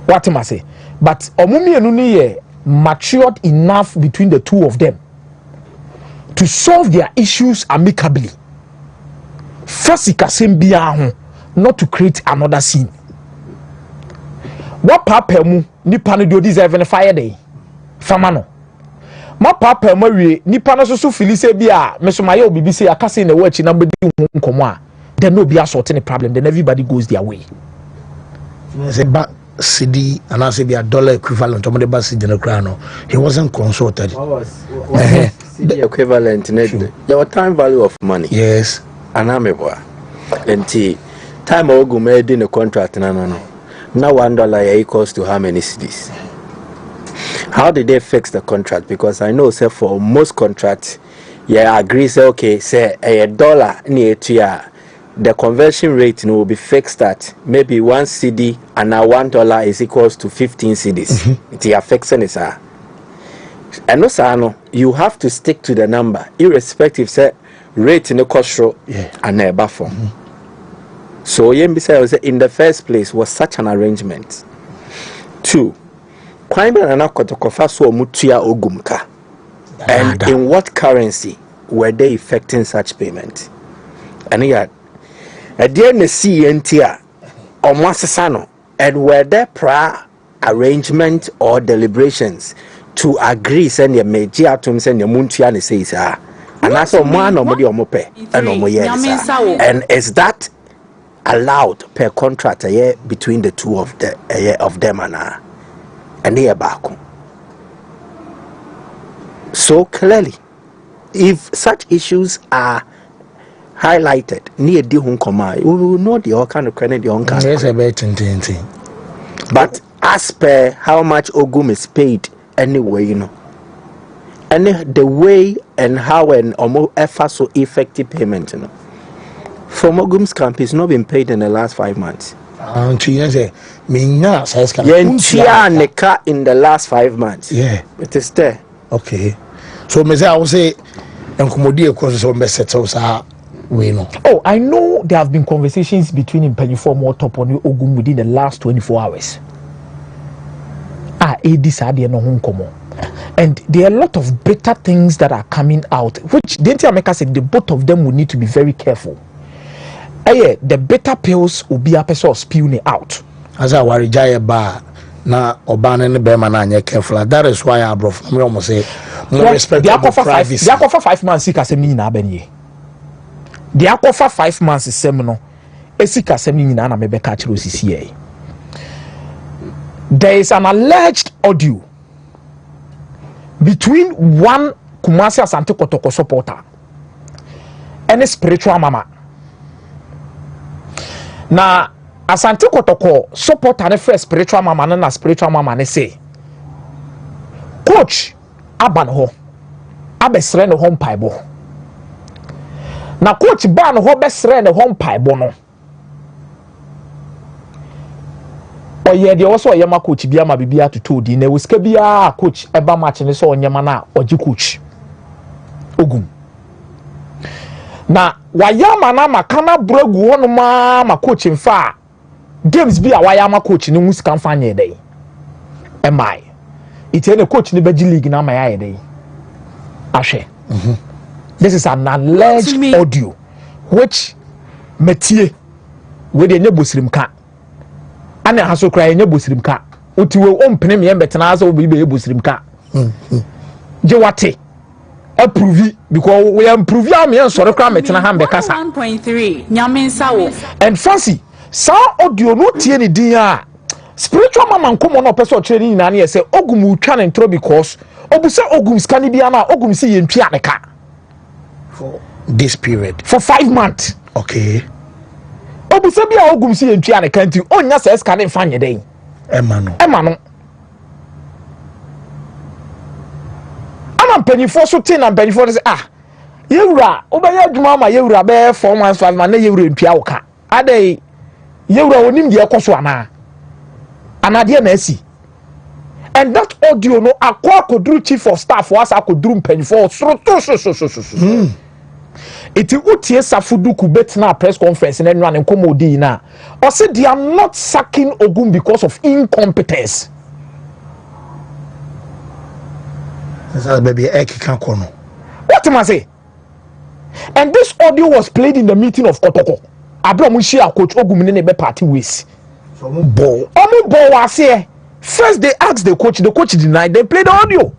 what am I say but omumienu ni ye matured enough between the two of them to solve their issues amicably. First, not to create another scene. What papa mu nipa no do deserve a fire day? Famano. Ma papa mu we nipa no so feel say bia me so maye obibi say akase na wachi na bedi nkomo a then no be assorting the problem then everybody goes their way. Say back CD and I say be a dollar equivalent to the bus CD no crown. He wasn't consulted. CD equivalent your time value of money. Yes. And I'm a and time Ogum made in a contract no. Now $1 equals to how many CDs? How did they fix the contract? Because I know say for most contracts, yeah, I agree say okay, say $1 near to ya the conversion rate will be fixed at maybe 1 cedi and now $1 is equals to 15 cedis. It is fixing it, sir. And no, you have to stick to the number, irrespective say rate in the cost and never form. So in the first place was such an arrangement. 2. And in what currency were they effecting such payment? And yet, at the end of CNTR or Masasano, and were there prior arrangement or deliberations to agree send your major atoms and your muntian says, and that's a man or mope and is that allowed per contract a year between the two of them and they are back? So clearly, if such issues are highlighted near the home command, we will know the all kind of credit the but as per how much Ogum is paid anyway, you know, and the way and how an effort so effective payment, you know, from Ogum's camp is not been paid in the last 5 months. In the last 5 months. Yeah, it is there. Okay, so I will say, oh, I know there have been conversations between Impenifo more top on Ogum within the last 24 hours. And there are a lot of better things that are coming out, which Denti Ameka said the both of them will need to be very careful. The better pills will be a person spewing out. As I worry, Jaya na Obana and Berman careful. That is why I brought from almost say more respect for privacy. They offer 5 months, Sika Semina Benye. They offer 5 months is seminal. Esika Semina and Mebeka CCA. There is an alleged audio between one Kumasi Asante Kotoko supporter and a spiritual mama. Now, Asante Kotoko supporter and a first spiritual mama and a spiritual mama and say, Coach, Abanho, Abesren home paibo. Now, Coach Ban ho besren home paibo no. Oye de also yema coach bia ma bibia to di na wiska bia coach eba match ne so onyema na oji coach Ogum na wayama na makana bragu wono ma coach mfa games bia wayama coach ne musika mfa nye dey emai ite coach ne beji league na ma ya dey ahwe this is an alleged audio which metie we de nye bosirim ka ana haso kra enya bosirim ka otiwe ompene me betena aso obi be bosirim ka je wate approve because we improve am yen sore kra metena ha mbekasa 1.3 nyamensa wo and fancy sa audio no tie ni din a spiritual mama nkomo no person kire ni na say Ogum utwa ne ntro because obusa Ogum skani bia na Ogum se yentwa ne ka for this period for 5 months. Okay. Obusa bia Ogum se yentwa ne ka nti onya se skani mfa nye den ema no Pennyfo so tin and Pennyfo say yewura obaya adwuma ma yewura be 4 months 5 months na yewura ntwa wo ka adai yewura onim de ekoso ana anade na asi and that audio no akwa koduru chief of staff was akoduru Pennyfo so iti utie safudu kubet na press conference na nwa ne nkomodi na o say they are not sacking Ogum because of incompetence. Baby, what am I say? And this audio was played in the meeting of Kotoko. Abraham share coach Ogum ne be party ways. From ball. Was here. First they asked the coach denied. They played the audio.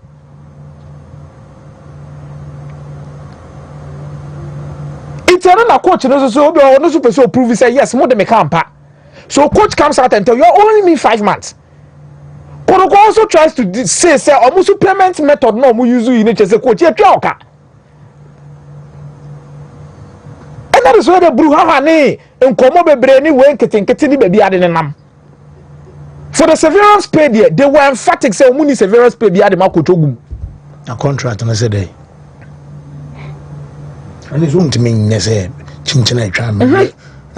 It's another coach no super so prove say yes more than me campa. So coach comes out and tell you only me 5 months. Kotoko also tries to say almost supplement method no mu use in say coach e twa oka. And that is where the bruhaha ne nkomo bebre ni we nketenkete ni baby ade nenam. For the severance paid there, they were emphatic say omuni severance paid there ma coach Ogum. A contract na say dey. And it's Wontumi say chinchina etwa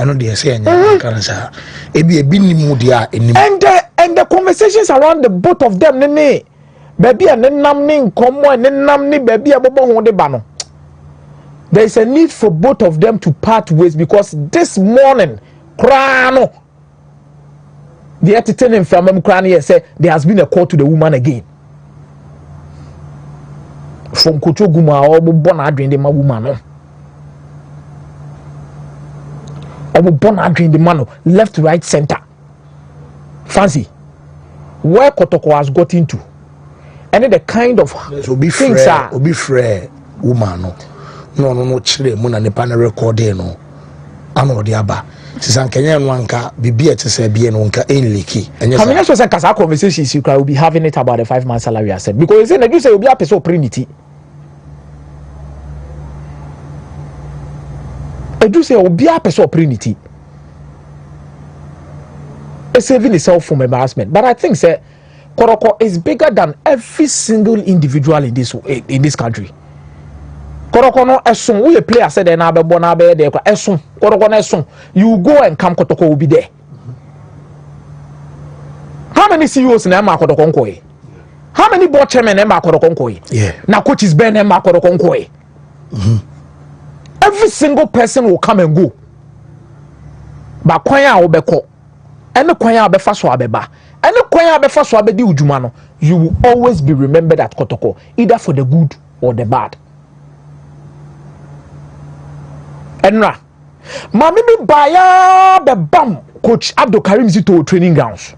no dey say anya kan sa ebi ni mu dia enim and the conversations around the both of them ne baby a nenam ne nkomo nenam ne baby a bobo ho de ba no. There is a need for both of them to part ways because this morning krano the entertaining family krano say there has been a call to the woman again from Kotoguma or Bona drain the woman no. Or Bona drain the man left, right, center. Fancy where Kotoko has got into, and the kind of things are be fair woman no chile muna ne panel recording no ano de aba sisan kenya no anka bibia te se bia no nka enliki enye sa. How many kasa conversations you will be having it about the 5-month salary I said because you say you say you be a person opportunity. I do say obi a person opportunity. It's saving itself from embarrassment. But I think say Koroko is bigger than every single individual in this country. Koroko no esun we player said na be born na be there esun Koroko no esun you go and come Kotoko will be there. How many CEOs na ma Kotoko nkoe? How many board chairmen na ma Kotoko nkoe? Yeah. Na coaches ben na ma Kotoko nkoe. Every single person will come and go. But kwanya obeko. Any kwanya abefa so abeba. Any kwanya abefa so abedi ujuma no, you will always be remembered at Kotoko, either for the good or the bad. Enra. Mami mi baya the bam coach Abdul Karim Zito training grounds.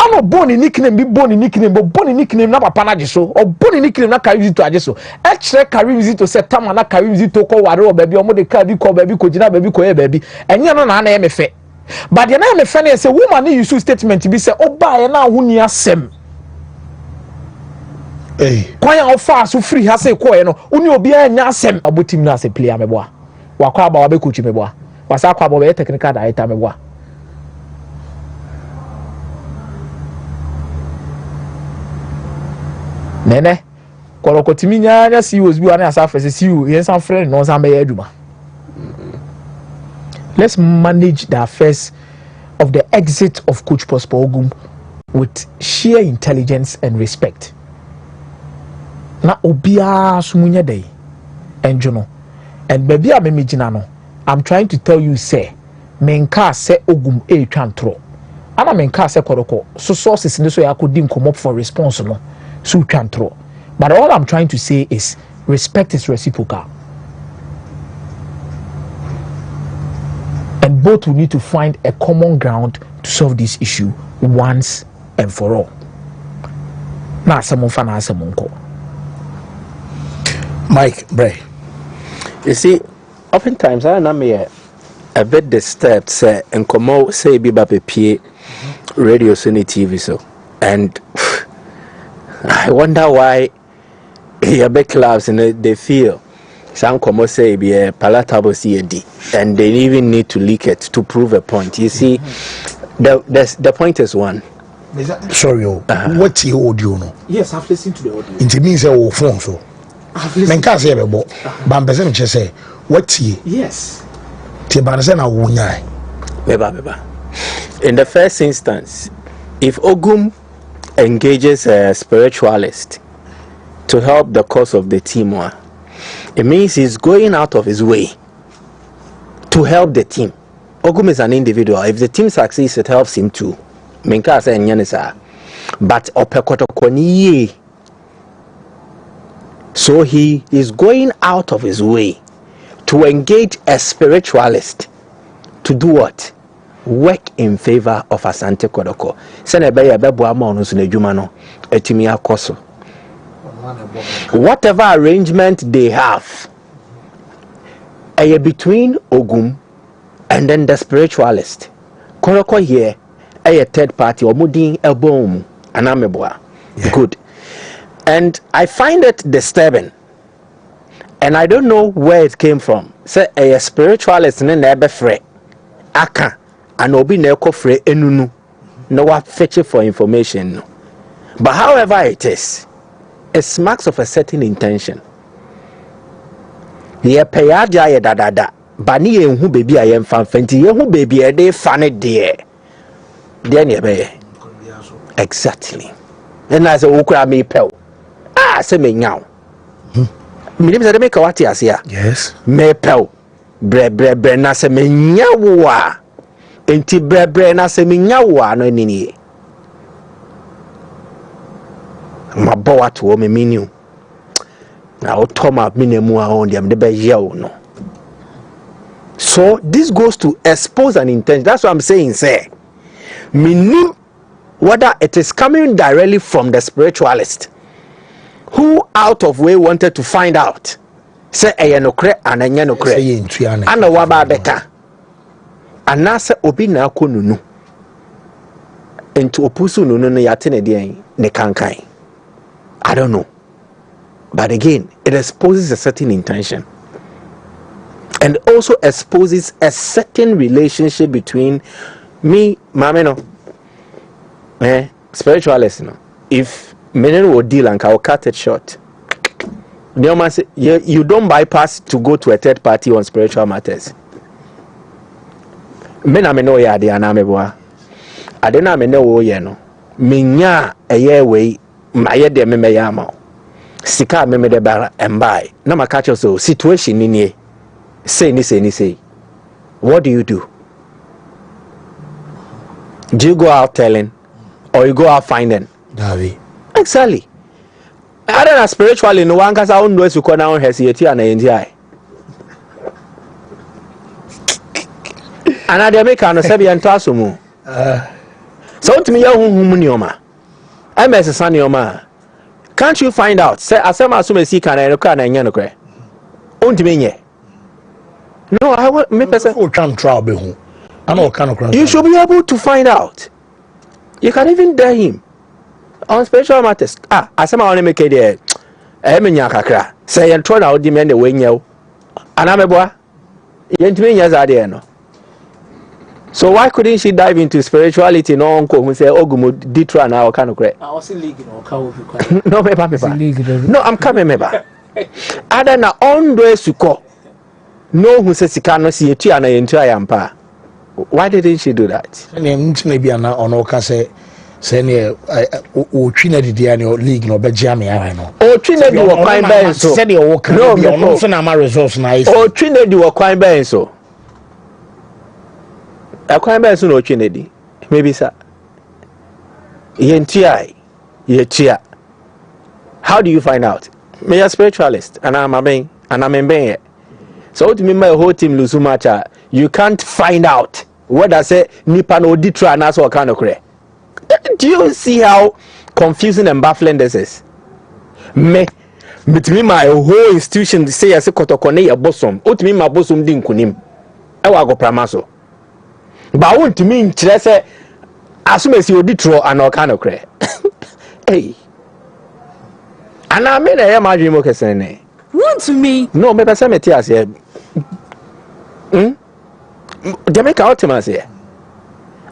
I'm born in nickname, be born in nickname, but born in nickname na papa na jiso, or born in nickname na Karim Zito ajiso. Extra Karim Zito set time na Karim Zito ko waro baby, omo de ka bi ko baby ko jina baby ko ye baby. Enya no na me fe. But the na me fe na say woman ni use statement be say oba ye na hu ni asem. Kwanya ofa so free ha say ko ye no, uni obi anya asem abotim na say player meboa. Wakwa aba wa be coach meboa. Wasa kwa aba be technical director meboa. Nene Koroko timi nya CEOs bi wan asa fese CEO yen san friend no san be aduma. Let's manage the affairs of the exit of Coach Prosper Ogum with sheer intelligence and respect. Na obia sumunya dey enjono and baby a me gina no I'm trying to tell you say menka say Ogum e twantro ana menka say Koroko so sources ni so yakodi come up for response no so twantro. But all I'm trying to say is respect is reciprocal. And both will need to find a common ground to solve this issue once and for all. Na samonfa na samonko. Mike Bray. You see, oftentimes I am a bit disturbed say and come say be bape radio Sony TV so and I wonder why your big clubs and they feel some come say be a palatable CAD and they even need to leak it to prove a point. You see, the point is one. Sorry, what's your audio? No? Yes, I've listened to the audio. It means a phone so. Men can't say about Bambazem say what's ye? Yes. Tibanazena wunyai. Beba. In the first instance, if Ogum engages a spiritualist to help the cause of the team, it means he's going out of his way to help the team. Ogum is an individual. If the team succeeds, it helps him too. Minka say nyanisa, but opekotokoni. So he is going out of his way to engage a spiritualist to do what? Work in favor of Asante Kodoko. Senebeye bebo amonu sunejuma no etimi akoso. Whatever arrangement they have, between Ogum and then the spiritualist. Kodoko here, a third party omudin elbom anameboa. Good. And I find it disturbing. And I don't know where it came from. Say a spiritualist ne nebe fre aka and obi ne ko fre enunu no wa fetch for information no. But however it is, it smacks of a certain intention. ye payagya ye dadada ba ne ye hu baby a ye mfa mfanti ye hu baby e de fa ne de ne be exactly and as a ukra me pel say me nyaw me say make what ya say yes me pel bre na say me nyawo a enti bre na say me nyawo a no ni ma bawa to me menu na o toma minemu a on dem de be yell no. So this goes to expose an intention. That's what I'm saying, say. Meaning whether it is coming directly from the spiritualist who out of way wanted to find out. Say ayenokre and ayenokre. And a wabadeka. And na se obi na konunu. Into opusu no yatene de ne kankai. I don't know. But again, it exposes a certain intention. And also exposes a certain relationship between me, mameno, spiritualist. No? If men will deal and I'll cut it short. You don't bypass to go to a third party on spiritual matters. Men ameno ya de anameboa. Adena ameno wo ye no. Minya eye we maye de me ya ma. Sika me de bara embai. Na makacho so situation ni Say. What do? Do you go out telling or you go out finding? Davi. Exactly. Other than spiritually, no one can own those who come down hesitate and NTI. And I make an Sabi and Tasumu. So to me, Yoma. I miss a son, Yoma. Can't you find out? Say, I said, my sume see can I look at and Yanokre. Untimine. No, I want me person. You should be able to find out. You can even dare him on spiritual matters. I say I want to make it there. Kakra. Say and try out demand the way you. And I'm a boy. No. So why couldn't she dive into spirituality? No uncle who say Ogumu Ditra now kind of great. I was illegal. No, no, I'm coming back. Other than on the suko. No, who says he cannot see a tea and entire ampa. Why didn't she do that? Maybe an on say Trinity Diano League no Bejami. Oh, Trinity were quite bad. So said you walk no resource nice. Oh, Trinity were quite bad. So a quite bad soon, Trinity. Maybe, sir. Yentia. How do you find out? Me a spiritualist, and I'm a being, and I'm a being. So to me, my whole team lose so much. You can't find out what I say. Nipa no ditra and that's what kind of cray. Do you see how confusing and baffling this is? Me my whole institution say I say kotokone a bosom. O to me my bosom din kunim. I go pramaso. But I want to mean say assume as you ditro and all kind of cray. Hey. And I mean I am a dream okay. Want to me? No, me person me tears here. Jamaica ultimates here.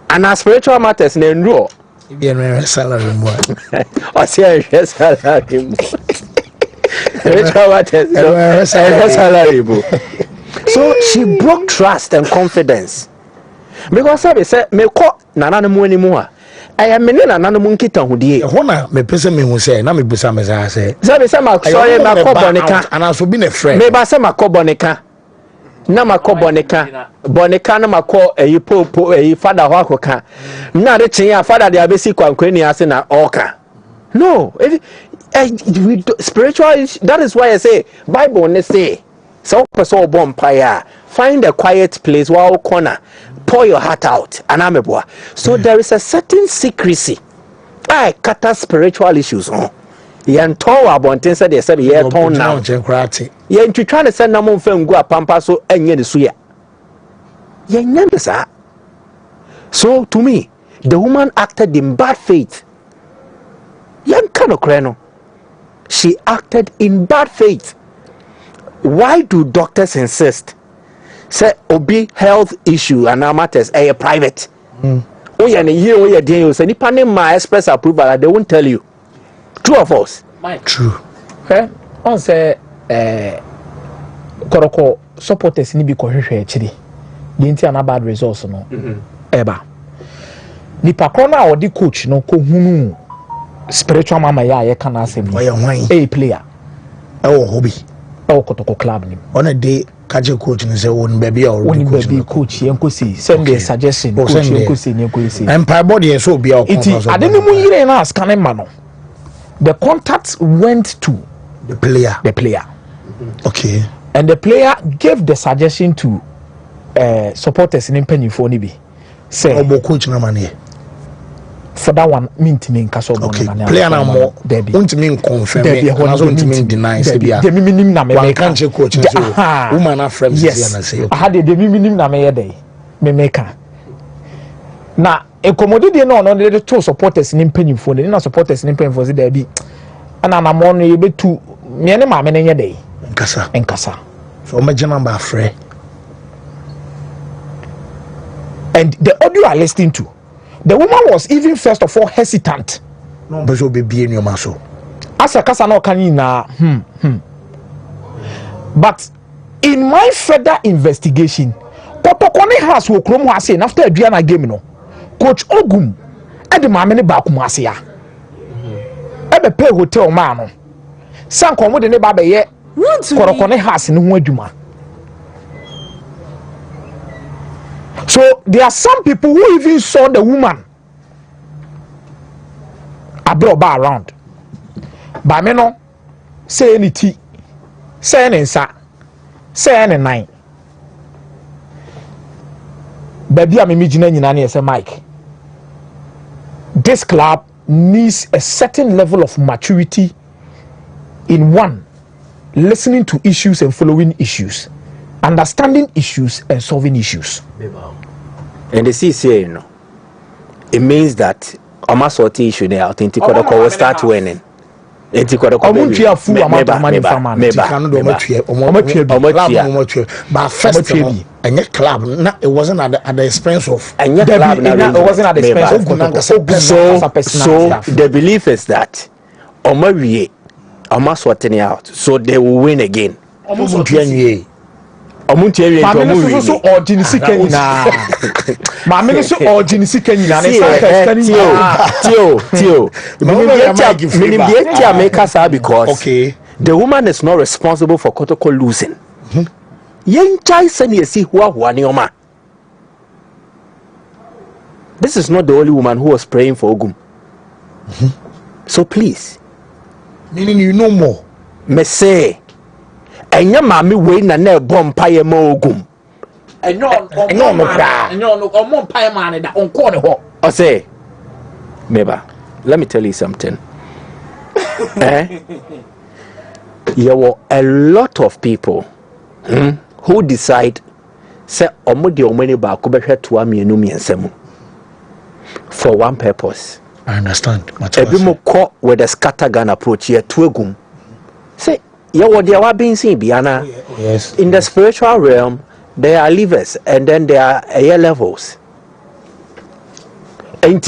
And our spiritual matters in enroll. Salary more. Or say salary more. Spiritual matters. Salary more. So she broke trust and confidence. Because I said, me call Nana mo anymore. I am in another monkey town who did. Hona, me person me who say, Nami Busam as I say. Zabi Sama, sorry, my cobonica, and also been a friend. Maybe Sama cobonica. Nama cobonica, bonica, no call a popo, a father Wakoka. Not a chain, father, the Abesi Quanquinias in an orca. No, spiritual, that is why I say, Bible, let's say, so person bonfire, find a quiet place, while corner. Pour your heart out, and I'm a boy. So there is a certain secrecy. I cut spiritual issues on. Yan tower bonten said they said yeah torn now. Yan to try to send no more film go a pampa so and yen suya. Yan nemesa. So to me, the woman acted in bad faith. Yan kano kreno. She acted in bad faith. Why do doctors insist? Say obi health issue and matters a private. Oh yeah, oh yeah, dear. Say nipa name my express approval. They won't tell you. True or false? True. Okay. On say Koroko supporters ni bi kohwehwe akiri the inti ana bad results no eba nipa krona odi coach no ko hunu spiritual mama ya ye kana asem ni player hobby Kotoko club ni on a day kaje coach ni say won baby or coach yenko see send the suggestion coach yenko see yenko see empire body so be our conference adeni mu yire na scan man no the contact went to the player okay and the player gave the suggestion to supporters in Pennyfo ni bi say obo coach na man for that one mean nkaso obo na man player na mo won't mean confirm and won't mean deny say bia the minim na me can't coach so woman na friends here na say I had the minim na me dey me make na ekomodi dey no the two supporters in Pennyfo dey na supporters in Pennyfo say there be ana na mo no ye betu me ne ma me ne dey nkasa so imagine number afre and the audio you are listening to, the woman was even first of all hesitant. No, but so be in your muscle. As a kasa no kanina, But in my further investigation, Kotokone has wo krom ha say after Adriana game no, Coach Ogum e de maame ne ba kumase ya. E be pay hotel man no. San komo de ne ba be ye. Kotokone has ne ho adwuma. So there are some people who even saw the woman abroad around. But me no say any tea, say any sa, say any nine. Baby, I'm imagining you say Mike. This club needs a certain level of maturity in one, listening to issues and following issues, understanding issues and solving issues. And the CCA, you know, it means that almost what issue they authentic will start winning. But first and yet club it wasn't at the expense of it wasn't at the expense of so the belief is that almost sorting out so they will win again. so urgency Kenya. Mami so urgency Kenya. Because the woman is not responsible for Kotoko losing. This is not the only woman who was praying for Ogum. So please, meaning you know more. Me say. Enya mami we na na bom paye ma Ogum. Enyo no omon paye ma ne da onko ne ho. I say, Meba, let me tell you something. There were a lot of people who decide say omodi omani ba ko behwe to amienu miensam for one purpose. I understand. Ebi mo ko with the scattergun approach here to Ogum. Say yes. In the spiritual realm, there are levels and then there are air levels. I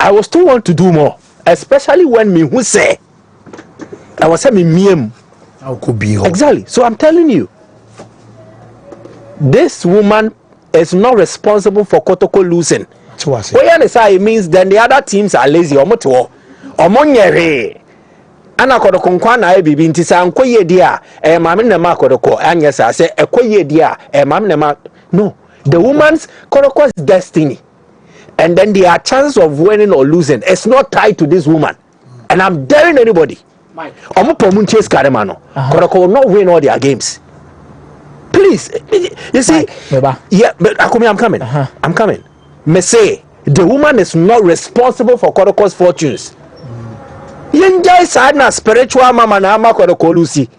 was still want to do more, especially when me who say I was saying me could be exactly. So I'm telling you, this woman is not responsible for Kotoko losing. It means then the other teams are lazy. Ana kodokonkwa na bibi ntisa ankoye dia mame na ma kodoko anya sa say ekoye dia mame na ma no, the woman's kodoko's destiny and then their chance of winning or losing is not tied to this woman. And I'm daring anybody omo pomunches karemano kodoko will not win all their games. Please, you see, yeah, but I'm coming. I'm coming. Me say the woman is not responsible for kodoko's fortunes. Yenjai sadna spiritual mama na ama kwa kolusi.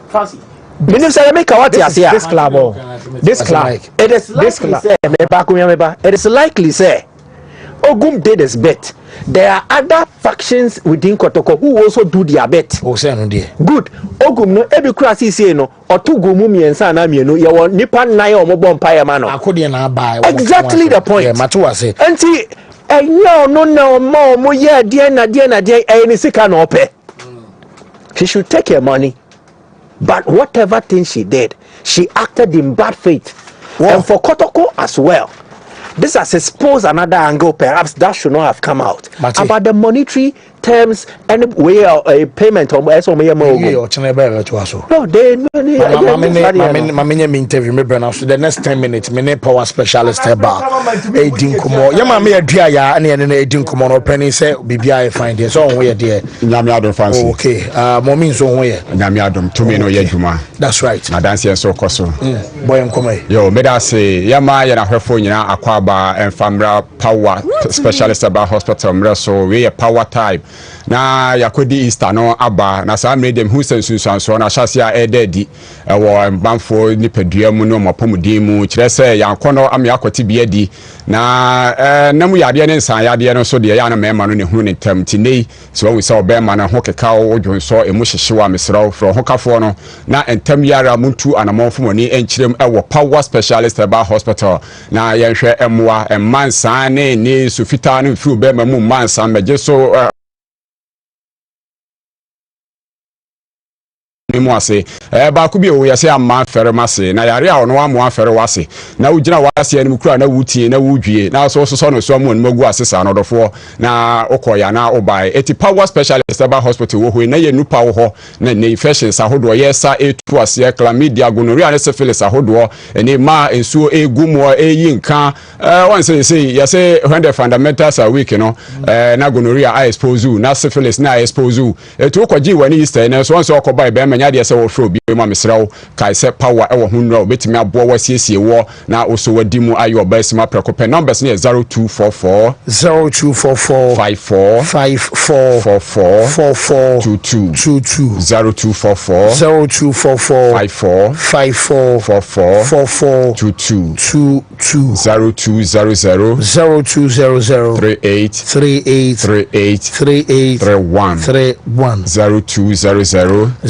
Fancy. This club. It is likely say it is likely say Ogum did his bet. There are other factions within Kotoko who also do their bet. Good. Ogum no every crasi say no or two gumu miensa na mienu ya won nipa nine or mo empire mano. Exactly the point. And see no more mo yeah dear na any sika no pay. She should take her money. But whatever thing she did, she acted in bad faith. Wow. And for Kotoko as well, this has exposed another angle. Perhaps that should not have come out. About the monetary terms and way of a payment on no, they interview me so the next 10 minutes me power specialist bar edin komo yama me adua ya na ne edin komo no penny say bibia find there so on we there nyame adom fancy okay mommy so ho ye nyame adom to me no ye adwuma that's right na dance so koso boy enkomo yo me da say yama ye na hwefo nyina akwaba enfamra power specialist bar hospital mra so we power time na yakodi Easter no aba na saa dem hu sensunsanso na hyase a edadi wo mbanfo nipadua mu no mapomudin mu kire se yankono ame akwati biadi na namu yade ne nsan yade no so de ya na mema no ne hu ne tam tinei so we say obema na ho keka odwonso emu hyehyewa mesraw fro ho kafo no na entam yara muntu anamonfo moni enkyirem ewo power specialist eba hospital na yenhwe emwa emmansan ne sufita no fi obema mu mansan meje so mwase ba ku bi o yase amma fere mase na yare a ono amwa fere wase na ugina wase ani mukura na wutie na wudwie na so no so amu magu asesa no dofo na okoya na obai eti power specialist aba hospital wo ho na ye nupa wo ho na ne infections ahodo yesa etu ase chlamydia gonorrhea ne syphilis ahodo eni ma ensuo egumo eyinka one say yase when the fundamentals are weak no na gonorrhea I expose you na syphilis na expose you etu okoji wani Easter na so so okobai be manya de se wo fro bi ma mesrawo kai se power e wo hunra obetimi abo wasiesie wo na oso wadimu ayo basima prekope numbers ne 0244 54 22 0244 54 22 0200 38 31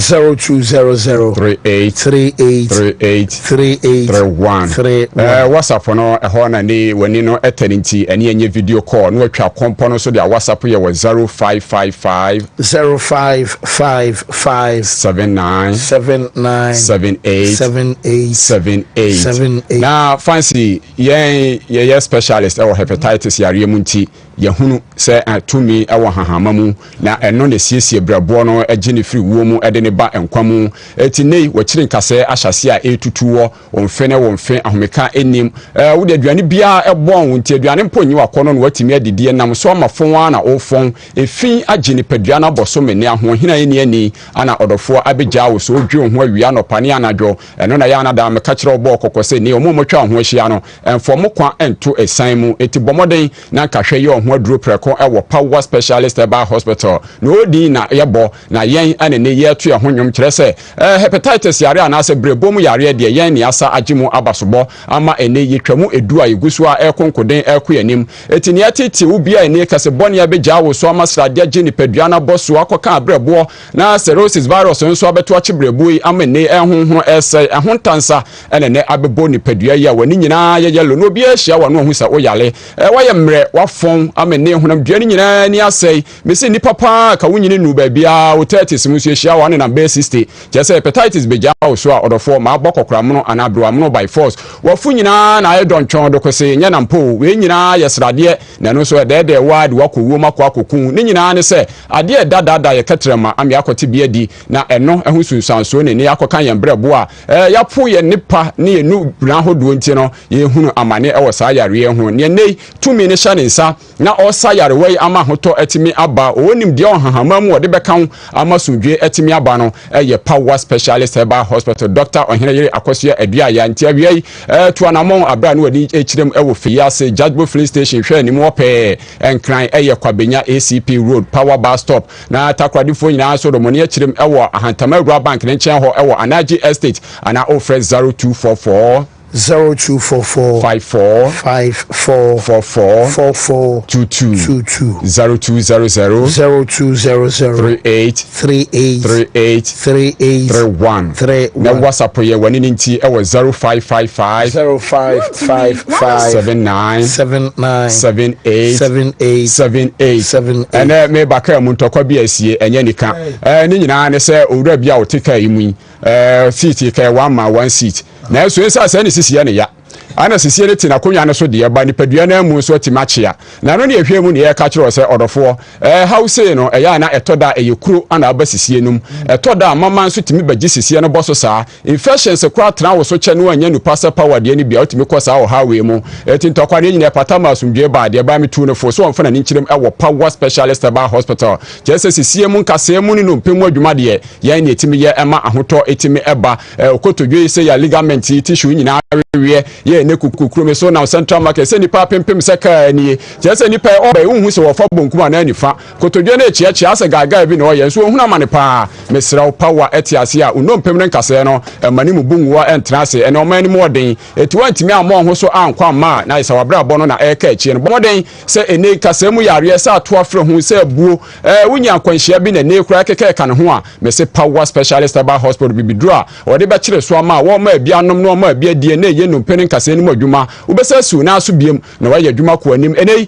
0200 38 WhatsApp no ho na ni wani no eternity ene enye video call no atwa kompo no so dia WhatsApp ye 0555 78 na fancy ye specialist or hepatitis yare munti yehunu se atumi ewo hahama mu na eno ne siesie brabo no agine free wo mu ede ne ba enkwam eti nei wakire nkase ahyase a etutuwo wonfe ahomeka enim wo de aduane bia ebon wonti aduane mponyi wakono no watimi adidie nam so amafon na ofon efin agine padua na boso meni aho hina eni ani ana odofo abegya wo so odwe ho awia no pane anadwo eno na ya na da meka kire obo kokose ni omomotwa ho ahia no enfo kwa ento esan mu eti bomoden na kahwe ye ho aduro preko ewo power specialist eba hospital no odi na yebo na yen anene ye to ye ho nwom kire se hepatitis yare anase brebom yare de yen ni asa agimu abasobo ama ene yetwamu edu a yegusu a ekonkoden ekoyanim eti ne atiti ubia ene kase bone abegya wo so amasrade agini padua na boso akoka abrebo na cirrhosis virus nso abeto achi breboi ama ene ehonhono ese ehontansa enene abebo ni padua ya wani nyina ye yelo no bia hia wano hu sa oyale waye mre wafon ama ene honam duani nyina ni asei mesi ni papa ka wunyini nu ba bia o 30 musu hia wane na base 60 jese hepatitis begya wo so a odofo ma abokokra mono anabro amono by force wafu nyina na aye dontwon dokose nya nampo we nyina yesrade na no so dede wad wakowo makwakoku ni nyina ne se ade dada ye ketrema ami akote biadi na eno ehu sunsanso ne ne akoka ye brebo a yapo ye nipa ne ye nu bran hodo nti no ye hunu amane ewo sa yare ho ne nei tumi ne hya ne nsa na osa yare wei ama hoto etimi aba onim de ohahama mu ode bekan ama sundwe etimi aba no ye power specialist eba hospital doctor oheneyere akosia adua ya nti awiai to anamon abra no wadi echirem ewo fiase judgebo filling station hwe ni mo pe enkran ye kwabenya ACP road power bus stop na takwadifo nyina so do moni echirem ewo ahantama rua bank ne nchen ho ewo anaji estate ana offer 0244 0244 54 54 44 44 22 22 0200 0200 38 38 38 38 31 na WhatsApp ye wani ninti e wo 0555 0555 79 79 78 78 78 ene me baka mu ntokwa bi asie enye nika ni nyina ne se owura bia wo tika imu seat ka 1 ma 1 seat na so ensa se ne sisi ne ya ana sisi ne tina konwa ne so de ba nipadua na mu so timachia na no ne ehwe mu ne ye ka kire se odofo hause no eya na etoda eyekuro ana aba sisi enum etoda mama nso timi bagi sisi ne boso saa infections kwa tena wo so che no anya nupa se power de ne bia otimi kosa wo hawe mu etintokwa ne nyina patama asumdwe ba de ba mitu ne fo so mfa na ne nkirem ewo power specialist ba hospital jese sisi mu nkase mu ne no mpemu adwuma de ye ne etimi ye ema ahoto etimi eba okotodwe se ya ligament tissue nyina ye ne kukukuru so na central market se nipa pempem se ka ni je se nipa oba ehun se wo fa bonkuma na nifa kotodwe na echiachi ase gaga bi na oye so ohun amane pa mesra power etiase a uno mpem ne nkase no mani mu bunwa entrance ene o mani mu oden eti wantimi amo ho so ankwa ma na isa wabra bo no na eka echi no boden se ene kase mu yare se ato afre hu se buo wunya kwanhia bi na ne kura keke ka ne ho a me se power specialist ba hospital bibidru a ode be kire so ama wo ma bia nom no ma bia die na ye no mpene nkase ni adwuma ubesa su na aso biem na wa ye adwuma ko anim enei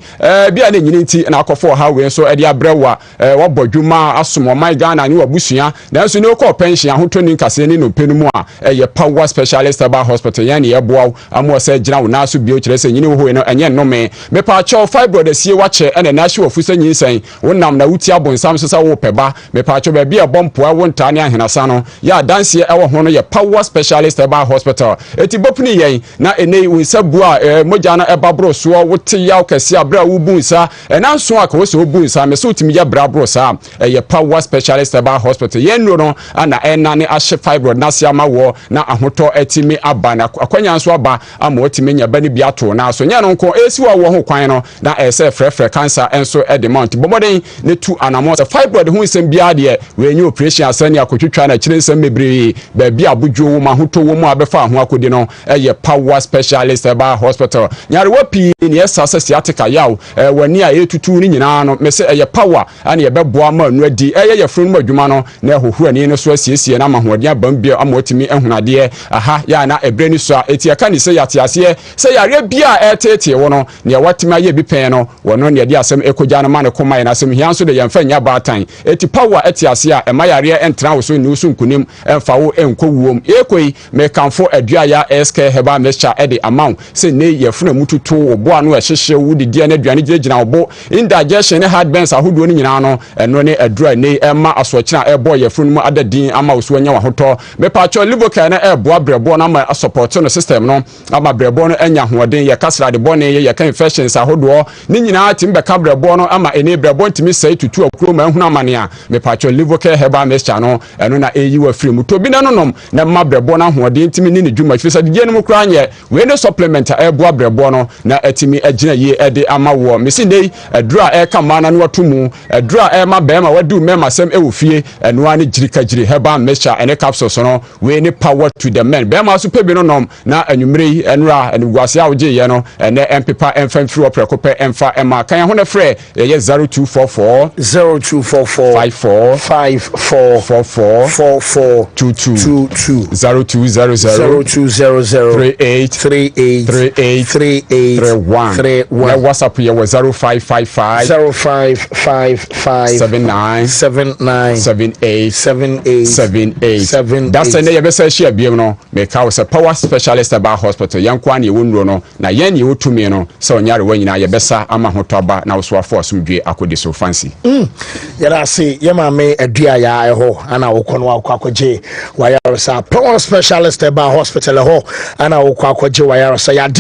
bia na nyini nti na akofo ha we so ede abrewa wa bodwuma asomo my Ghana ni wabusua na nso ne ko pension ahotoni nkase ni no mpenu mu a ye power specialist ba hospital yan ye boaw amo se gina wo na aso bio kire se nyini wo no enye nnome me pa cho fibroid sie wache ene na hye wofu se nyinsan wonam na wuti abonsam so sa wo peba me pa cho ba bia bompoa wonta ne ahenasa no ya danse ewo ho no ye power specialist ba hospital eti bopni yen na enei unsabu a moja na ebabro so wote yaw kase abra wo bunsa enanso aka wo so bunsa me so timi ya brabro sa ye power specialist ba hospital yen no ana enane ahye fibroid na sia ma wo na ahoto etimi aba na akwanya nso aba ama otimi nya ba ni bia to na so nya no nko esi wo ho kwan no na ese frefre cancer enso edemont bomoden ne tu anamo fibroid hu nsem bia de we nya operation asani akotwetwa na kire nsem mebre ba bia abudwo wo ma hoto wo mu abefa ho akodi no ye power specialist ba hospital nyare wapi ni esase sciatica yaw wani a etutu ni nyina no me se ye power ana ye beboa ma anu adi ye frun mu adwuma no na ehohura ni no so asiesie na mahoɔden abambia amotimi ehunade aha ya na ebre ni so eti aka ni se yatease se yare bia etete wo no ne watimi aye bi pen no wono ne de asem ekogya no ma ne koma na asem hia so de yemfa nya baatan eti power etiase a ema yare entra wo so ni usu nkunim emfa wo enkowuom ekoi me kanfo adua ya SK heba mixture ede amount se ne yefuna mututu obo anu ehyehye wudi die na duane gina obo indigestion ne heartburns ahodo ni nyina no eno ne adura ne ema asochina ebo yefunu mu adadin ama oso anya wahoto me pacho livoka na ebo abrebo na ama support no system no ama brebo no anya hoden ye kasra de bone ye ka infections ahodo ni nyina timbe ka brebo no ama ene brebo ntimi sai tutu akuro ma ehuna amane a me pacho livoka heba mixture no eno na eyi wa free mu to bi na nonom na ma brebo na hoden ntimi ni dwuma fisa de no mu kra anye we no supplement ebo abrebo no na atimi agina ye ede ama wo mesi nei adura ka mana no watomu adura ma bema wadu mema sem ewofie eno ani girikagiri heba mixture ene capsules no we ni power to the men bema so pebi no nom na anwumre enra enugwase awje ye no ene empepa emfamfiri oprekope emfa ema kan ho na frɛ ye 0244 54 44 22 0200 38 na WhatsApp ye 0555 79 that's the ye be say share biem no me ka wo power specialist about hospital yankwa na ye wonuro no na yen ye wotumi no se onyare wanyina ye besa ama hotoba na wo so afo asomdwe akodi so fancy yara se ye ma me adua ya ho ana wo kono akwaje wayarsa power specialist about hospital ho ana wo akwaje wayarsa ya